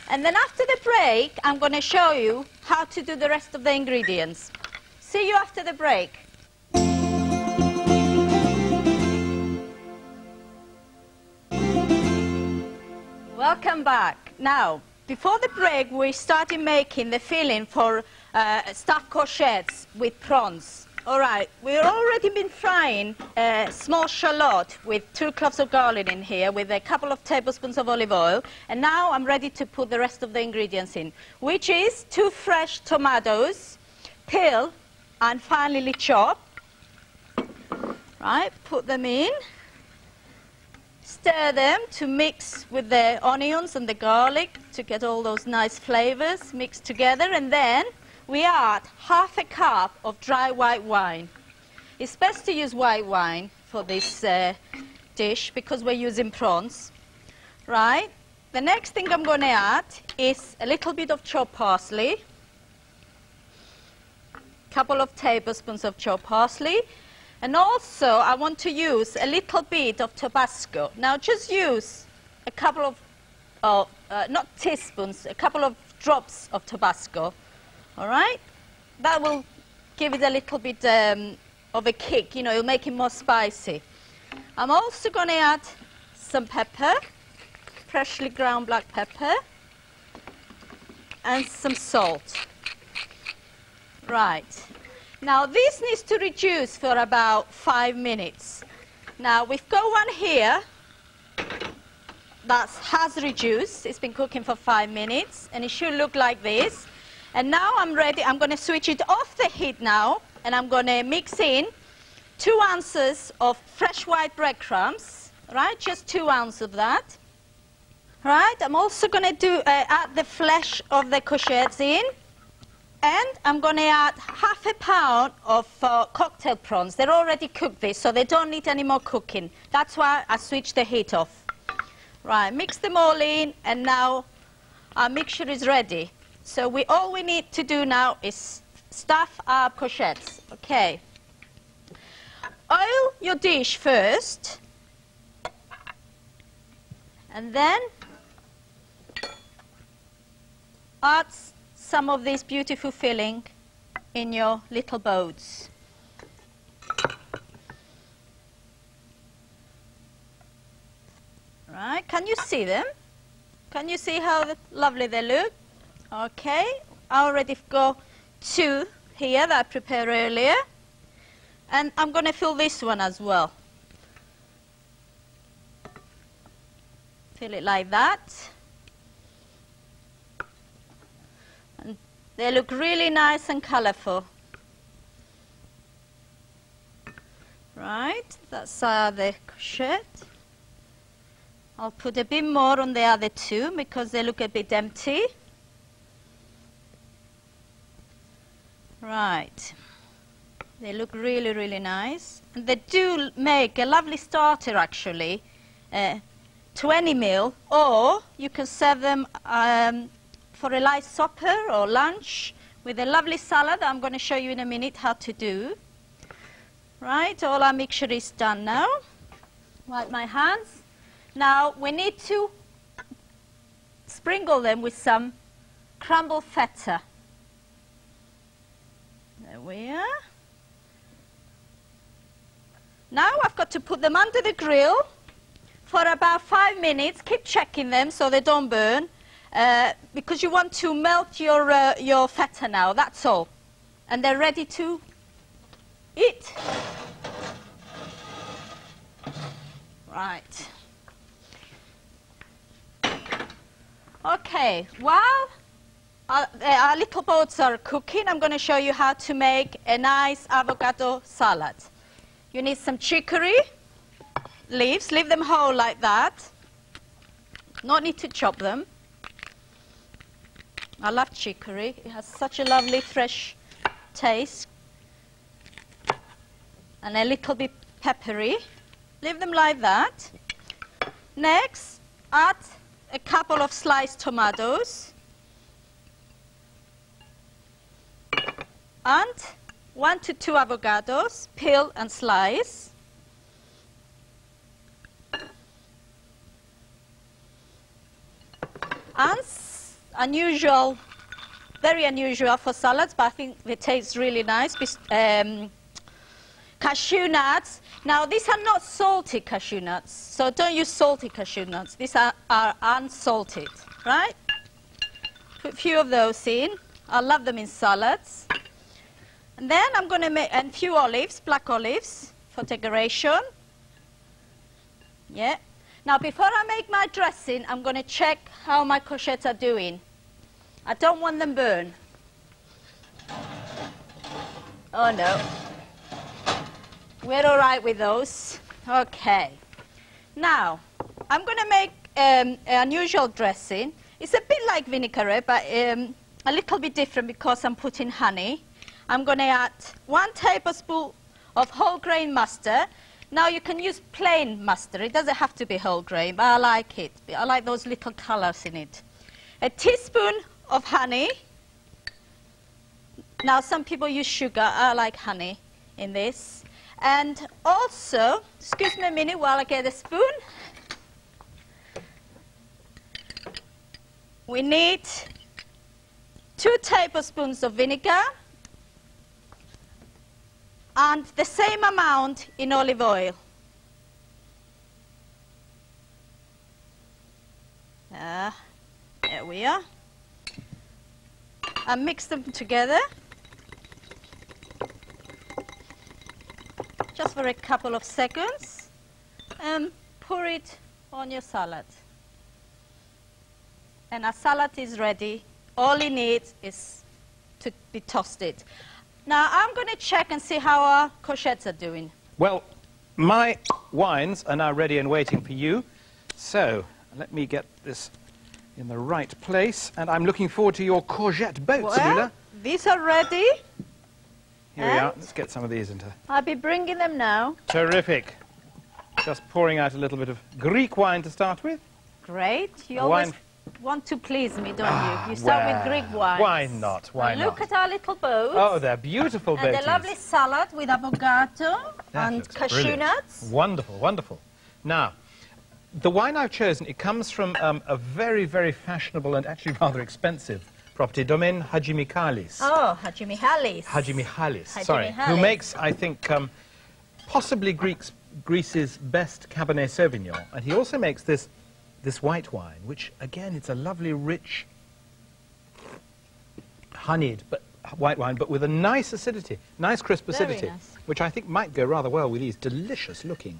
And then after the break, I'm going to show you how to do the rest of the ingredients. See you after the break. Welcome back. Now, before the break, we started making the filling for stuffed courgettes with prawns. All right, we've already been frying a small shallot with 2 cloves of garlic in here with a couple of tablespoons of olive oil. And now I'm ready to put the rest of the ingredients in, which is 2 fresh tomatoes, peel and finely chopped. Right, put them in. Stir them to mix with the onions and the garlic to get all those nice flavors mixed together. And then we add half a cup of dry white wine. It's best to use white wine for this dish because we're using prawns. Right. The next thing I'm going to add is a little bit of chopped parsley. Couple of tablespoons of chopped parsley. And also, I want to use a little bit of Tabasco. Now, just use a couple of, not teaspoons, a couple of drops of Tabasco, all right? That will give it a little bit of a kick, you know, it'll make it more spicy. I'm also going to add some pepper, freshly ground black pepper, and some salt. Right. Now, this needs to reduce for about 5 minutes. Now, we've got one here that has reduced. It's been cooking for 5 minutes, and it should look like this. And now I'm ready. I'm going to switch it off the heat now, and I'm going to mix in 2 ounces of fresh white breadcrumbs, right? Just 2 ounces of that. Right, I'm also going to add the flesh of the courgettes in. And I'm going to add half a pound of cocktail prawns. They're already cooked this, so they don't need any more cooking. That's why I switched the heat off. Right, mix them all in, and now our mixture is ready. So all we need to do now is stuff our courgettes. Okay. Oil your dish first, and then add some of this beautiful filling in your little boats. Right, can you see them? Can you see how lovely they look? Okay, I already got 2 here that I prepared earlier. And I'm going to fill this one as well. Fill it like that. They look really nice and colourful. Right, that's the courgette. I'll put a bit more on the other 2 because they look a bit empty. Right, they look really, really nice. And they do make a lovely starter, actually, to any meal, or you can serve them for a light supper or lunch with a lovely salad I'm going to show you in a minute how to do. Right, all our mixture is done now. Wipe my hands. Now we need to sprinkle them with some crumbled feta. There we are. Now I've got to put them under the grill for about 5 minutes. Keep checking them so they don't burn. Because you want to melt your feta now, that's all. And they're ready to eat. Right. Okay, while our little boats are cooking, I'm going to show you how to make a nice avocado salad. You need some chicory leaves, leave them whole like that. No need to chop them. I love chicory. It has such a lovely fresh taste. And a little bit peppery. Leave them like that. Next, add a couple of sliced tomatoes. And 1 to 2 avocados, peel and slice. And unusual, very unusual for salads, but I think it tastes really nice. Cashew nuts. Now, these are not salted cashew nuts, so don't use salted cashew nuts. These are unsalted, right? Put a few of those in. I love them in salads. And then I'm going to make a few olives, black olives, for decoration. Yeah. Now, before I make my dressing, I'm going to check how my courgettes are doing. I don't want them burned. Oh, no. We're all right with those. Okay. Now, I'm going to make an unusual dressing. It's a bit like vinaigrette, but a little bit different because I'm putting honey. I'm going to add 1 tablespoon of whole grain mustard. Now, you can use plain mustard. It doesn't have to be whole grain, but I like it. I like those little colors in it. A teaspoon of honey. Now, some people use sugar. I like honey in this. And also, excuse me a minute while I get a spoon. We need 2 tablespoons of vinegar and the same amount in olive oil. There we are. And mix them together. Just for a couple of seconds. And pour it on your salad. And our salad is ready. All it needs is to be toasted. Now I'm going to check and see how our courgettes are doing. Well, my wines are now ready and waiting for you. So let me get this in the right place. And I'm looking forward to your courgette boats, Well, Lula. these are ready. Here we are. Let's get some of these into. I'll be bringing them now. Terrific. Just pouring out a little bit of Greek wine to start with. Great. You Wine. always want to please me, don't you? You start with Greek wine. Why not? Why Look not? at our little boats. Oh, they're beautiful And boaties. the lovely salad with avocado That and looks cashew brilliant. nuts. Wonderful, wonderful. Now, the wine I've chosen, it comes from a very, very fashionable and actually rather expensive property, Domaine Hadji Michalis. Oh, Hadji Michalis. Hadji Michalis, Hadji sorry, who Michalis. makes, I think, possibly Greece's best Cabernet Sauvignon. And he also makes this white wine, which, again, it's a lovely, rich, honeyed white wine, but with a nice acidity, nice crisp Very acidity, nice. which I think might go rather well with these delicious-looking.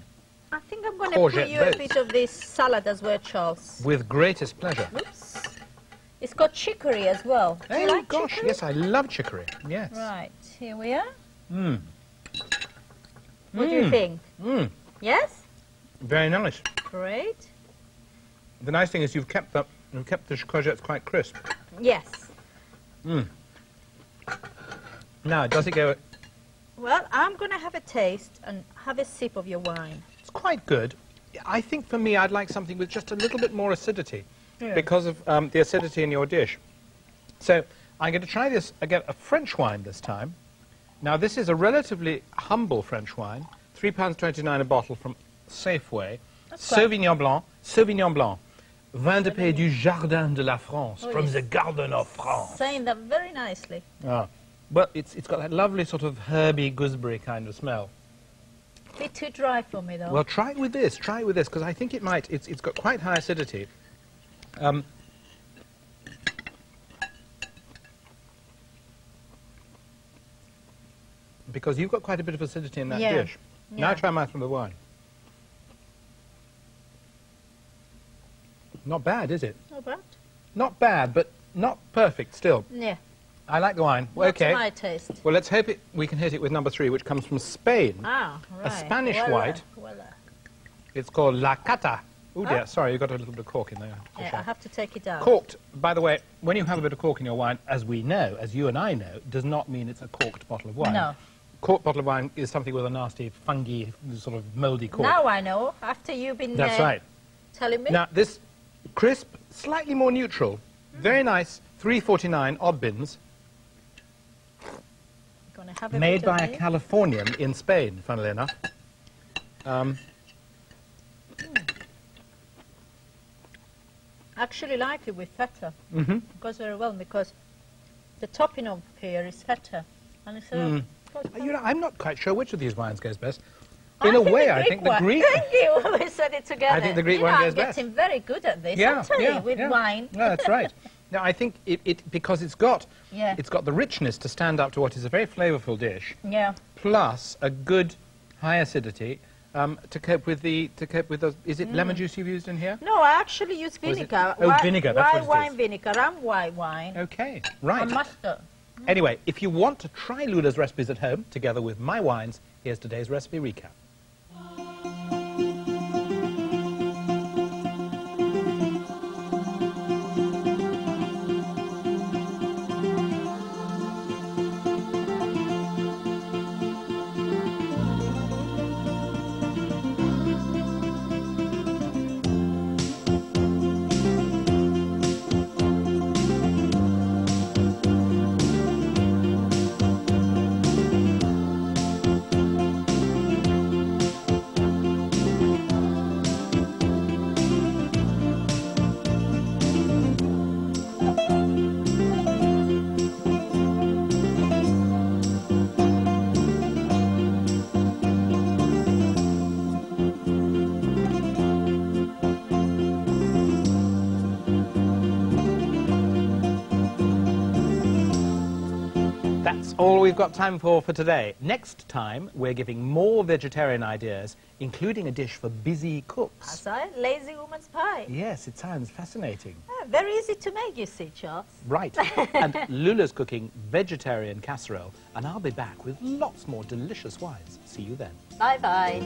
I think I'm going to put Courgette you a boats. bit of this salad as well, Charles. With greatest pleasure. Oops. It's got chicory as well. Do you Oh, like gosh, chicory? yes, I love chicory, yes. Right, here we are. Mmm. What do you think? Mmm. Yes? Very nice. Great. The nice thing is you've kept the courgettes quite crisp. Yes. Mmm. Now, does it go... Well, I'm going to have a taste and have a sip of your wine. It's quite good. I think for me, I'd like something with just a little bit more acidity Yeah. because of the acidity in your dish. So I'm going to try this again, a French wine this time. Now, this is a relatively humble French wine, £3.29 a bottle from Safeway. Sauvignon Blanc, Vin de Pays du Jardin de la France, Oh, from yes. the Garden of France. Saying that very nicely. Ah. But it's got that lovely sort of herby gooseberry kind of smell. A bit too dry for me, though. Well, try it with this, because I think it might, it's got quite high acidity. Because you've got quite a bit of acidity in that Yeah. dish. Now Yeah. try mine from the wine. Not bad, is it? Not bad. Not bad, but not perfect still. Yeah. I like the wine. Well, Not okay. to my taste. Well, let's hope we can hit it with number 3, which comes from Spain. Ah, right. A Spanish Voila, white. voila. It's called La Cata. Oh dear, Ah. sorry, you've got a little bit of cork in there. Yeah, I have to take it out. Corked, by the way, when you have a bit of cork in your wine, as we know, as you and I know, does not mean it's a corked bottle of wine. No. Corked bottle of wine is something with a nasty, fungy, sort of mouldy cork. Now I know, after you've been That's right. telling me. Now, this crisp, slightly more neutral, very nice, $3.49 odd bins, Gonna have a made bit of by a this. Californian in Spain, funnily enough. Actually like it with feta. Mm-hmm. It goes very well because the topping of here is feta. And it's goes You know, I'm not quite sure which of these wines goes best. I In a think way, the I think the one. Greek... Thank you. We said it together. I think the Greek You one know, goes I'm best. getting very good at this. Yeah, I'm telling yeah, you, with yeah. wine. No, that's right. Now, I think because it's got the richness to stand up to what is a very flavourful dish, Yeah. plus a good high acidity to cope with the is it lemon juice you've used in here? No, I actually use Was it- vinegar. oh, vinegar, that's White what it wine is. vinegar and white wine. Okay, right. And mustard. Anyway, if you want to try Lula's recipes at home together with my wines, here's today's recipe recap. That's all we've got time for today. Next time, we're giving more vegetarian ideas, including a dish for busy cooks. That's right, lazy woman's pie. Yes, it sounds fascinating. Very easy to make, you see, Charles. Right. And Lula's cooking vegetarian casserole, and I'll be back with lots more delicious wines. See you then. Bye-bye.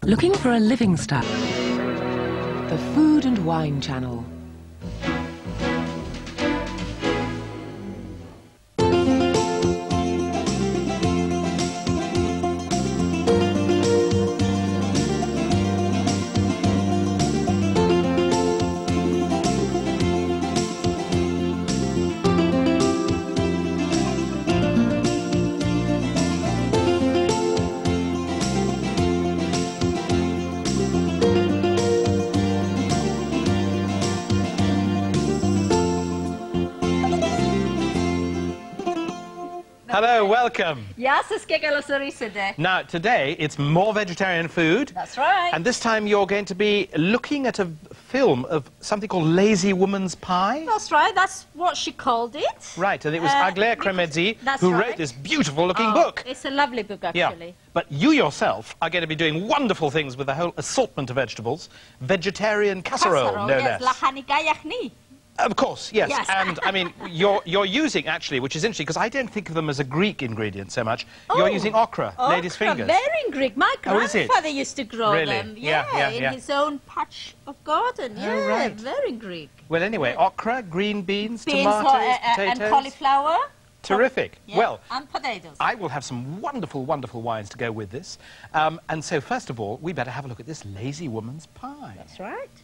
Looking for a living style? The Food and Wine Channel. Hello, welcome. Γεια σας και καλώς ορίσατε. Now, today, it's more vegetarian food. That's right. And this time you're going to be looking at a film of something called Lazy Woman's Pie. That's right, that's what she called it. Right, and it was Aglaia Cremezi who wrote this beautiful-looking book. It's a lovely book, actually. Yeah. But you yourself are going to be doing wonderful things with a whole assortment of vegetables. Vegetarian casserole, no less. Λαχανικά γιαχνί. Of course, yes. Yes. And, I mean, you're using, actually, which is interesting, because I don't think of them as a Greek ingredient so much. Oh, you're using okra, lady's fingers. Very Greek. My Oh, is it? grandfather used to grow Really? them. Yeah, in his own patch of garden. Oh, Yeah, right. very Greek. Well, anyway, okra, green beans, Beans, tomatoes, potatoes. and cauliflower. Terrific. Yeah, Well, and potatoes. I will have some wonderful, wonderful wines to go with this. And so, first of all, we better have a look at this Lazy Woman's Pie. That's right.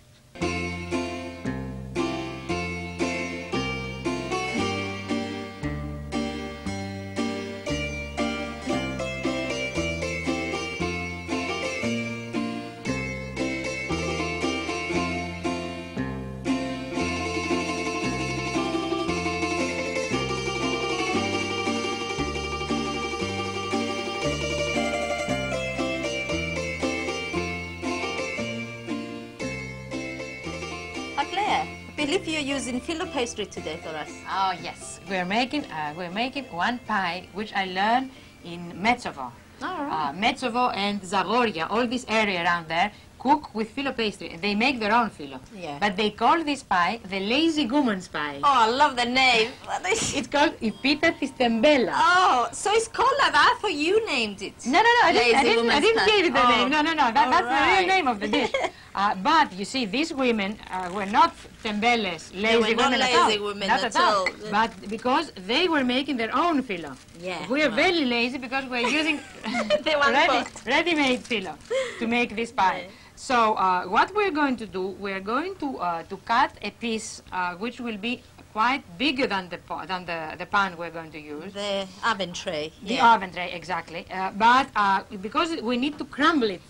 Aglaia, I believe you're using filo pastry today for us. Oh yes, we're making one pie which I learned in Metsovo. Metsovo and Zagoria, all this area around there, cook with filo pastry. They make their own filo. Yeah. But they call this pie the Lazy Woman's Pie. Oh, I love the name. It's called Ipita Tistembella. Oh, so it's called like that. I thought you named it. No, I didn't Woman's give Pie. it the name. No. That's the real right. name of the dish. But you see, these women were not tembelles, lazy were not women lazy women Not at at all. all. But because they were making their own filo. Yeah. We are very lazy because we're using They want both. ready-made filo to make this pie. Yeah. So what we're going to do, we're going to cut a piece which will be quite bigger than the pan we're going to use. The oven tray. The oven tray, exactly. But because we need to crumble it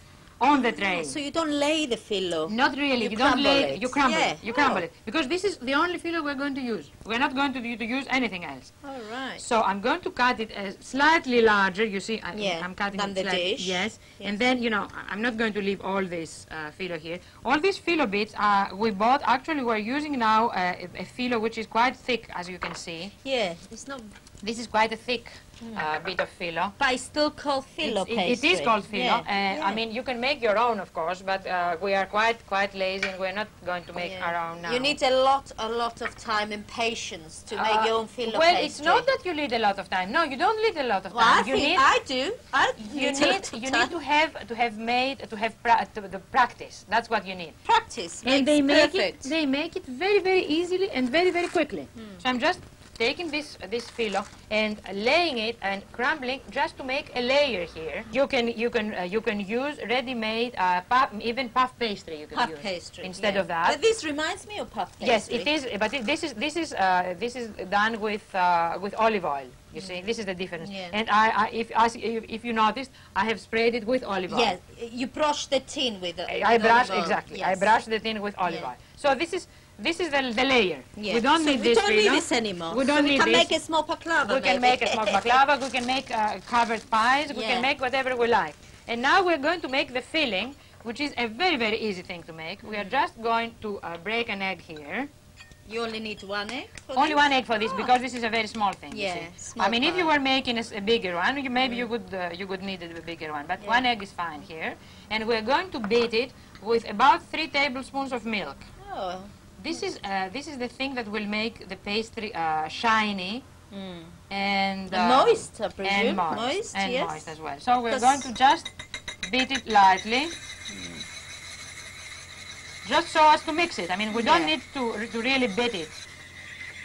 on the tray. So you don't lay the filo? Not really. You don't crumble lay it. You crumble Yeah. it. You crumble Oh. it. Because this is the only filo we're going to use. We're not going to use anything else. All right. So I'm going to cut it slightly larger. You see, I'm cutting than it the slightly. dish. Yes. And then, you know, I'm not going to leave all this filo here. All these filo bits we bought. Actually, we're using now a filo which is quite thick, as you can see. Yeah, it's not. This is quite a thick bit of filo. But it's still called filo pastry. It is called filo. Yeah. I mean, you can make your own, of course, but we are quite lazy, and we're not going to make our own now. You need a lot of time and patience to make your own filo well, pastry. it's not that you need a lot of time. No, you don't need a lot of time. Well, I you think need, I do. You need to have practice. That's what you need. Practice. And they make perfect. it very easily and very quickly. So I'm just taking this filo and laying it and crumbling just to make a layer here. You can use ready-made even puff pastry. You can Puff use pastry instead of that. But this reminds me of puff pastry. Yes, it is. But this is done with olive oil. You see, this is the difference. Yeah. And if you noticed, I have sprayed it with olive oil. Yes, you brush the tin with I brush, olive oil. exactly. Yes. I brush the tin with olive oil. So this is the layer. Yeah. We don't so need we this. don't need this anymore. We don't need we can this. make a small baklava. We can make a small baklava. We can make covered pies. We can make whatever we like. And now we're going to make the filling, which is a very, very easy thing to make. We are just going to break an egg here. You only need 1 egg for Only this? 1 egg for this because this is a very small thing. Yeah, you see. small I mean, if you pie. were making a bigger one, maybe you would need a bigger one. But 1 egg is fine here, and we're going to beat it with about 3 tablespoons of milk. Oh. This is the thing that will make the pastry shiny and moist, I presume. and moist, Moist, and yes. moist as well. So we're going to just beat it lightly. Just so as to mix it. I mean, we don't need to really beat it.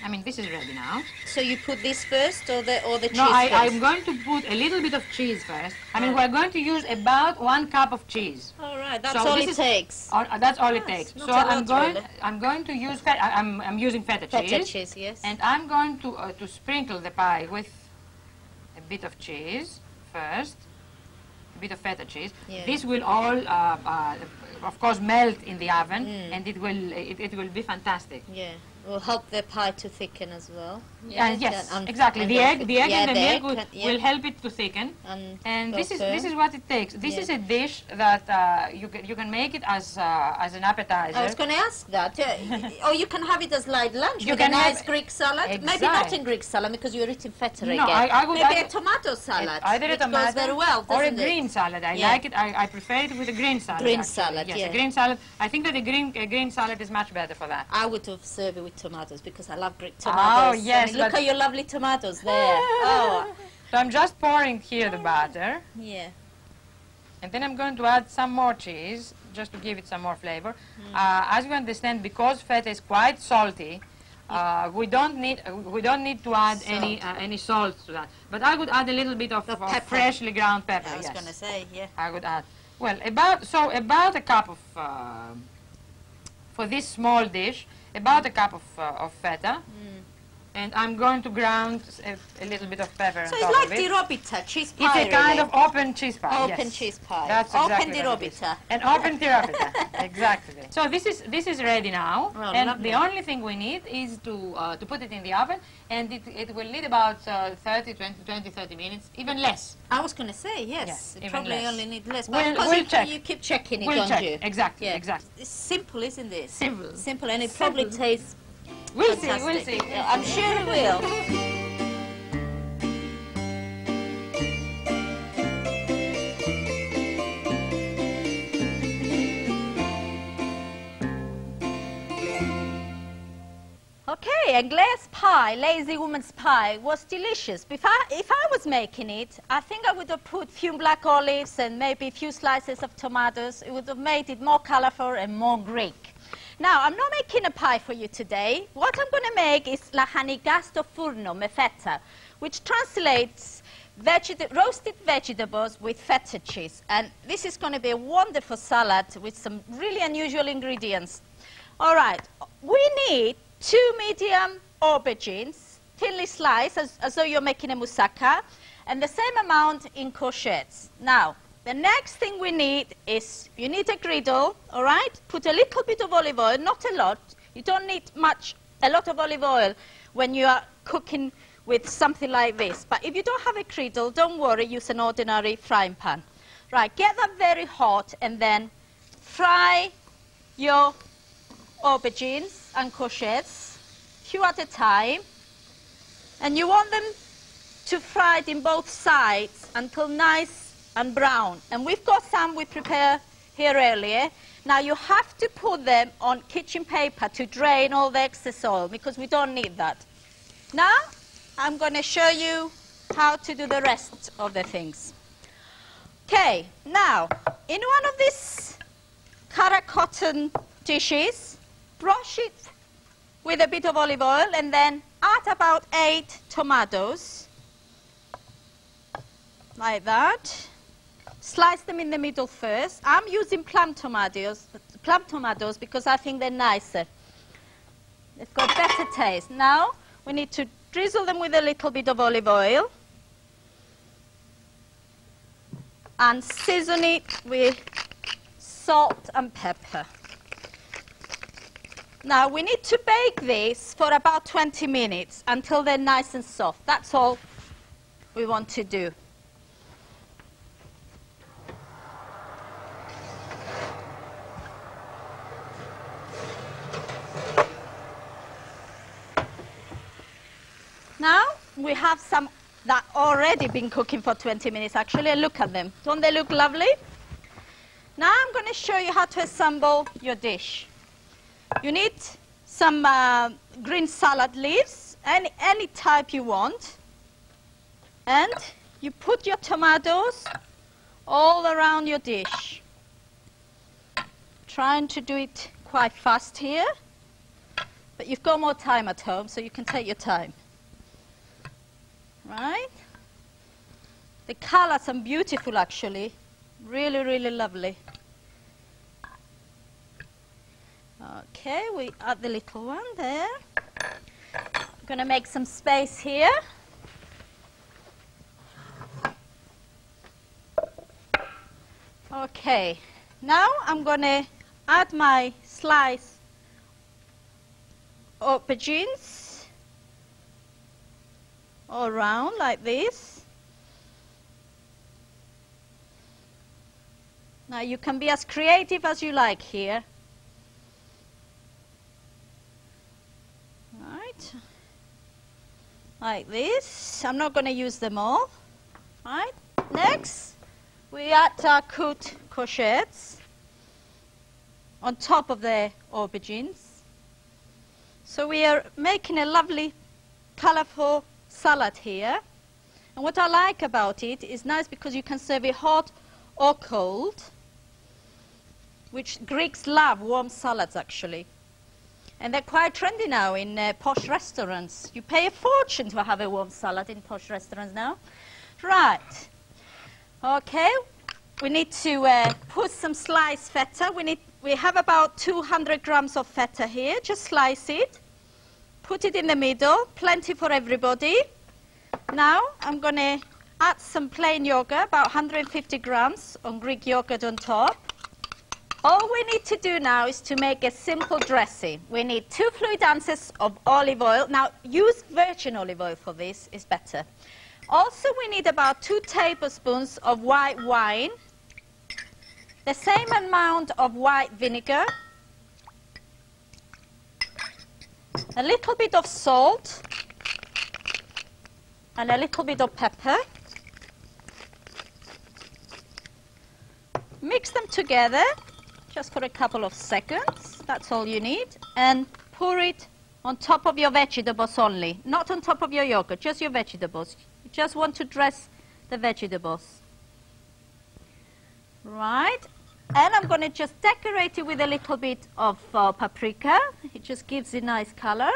I mean, this is ready now. So you put this first or the cheese No, first? I'm going to put a little bit of cheese first. I mean, we're going to use about 1 cup of cheese. All right, that's So all this it takes. That's all it takes. not So a lot, really. I'm going to use I'm using feta cheese. Feta cheese, yes. And I'm going to sprinkle the pie with a bit of cheese first, a bit of feta cheese. Yeah. This will all, of course, melt in the oven, and it will be fantastic. Yeah, will help the pie to thicken as well. Yes, exactly. The egg and the milk will help it to thicken. And this is what it takes. This is a dish that you can make it as an appetizer. I was going to ask that. Or you can have it as light lunch You with can a nice have- Greek salad. Maybe not Exactly. in Greek salad because you're eating feta No, again. I would Maybe either- a tomato salad. Either a which tomato goes very well, or a doesn't it? green salad. I Yeah. like it. I prefer it with a green salad. Green actually. salad, Yes, yeah. a green salad. I think that a green salad is much better for that. I would have served it with tomatoes because I love Greek tomatoes. Oh, yes, I mean, look but- at your lovely tomatoes there. Oh, So I'm just pouring here the batter, yeah. and then I'm going to add some more cheese just to give it some more flavor. As you understand, because feta is quite salty, we don't need to add any salt to that. But I would add a little bit of pepper. freshly ground pepper. I was yes. going to say, yeah. I would add. Well, about a cup of for this small dish, about a cup of feta. And I'm going to ground a little bit of pepper So on it's top like of it. di robita, cheese pie. It's a kind really. of open cheese pie. Open yes. cheese pie. That's Open exactly di what it is. robita. An open di robita. Exactly. So this is ready now, Oh, and lovely. the only thing we need is to put it in the oven, and it will need about 20-30 minutes, even less. I was going to say, yes. Yes, it even probably less. only need less. But We'll- of course we'll check. you keep checking it, We'll don't check. you? Exactly. Yeah. Exactly. It's simple, isn't it? Simple. Simple, and it probably tastes We'll see. fantastic. We'll see. Yeah, I'm sure it will. Okay, a glazed pie, lazy woman's pie, was delicious. If I was making it, I think I would have put a few black olives and maybe a few slices of tomatoes. It would have made it more colorful and more Greek. Now, I'm not making a pie for you today. What I'm going to make is lahanigasto furno me feta, which translates roasted vegetables with feta cheese. And this is going to be a wonderful salad with some really unusual ingredients. All right, we need 2 medium aubergines, thinly sliced, as though you're making a moussaka, and the same amount in courgettes. Now, the next thing we need is, you need a griddle, all right? Put a little bit of olive oil, not a lot. You don't need a lot of olive oil when you are cooking with something like this. But if you don't have a griddle, don't worry, use an ordinary frying pan. Right, get that very hot and then fry your aubergines and courgettes, few at a time, and you want them to fry it in both sides until nice and brown. And we've got some we prepared here earlier. Now you have to put them on kitchen paper to drain all the excess oil because we don't need that. Now I'm going to show you how to do the rest of the things. Okay, now in one of these Cara cotton dishes, brush it with a bit of olive oil and then add about 8 tomatoes, like that. Slice them in the middle first. I'm using plum tomatoes because I think they're nicer. They've got better taste. Now we need to drizzle them with a little bit of olive oil and season it with salt and pepper. Now we need to bake this for about 20 minutes until they're nice and soft. That's all we want to do. Now we have some that already been cooking for 20 minutes actually. Look at them. Don't they look lovely? Now I'm going to show you how to assemble your dish. You need some green salad leaves, any type you want. And you put your tomatoes all around your dish. Trying to do it quite fast here, but you've got more time at home, so you can take your time. Right? The colors are beautiful actually. Really, really lovely. Okay, we add the little one there. I'm going to make some space here. Okay, now I'm going to add my sliced aubergines all around like this. Now you can be as creative as you like here. Right, like this. I'm not going to use them all. Right, next we add our cooked courgettes on top of the aubergines. So we are making a lovely, colorful salad here. And what I like about it is nice because you can serve it hot or cold, which Greeks love warm salads actually. And they're quite trendy now in posh restaurants. You pay a fortune to have a warm salad in posh restaurants now. Right. Okay. We need to put some sliced feta. We have about 200 grams of feta here. Just slice it. Put it in the middle. Plenty for everybody. Now I'm going to add some plain yogurt, about 150 grams on Greek yogurt on top. All we need to do now is to make a simple dressing. We need 2 fluid ounces of olive oil. Now, use virgin olive oil for this, is better. Also, we need about 2 tablespoons of white wine, the same amount of white vinegar, a little bit of salt, and a little bit of pepper. Mix them together. Just for a couple of seconds, that's all you need. And pour it on top of your vegetables only, not on top of your yogurt, just your vegetables. You just want to dress the vegetables. Right, and I'm going to just decorate it with a little bit of paprika. It just gives a nice color.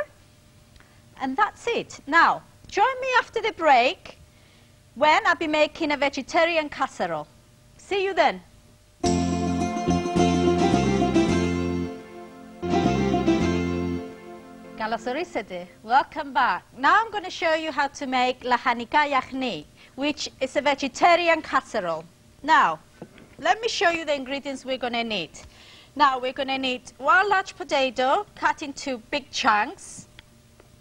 And that's it. Now, join me after the break when I'll be making a vegetarian casserole. See you then. Καλώς ορίσατε. Welcome back. Now I'm going to show you how to make lahanika yakhni, which is a vegetarian casserole. Now, let me show you the ingredients we're going to need. Now, we're going to need 1 large potato cut into big chunks.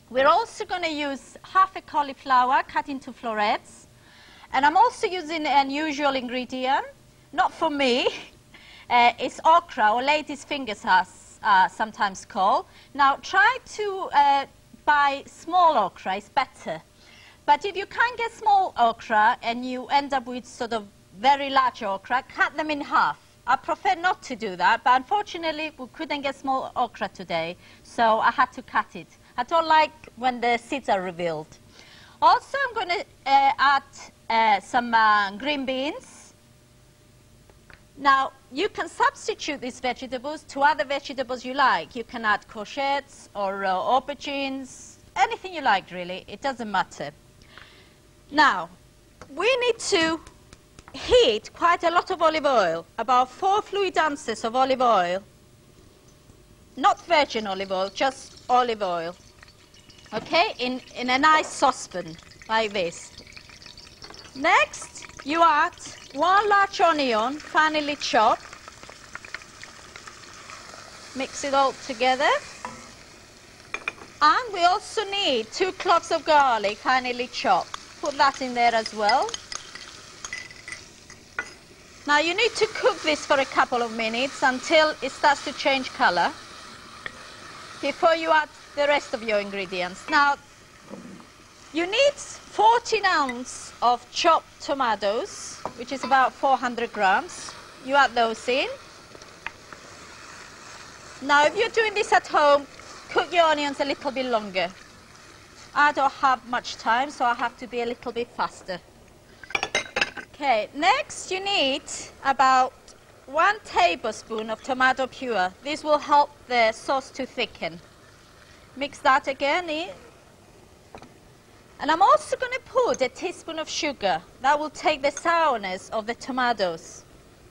We're also going to use half a cauliflower cut into florets. And I'm also using an unusual ingredient, not for me. It's okra, or lady's fingers as sometimes called. Now try to buy small okra, it's better. But if you can't get small okra and you end up with sort of very large okra, cut them in half. I prefer not to do that, but unfortunately we couldn't get small okra today, so I had to cut it. I don't like when the seeds are revealed. Also I'm going to add some green beans. Now, you can substitute these vegetables to other vegetables you like. You can add courgettes or aubergines, anything you like really, it doesn't matter. Now, we need to heat quite a lot of olive oil, about 4 fluid ounces of olive oil. Not virgin olive oil, just olive oil. Okay, in a nice saucepan, like this. Next, you add 1 large onion, finely chopped. Mix it all together. And we also need 2 cloves of garlic, finely chopped. Put that in there as well. Now you need to cook this for a couple of minutes until it starts to change color before you add the rest of your ingredients. Now, you need 14 ounces of chopped tomatoes, which is about 400 grams. You add those in. Now, if you're doing this at home, cook your onions a little bit longer. I don't have much time, so I have to be a little bit faster. Okay, next you need about 1 tablespoon of tomato puree. This will help the sauce to thicken. Mix that again in. And I'm also going to put a teaspoon of sugar. That will take the sourness of the tomatoes.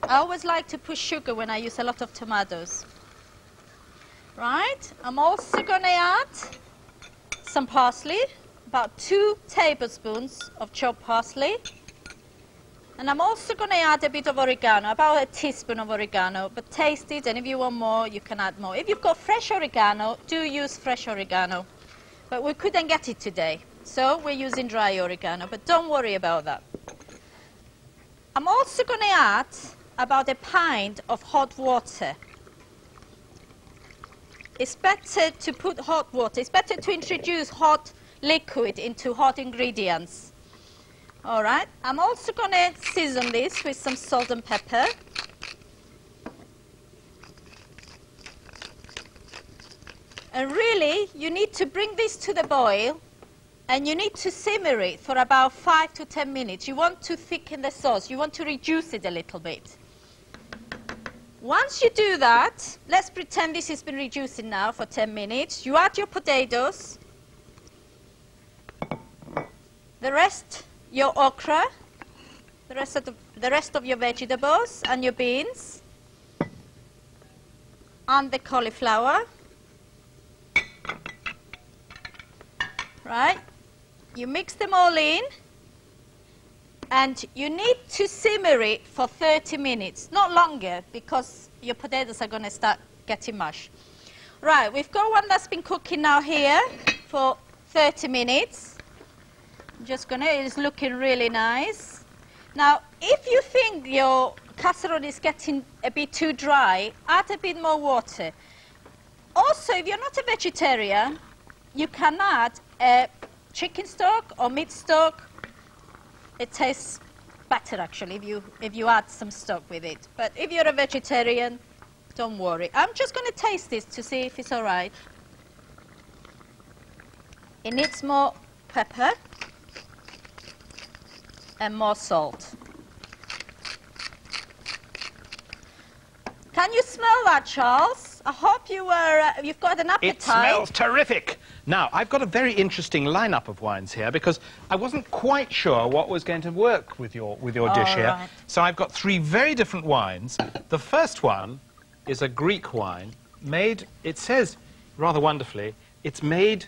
I always like to put sugar when I use a lot of tomatoes. Right, I'm also going to add some parsley, about 2 tablespoons of chopped parsley. And I'm also going to add a bit of oregano, about a teaspoon of oregano, but taste it, and if you want more, you can add more. If you've got fresh oregano, do use fresh oregano. But we couldn't get it today, so we're using dry oregano, but don't worry about that. I'm also going to add about a pint of hot water. It's better to put hot water, it's better to introduce hot liquid into hot ingredients. All right, I'm also going to season this with some salt and pepper. And really, you need to bring this to the boil, and you need to simmer it for about 5 to 10 minutes. You want to thicken the sauce, you want to reduce it a little bit. Once you do that, let's pretend this has been reducing now for 10 minutes. You add your potatoes, the rest your okra, the rest of your vegetables and your beans, and the cauliflower. Right? You mix them all in, and you need to simmer it for 30 minutes, not longer, because your potatoes are going to start getting mushed. Right, we've got one that's been cooking now here for 30 minutes. Just gonna, it's looking really nice. Now, if you think your casserole is getting a bit too dry, add a bit more water. Also, if you're not a vegetarian, you can add a chicken stock or meat stock. It tastes better, actually, if you add some stock with it. But if you're a vegetarian, don't worry. I'm just going to taste this to see if it's all right. It needs more pepper and more salt. Can you smell that, Charles? I hope you've got an appetite. It smells terrific. Now, I've got a very interesting lineup of wines here because I wasn't quite sure what was going to work with your dish here. Right. So I've got 3 very different wines. The first one is a Greek wine made, it says rather wonderfully, it's made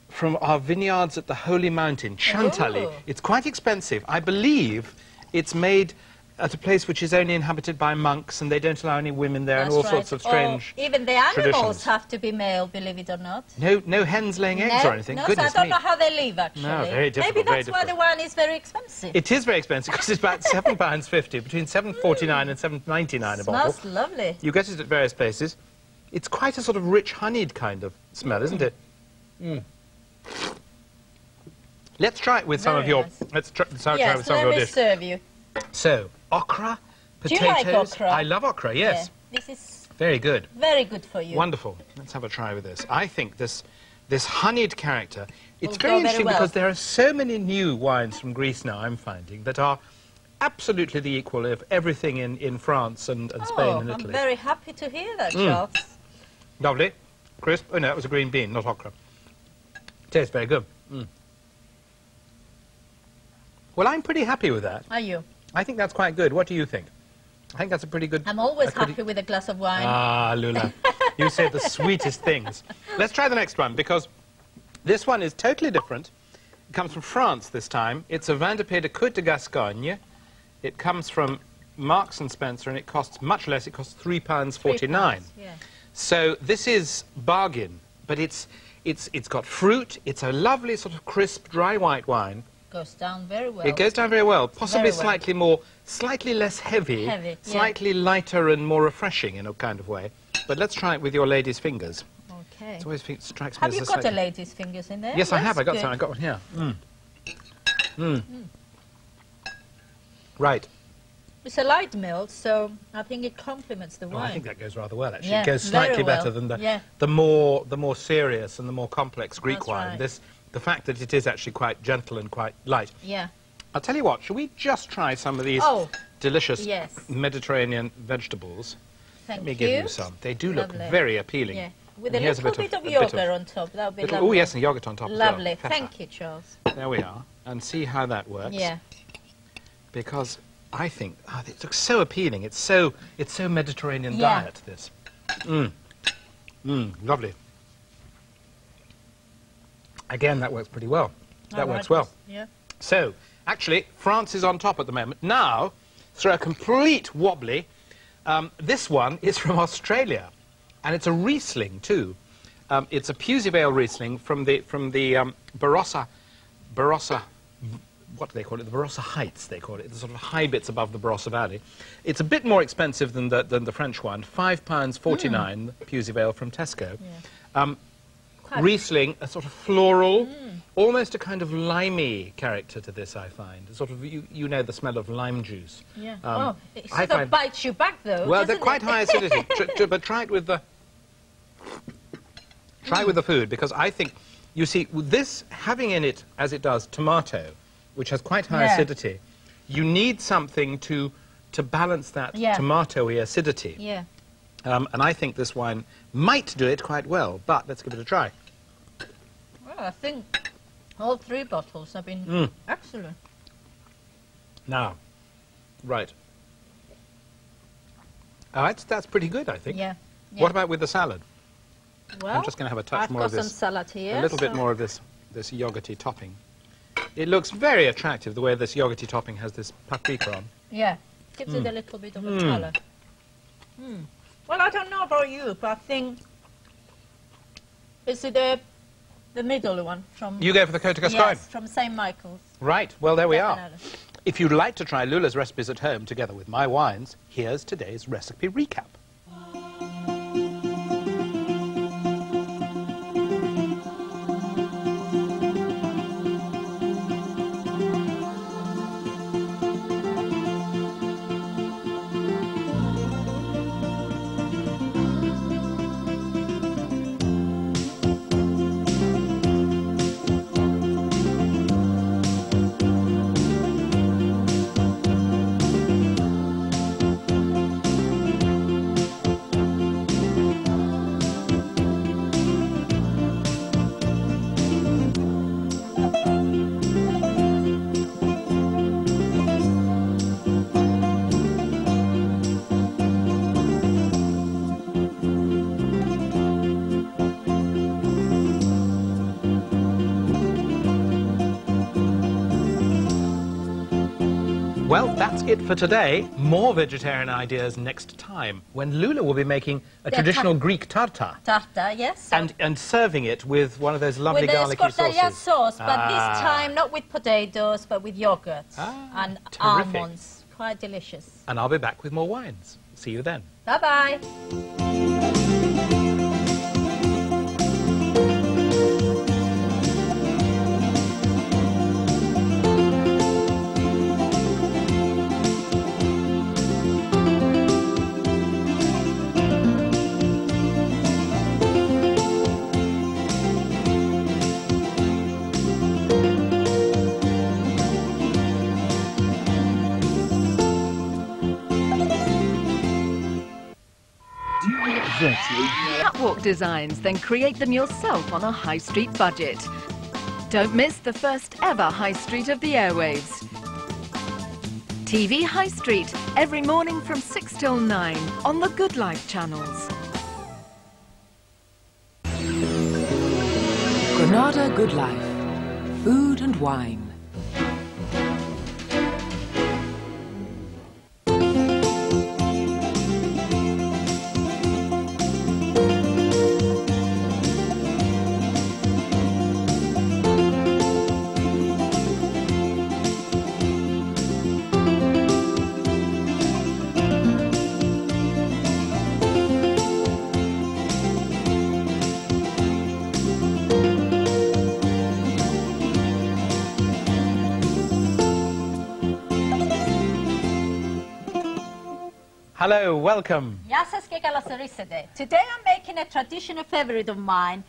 from our vineyards at the Holy Mountain, Chantilly. Oh. It's quite expensive. I believe it's made at a place which is only inhabited by monks, and they don't allow any women there. That's and all sorts of strange even the animals have to be male, believe it or not. No hens laying eggs or anything. No, Goodness so I don't know how they live, actually. No, very difficult. Maybe that's why the wine is very expensive. It is very expensive because it's about £7.50, between £7.49 and £7.99 a bottle. Smells lovely. You get it at various places. It's quite a sort of rich, honeyed kind of smell, isn't it? Mm. Let's try it with some of your. Nice. Let's try with some of your dish. Yes, let me serve you. So, okra, potatoes. Do you like okra? I love okra. Yes. Yeah, this is very good. Very good for you. Wonderful. Let's have a try with this. I think this honeyed character. It's very interesting because there are so many new wines from Greece now. I'm finding that are absolutely the equal of everything in France and Spain and Italy. I'm very happy to hear that, Charles. Lovely, crisp. Oh no, that was a green bean, not okra. Tastes very good. Mm. Well, I'm pretty happy with that. Are you? I think that's quite good. What do you think? I think that's a pretty good... I'm always happy with a glass of wine. Ah, Lula. You say the sweetest things. Let's try the next one, because This one is totally different. It comes from France this time. It's a Vin de Pays de Côte de Gascogne. It comes from Marks and Spencer, and it costs much less. It costs £3.49. Yeah. So this is bargain, but it's got fruit. It's a lovely sort of crisp, dry white wine. Goes down very well. It goes down very well. Possibly Very well. slightly less heavy, Heavy, yeah. slightly lighter and more refreshing in a kind of way. But let's try it with your lady's fingers. Okay. It always strikes me Have as you a got a slightly... lady's fingers in there? Yes, I have. I got good. some. I got one here. Right. It's a light milk, so I think it complements the Oh, wine. I think that goes rather well, actually. Yeah, It goes very slightly well. better than Yeah. the more serious and the more complex Greek That's wine. right. The fact that it is actually quite gentle and quite light. Yeah. I'll tell you what, shall we just try some of these delicious yes. Mediterranean vegetables? Thank Let me give you some. They do look Lovely. very appealing. Yeah. With And a here's little bit of a yogurt on top. That would be little, lovely. oh, yes, and yogurt on top as well. Lovely. Pepper. Thank you, Charles. There we are. And see how that works. Yeah. Because I think it looks so appealing. It's so Mediterranean Yeah. diet, this. Lovely. Again, that works pretty well. That works well. Yeah. So, actually, France is on top at the moment. Now, through a complete wobbly, this one is from Australia, and it's a Riesling too. It's a Pusey Vale Riesling from the Barossa, what do they call it? The Barossa Heights, they call it. The sort of high bits above the Barossa Valley. It's a bit more expensive than the French one. £5.49, Pusey Vale from Tesco. Yeah. Riesling, a sort of floral, almost a kind of limey character to this, I find. Sort of, you know the smell of lime juice. Yeah. It sort of bites you back, though. Well, they're doesn't quite it? high acidity, but try it with the food, because I think, you see, with this having in it, as it does, tomato, which has quite high acidity, you need something to balance that tomatoey acidity. Yeah. And I think this wine might do it quite well, but let's give it a try. Well, I think all 3 bottles have been excellent. Now, right. That's pretty good, I think. Yeah. What about with the salad? Well, I'm just going to have a touch more of this. I've got some salad here. A little bit more of this yogurty topping. It looks very attractive, the way this yogurty topping has this paprika on. Yeah, gives it a little bit of a colour. Well, I don't know about you, but I think... Is it the middle one from... You go for the Côte de Gascogne? Yes, from St. Michael's. Right, well, there we are. Definitely. If you'd like to try Lula's recipes at home together with my wines, here's today's recipe recap. Well, that's it for today. More vegetarian ideas next time, when Lula will be making a traditional Greek tartare. Tartare, yes. And serving it with one of those lovely with garlicky scortaglia sauces. sauce, but this time not with potatoes, but with yogurt and terrific. almonds. Quite delicious. And I'll be back with more wines. See you then. Bye-bye. Catwalk designs, then create them yourself on a high street budget. Don't miss the first ever High Street of the airwaves. TV High Street, every morning from 6 till 9 on the Good Life channels. Granada Good Life. Food and wine. Hello, welcome. Γεια σας και καλώς ορίσατε. Today I'm making a traditional favorite of mine,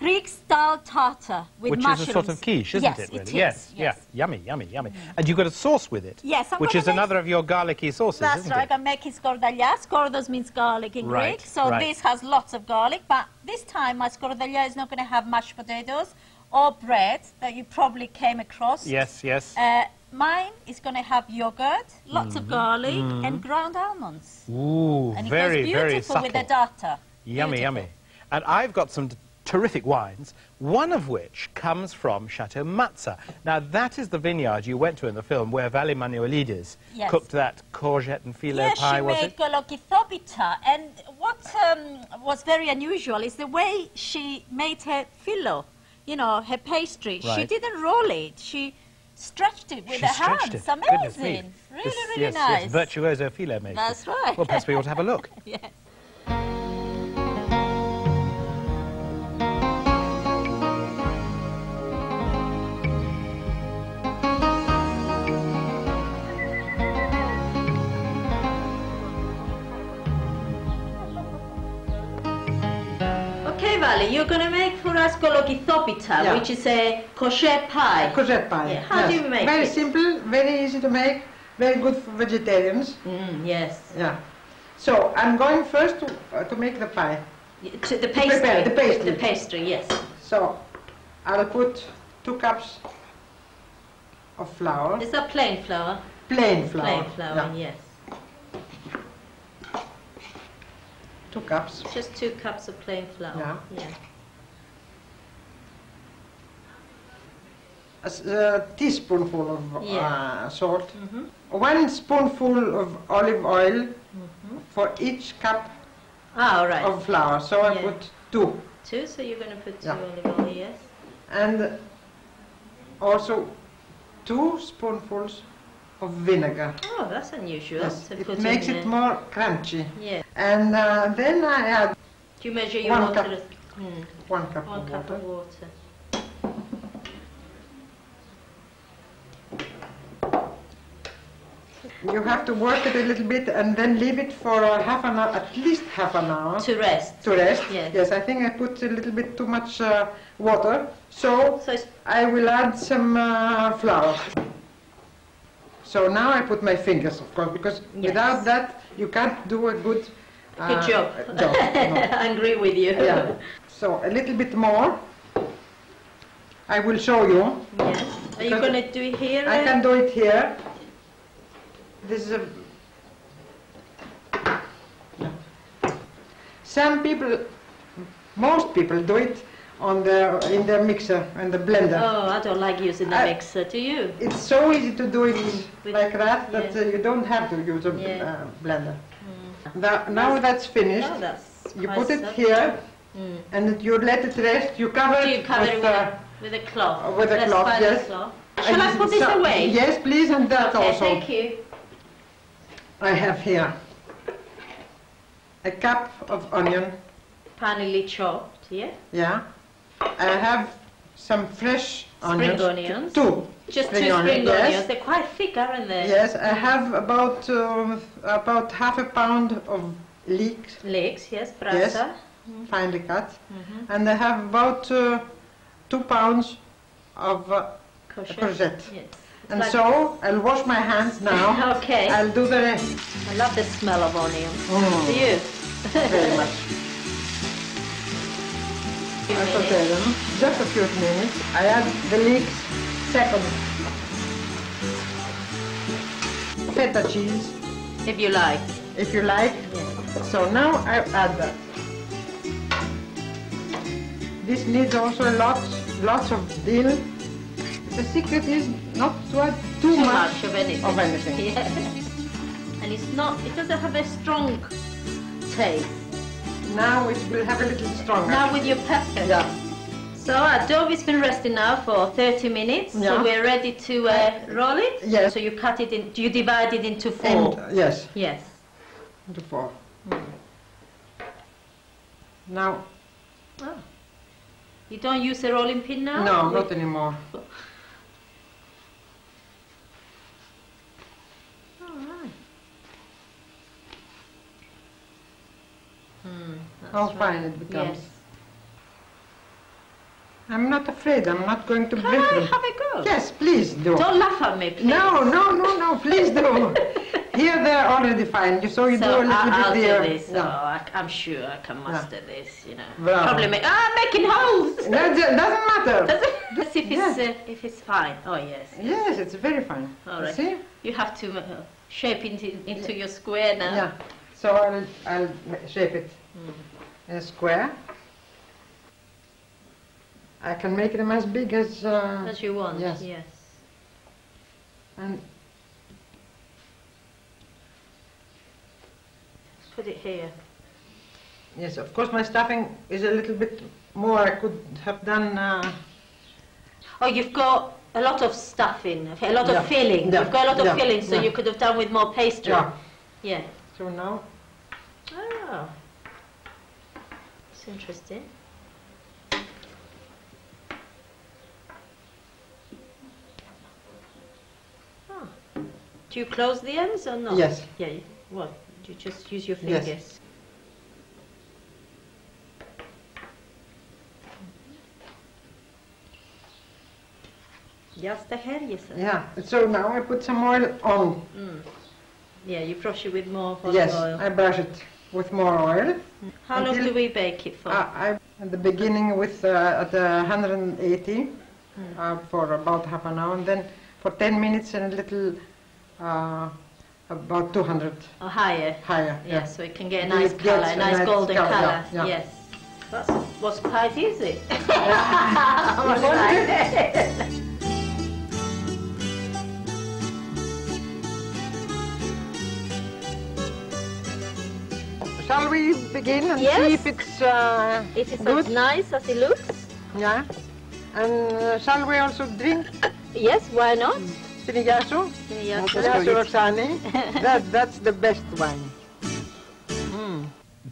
Greek-style tartar with which mushrooms. is a sort of quiche, isn't it, really? Yes, Yeah. Yummy, yummy, yummy. And you've got a sauce with it. Yes, I'm which gonna is another of your garlicky sauces, That's isn't right, it? I'm making skordalia. Skordos means garlic in Right, Greek, so right. this has lots of garlic, but this time my skordalia is not going to have mashed potatoes or bread that you probably came across. Yes, yes. Mine is going to have yogurt, lots of garlic, and ground almonds. Ooh, And it very, goes very beautiful subtle. with the tartar. Yummy, yummy. And I've got some terrific wines, one of which comes from Chateau Mazza. Now, that is the vineyard you went to in the film where Vali Manuelides Yes. cooked that courgette and filet Yes, pie, she was made it? kolokithopita, and what was very unusual is the way she made her filo, you know, her pastry. She Right. didn't roll it, she stretched it with She her stretched hands. it. Goodness me. Amazing. Really, This- really yes, nice. Yes, virtuoso filet making. That's right. Well, perhaps we ought to have a look. Yes. Okay, Vali, you're going to make for us kolokithopita, Yeah. which is a courgette pie. Courgette pie. Yeah, how do yes. you make Very it? simple, very easy to make, very good for vegetarians. Yes. Yeah. So I'm going first to make the pie. The pastry. Prepare the pastry. The pastry, yes. So I'll put 2 cups of flour. Is that plain flour? Plain flour. Plain flour, Yeah. yes. 2 cups. Just 2 cups of plain flour. Yeah. Yeah. A teaspoonful of Yeah. salt. 1 spoonful of olive oil for each cup all right. of flour. So I Yeah. put 2. 2, so you're going to put 2 Yeah. olive oil, yes. And also 2 spoonfuls of vinegar. Oh, that's unusual. Yes, to it put makes in it more crunchy. Yeah. And then I add Do you measure your 1 water? cup, 1 cup 1 of cup water. of water. You have to work it a little bit and then leave it for half an hour, at least half an hour. To rest. To rest. Yes. Yes, I think I put a little bit too much water, so I will add some flour. So now I put my fingers, of course, because without that you can't do a good Good job. job. No. I agree with you. Yeah. So a little bit more. I will show you. Yes. Are you going to do it here? I can do it here. This is a... Some people, most people do it on in their mixer and the blender. Oh, I don't like using the mixer, do you? It's so easy to do it like that that you don't have to use a blender. Now that's finished. Oh, that's you quite put it simple. here and you let it rest. You cover You it cover it with, with a cloth. with a Let's cloth, find a yes. cloth. Shall I put this So- away? Yes, please, and that Okay, also. thank you. I have here a cup of onion. Finely chopped, yeah? Yeah. I have some fresh onions. Spring onions. 2. Just 2 spring spring yes. onions. They're quite thick, aren't they? Yes, I have about half a pound of leeks. Leeks, yes, brasa. Yes, finely cut. And I have about 2 pounds of courgette. Yes. And Like- so I'll wash my hands now. Okay. I'll do the rest. I love the smell of onions. Do you? Very much. I saute them. Just a few minutes. I add the leeks second. Feta cheese. If you like. If you like. So now I add that. This needs also a lot lots of dill. The secret is not to add too much of anything. Yeah. And it's not, it doesn't have a strong taste. Now it will have a little stronger. Now with your pepper. Yeah. So our dough has been resting now for 30 minutes. Yeah. So we're ready to roll it? Yes. So you cut it in, you divide it into 4? Yes. Yes. Into 4. Now. Oh. You don't use a rolling pin now? No, not anymore. How fine it becomes. Yes. I'm not afraid. I'm not going to break them. Can I have a go? Yes, please do. Don't laugh at me, please. No, please do. Here they're already fine. So you do a little I'll bit there. do this. Yeah. Oh, I'm sure I can master this, you know. Bravo. Probably making holes. No, it doesn't matter. Let's see if it's fine. Oh, yes. Yes, it's very fine. All right. See? You have to shape it into your square now. Yeah. So I'll shape it in a square. I can make them as big as you want. Yes. Yes. And put it here. Yes, of course my stuffing is a little bit more. I could have done. Oh, you've got a lot of stuffing, a lot of filling. Yeah. You've got a lot of Yeah. filling, so Yeah. you could have done with more pastry. Yeah. Yeah. So now. Oh. It's interesting. Oh. Do you close the ends or not? Yes. Yeah. What? Do you just use your Yes. fingers? Just the hair, yes. Yeah. So now I put some oil on. Yeah, you brush it with more olive Yes, oil. I brush it with more oil. How long do we bake it for? At the beginning with at 180 for about half an hour, and then for 10 minutes and a little about 200. Or higher? Higher, yeah. So it can get a Then nice it colour, gets a nice golden colour, colour. yeah, yeah. Yes. That was quite easy. Shall we begin and Yes. see if it's good? As nice as it looks? Yeah. And shall we also drink? Yes, why not? Sinigasso? Sinigasso Roxani. That's the best wine.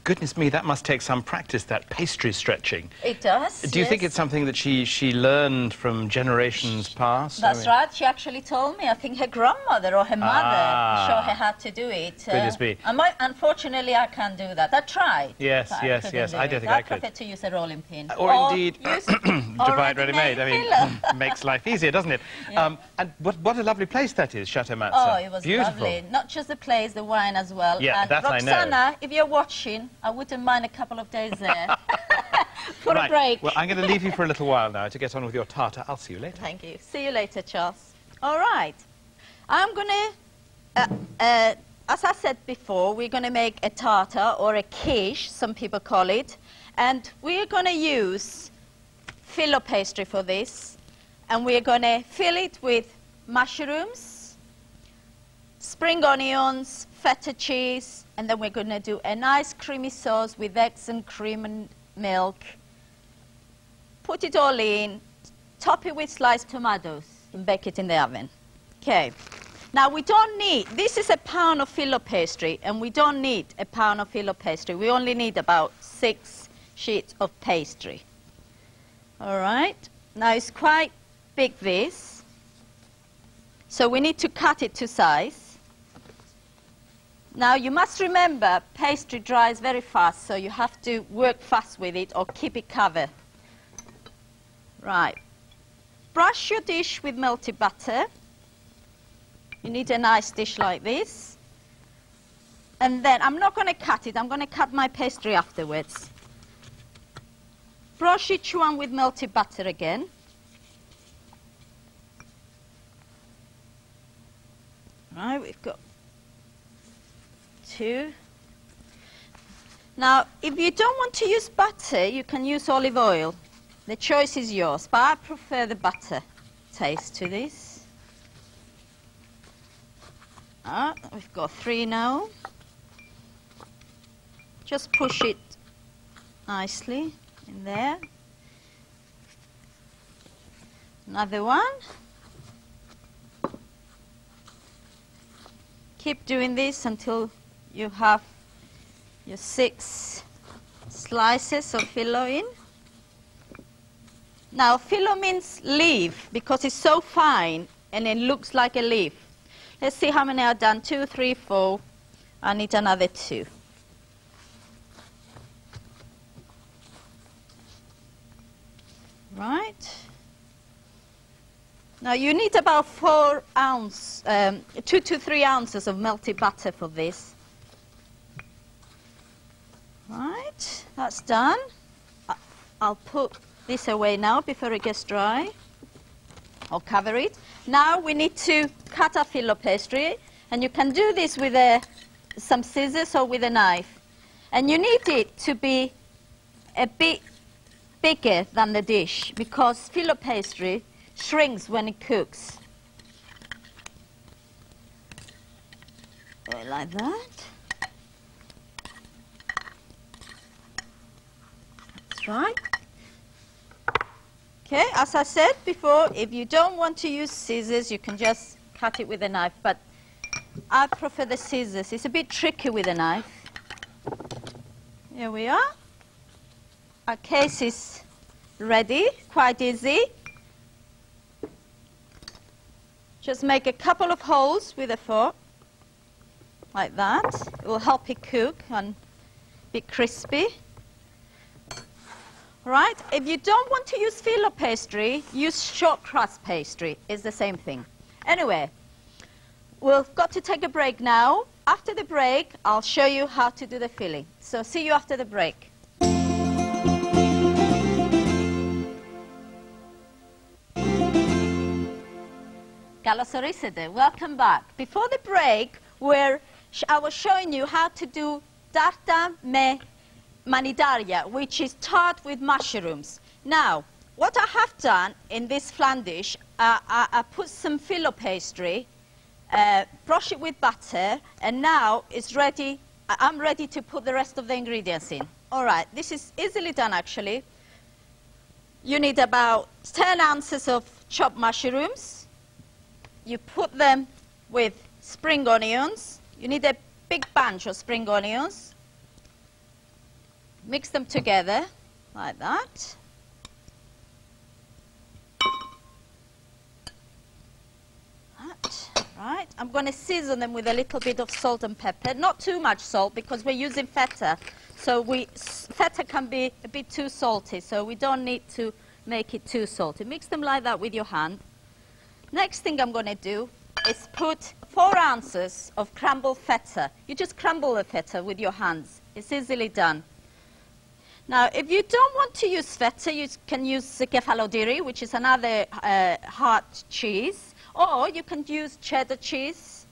Goodness me, that must take some practice, that pastry stretching. It does. Do you think it's something that she learned from generations past? That's right. She actually told me. I think her grandmother or her mother showed her how to do it. Goodness me. Unfortunately, I can't do that. I tried. Yes, but yes. I don't think I could. I prefer to use a rolling pin. Or indeed, use to buy it ready-made. I mean, makes life easier, doesn't it? Yeah. And what a lovely place that is, Chateau Matza. Oh, it was beautiful. lovely. Not just the place, the wine as well. Yeah, and that I know. Roxana, if you're watching, I wouldn't mind a couple of days there for a break. Well, I'm going to leave you for a little while now to get on with your tartar. I'll see you later. Thank you. See you later, Charles. All right. I'm going to, as I said before, we're going to make a tartar or a quiche, some people call it. And we're going to use filo pastry for this. And we're going to fill it with mushrooms, spring onions, feta cheese, and then we're going to do a nice creamy sauce with eggs and cream and milk. Put it all in, top it with sliced tomatoes, and bake it in the oven. Okay. Now we don't need, this is a pound of filo pastry, and we don't need a pound of filo pastry. We only need about 6 sheets of pastry. All right. Now it's quite big, this. So we need to cut it to size. Now you must remember pastry dries very fast, so you have to work fast with it or keep it covered. Right. Brush your dish with melted butter. You need a nice dish like this. And then I'm not going to cut it, I'm going to cut my pastry afterwards. Brush each one with melted butter again. Right, we've got 2. Now, if you don't want to use butter, you can use olive oil. The choice is yours, but I prefer the butter taste to this. We've got 3 now. Just push it nicely in there. Another one. Keep doing this until you have your 6 slices of filo in. Now, filo means leaf because it's so fine and it looks like a leaf. Let's see how many I've done. 2, 3, 4. I need another 2. Right. Now you need about 2 to 3 ounces of melted butter for this. Right, that's done. I'll put this away now before it gets dry. I'll cover it. Now we need to cut our filo pastry, and you can do this with some scissors or with a knife. And you need it to be a bit bigger than the dish because filo pastry shrinks when it cooks. Like that. That's right. Okay, as I said before, if you don't want to use scissors, you can just cut it with a knife, but I prefer the scissors. It's a bit tricky with a knife. Here we are. Our case is ready, quite easy. Just make a couple of holes with a fork, like that. It will help it cook and be crispy. Right, if you don't want to use filo pastry, use short crust pastry. It's the same thing. Anyway, we've got to take a break now. After the break, I'll show you how to do the filling. So see you after the break. Καλώς ορίσατε. Welcome back. Before the break, I was showing you how to do tarta me manidaria, which is tart with mushrooms. Now, what I have done in this flan dish, I put some filo pastry, brush it with butter, and now it's ready. I'm ready to put the rest of the ingredients in. All right, this is easily done, actually. You need about 10 ounces of chopped mushrooms. You put them with spring onions. You need a big bunch of spring onions. Mix them together like that. Right. I'm going to season them with a little bit of salt and pepper. Not too much salt because we're using feta. So feta can be a bit too salty, so we don't need to make it too salty. Mix them like that with your hand. Next thing I'm going to do is put 4 ounces of crumbled feta. You just crumble the feta with your hands. It's easily done. Now, if you don't want to use feta, you can use kefalodiri, which is another hard cheese, or you can use cheddar cheese.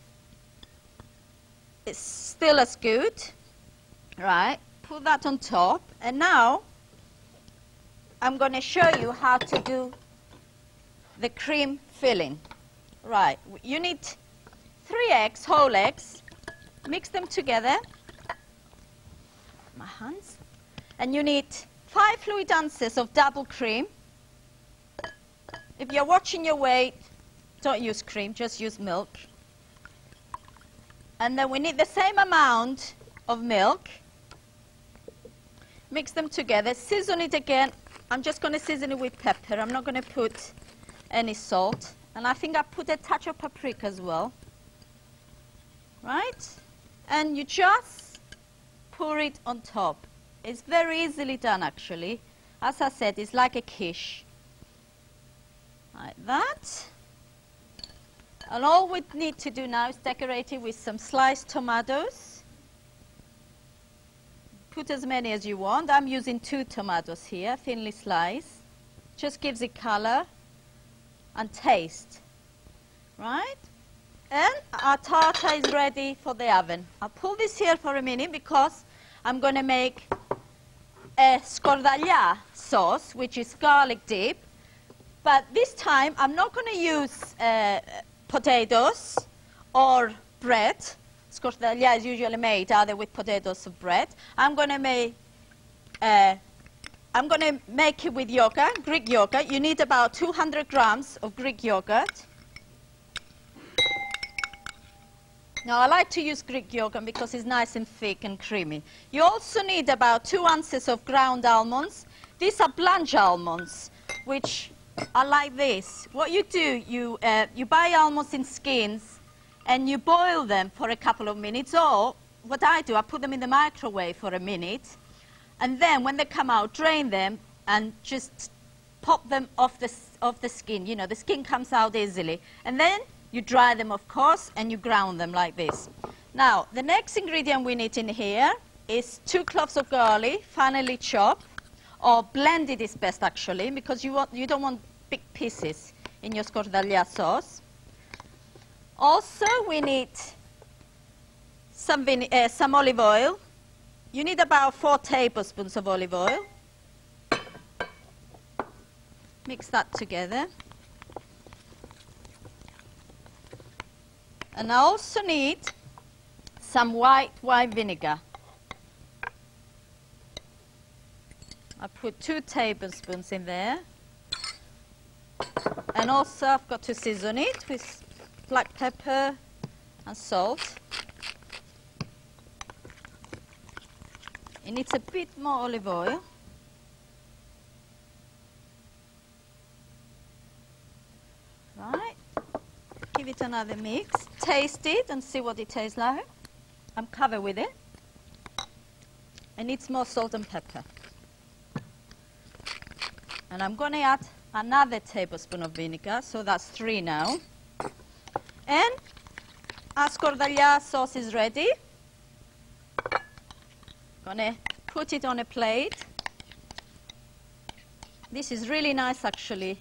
It's still as good. Right, put that on top. And now, I'm going to show you how to do the cream filling. Right, you need 3 eggs, whole eggs. Mix them together. My hands. And you need 5 fluid ounces of double cream. If you're watching your weight, don't use cream, just use milk. And then we need the same amount of milk. Mix them together, season it again. I'm just going to season it with pepper. I'm not going to put any salt. And I think I put a touch of paprika as well. Right? And you just pour it on top. It's very easily done, actually. As I said, it's like a quiche. Like that. And all we need to do now is decorate it with some sliced tomatoes. Put as many as you want. I'm using 2 tomatoes here, thinly sliced. Just gives it color and taste. Right? And our tartar is ready for the oven. I'll pull this here for a minute because I'm going to make a scordaglia sauce, which is garlic dip. But this time, I'm not going to use potatoes or bread. Scordaglia is usually made either with potatoes or bread. I'm going to make it with yogurt, Greek yogurt. You need about 200 grams of Greek yogurt. Now, I like to use Greek yogurt because it's nice and thick and creamy. You also need about 2 ounces of ground almonds. These are blanch almonds, which are like this. What you do, you buy almonds in skins, and you boil them for a couple of minutes, or what I do, I put them in the microwave for a minute, and then when they come out, drain them and just pop them off the skin. You know, the skin comes out easily. And then you dry them, of course, and you ground them like this. Now, the next ingredient we need in here is 2 cloves of garlic, finely chopped, or blended is best actually, because you don't want big pieces in your scordaglia sauce. Also, we need some olive oil. You need about 4 tablespoons of olive oil. Mix that together. And I also need some white wine vinegar. I put 2 tablespoons in there. And also I've got to season it with black pepper and salt. It needs a bit more olive oil. Right. Give it another mix. Taste it and see what it tastes like. I'm covered with it. It needs more salt and pepper. And I'm going to add another tablespoon of vinegar, so that's 3 now. And our scordaglia sauce is ready. Gonna put it on a plate. This is really nice actually.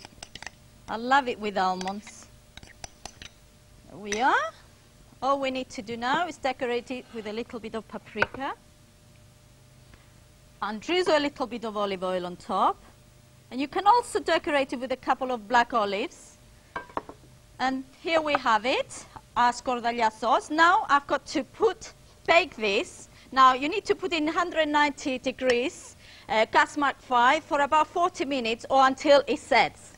I love it with almonds. There we are. All we need to do now is decorate it with a little bit of paprika. And drizzle a little bit of olive oil on top. And you can also decorate it with a couple of black olives. And here we have it, our scordaglia sauce. Now I've got to bake this. Now you need to put it in 190 degrees, gas mark 5, for about 40 minutes or until it sets.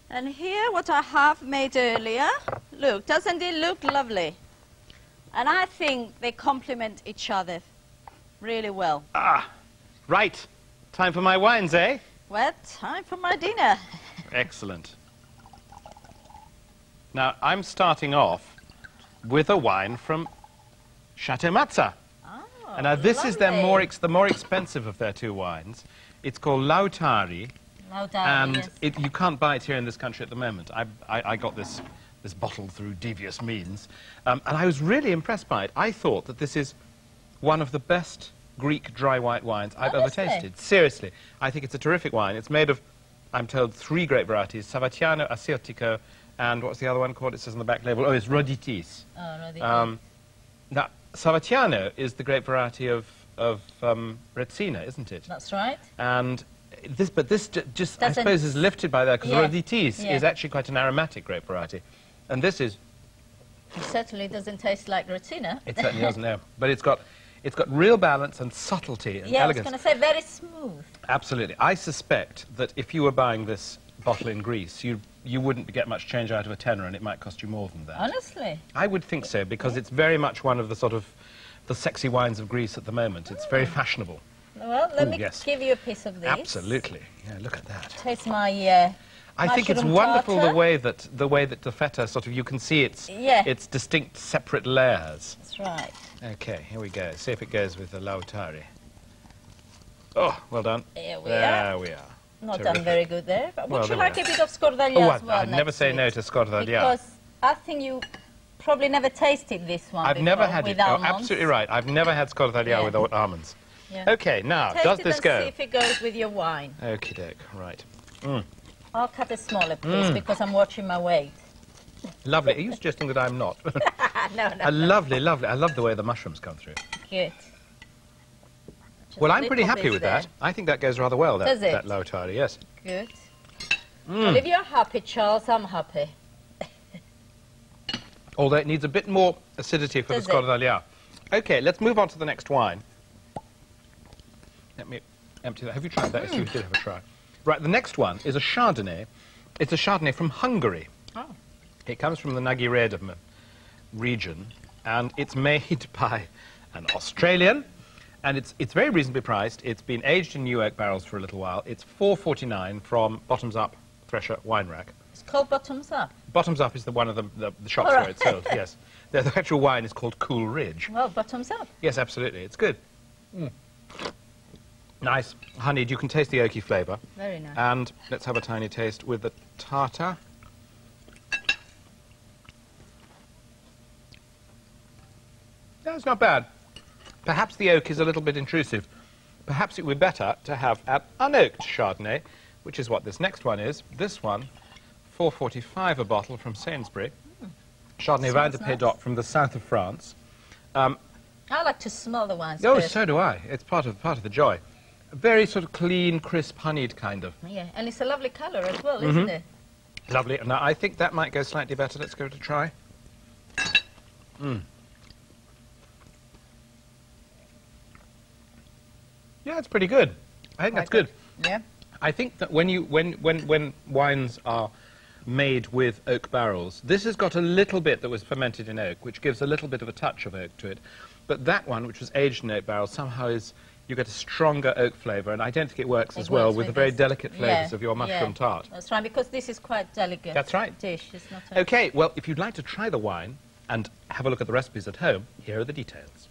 And here what I have made earlier. Look, doesn't it look lovely? And I think they complement each other really well. Ah, right. Time for my wines, eh? Well, time for my dinner. Excellent. Now, I'm starting off with a wine from Chateau Mazza. Oh, and now this lovely. is the more expensive of their 2 wines. It's called Lautari. And yes. you can't buy it here in this country at the moment. I got this bottle through devious means. And I was really impressed by it. I thought that this is one of the best Greek dry white wines I've ever tasted. Seriously. I think it's a terrific wine. It's made of, I'm told, 3 great varieties. Savatiano, Assyrtiko, and what's the other one called? It says on the back label. Oh, it's Roditis. Oh, Roditis. Now, Savatiano is the great variety of Retsina, isn't it? That's right. And this just I suppose, is lifted by that, because Roditis is actually quite an aromatic grape variety. And this is... It certainly doesn't taste like Retsina. It certainly doesn't, no. But it's got real balance and subtlety and elegance. I was going to say very smooth. Absolutely. I suspect that if you were buying this bottle in Greece, you wouldn't get much change out of a tenner, and it might cost you more than that. Honestly? I would think so, because it's very much one of the sort of the sexy wines of Greece at the moment. It's very fashionable. Well, let me give you a piece of this. Absolutely. Yeah, look at that. Taste my I think it's wonderful the way that the feta sort of, you can see its distinct separate layers. That's right. Okay, here we go. See if it goes with the Lautari. Oh, well done. Here we there we are. Not Terrific. done very good there. But would you there like a bit of scordaglia as well? I'd never say no to scordaglia. Because I think you probably never tasted this one I've never had it. Oh, absolutely right. I've never had scordaglia with almonds. Yeah. Okay, now, does this go? See if it goes with your wine. Okie doke, right. I'll cut it smaller, please, because I'm watching my weight. Lovely. Are you suggesting that I'm not? No. Lovely, lovely. I love the way the mushrooms come through. Good. Well, I'm pretty happy with that. I think that goes rather well, Does it? that lautardi, yes. Good. Well, if you're happy, Charles, I'm happy. Although it needs a bit more acidity for the Scordaglià. Okay, let's move on to the next wine. Let me empty that. Have you tried that? Yes, you did have a try. Right, the next one is a Chardonnay. It's a Chardonnay from Hungary. Oh. It comes from the Nagyredem region, and it's made by an Australian, and it's very reasonably priced. It's been aged in new oak barrels for a little while. It's $4.49 from Bottoms Up Thresher Wine Rack. It's called Bottoms Up? Bottoms Up is one of the shops where it's sold, yes. The actual wine is called Cool Ridge. Well, Bottoms Up. Yes, absolutely. It's good. Nice. Honeyed, you can taste the oaky flavour. Very nice. And let's have a tiny taste with the tartar. That's not bad. Perhaps the oak is a little bit intrusive. Perhaps it would be better to have an unoaked Chardonnay, which is what this next one is. This one, $4.45 a bottle from Sainsbury. Chardonnay Vin de Pédoc from the south of France. I like to smell the wines. Oh, first. so do I. It's part of the joy. A very sort of clean, crisp, honeyed kind of. Yeah, and it's a lovely colour as well, isn't it? Lovely. Now, I think that might go slightly better. Let's give it a try. Yeah, it's pretty good. I think that's good. Yeah. I think that when wines are made with oak barrels, this has got a little bit that was fermented in oak, which gives a little bit of a touch of oak to it. But that one, which was aged in oak barrels, somehow you get a stronger oak flavour, and I don't think it works as well with the very delicate flavours of your mushroom tart. That's right, because this is quite delicate. That's right. Dish. It's not Okay, well, if you'd like to try the wine and have a look at the recipes at home, here are the details.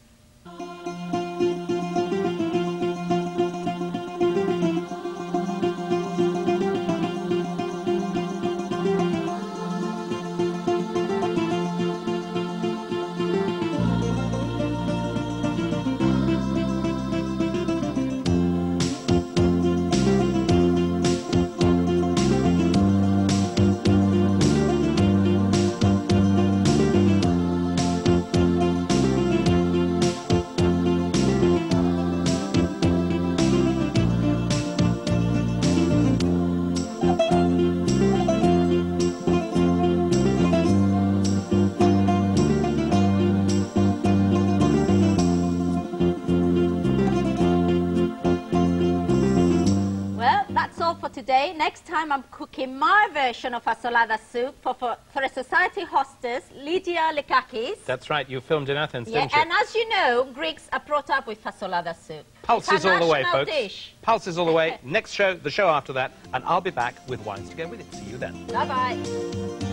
Today, next time I'm cooking my version of fasolada soup for a society hostess, Lydia Lekakis. That's right, you filmed in Athens, didn't you? And as you know, Greeks are brought up with fasolada soup. Pulses all the way, folks. Dish. Pulses all the way. Next show, the show after that, and I'll be back with wines to go with it. See you then. Bye-bye.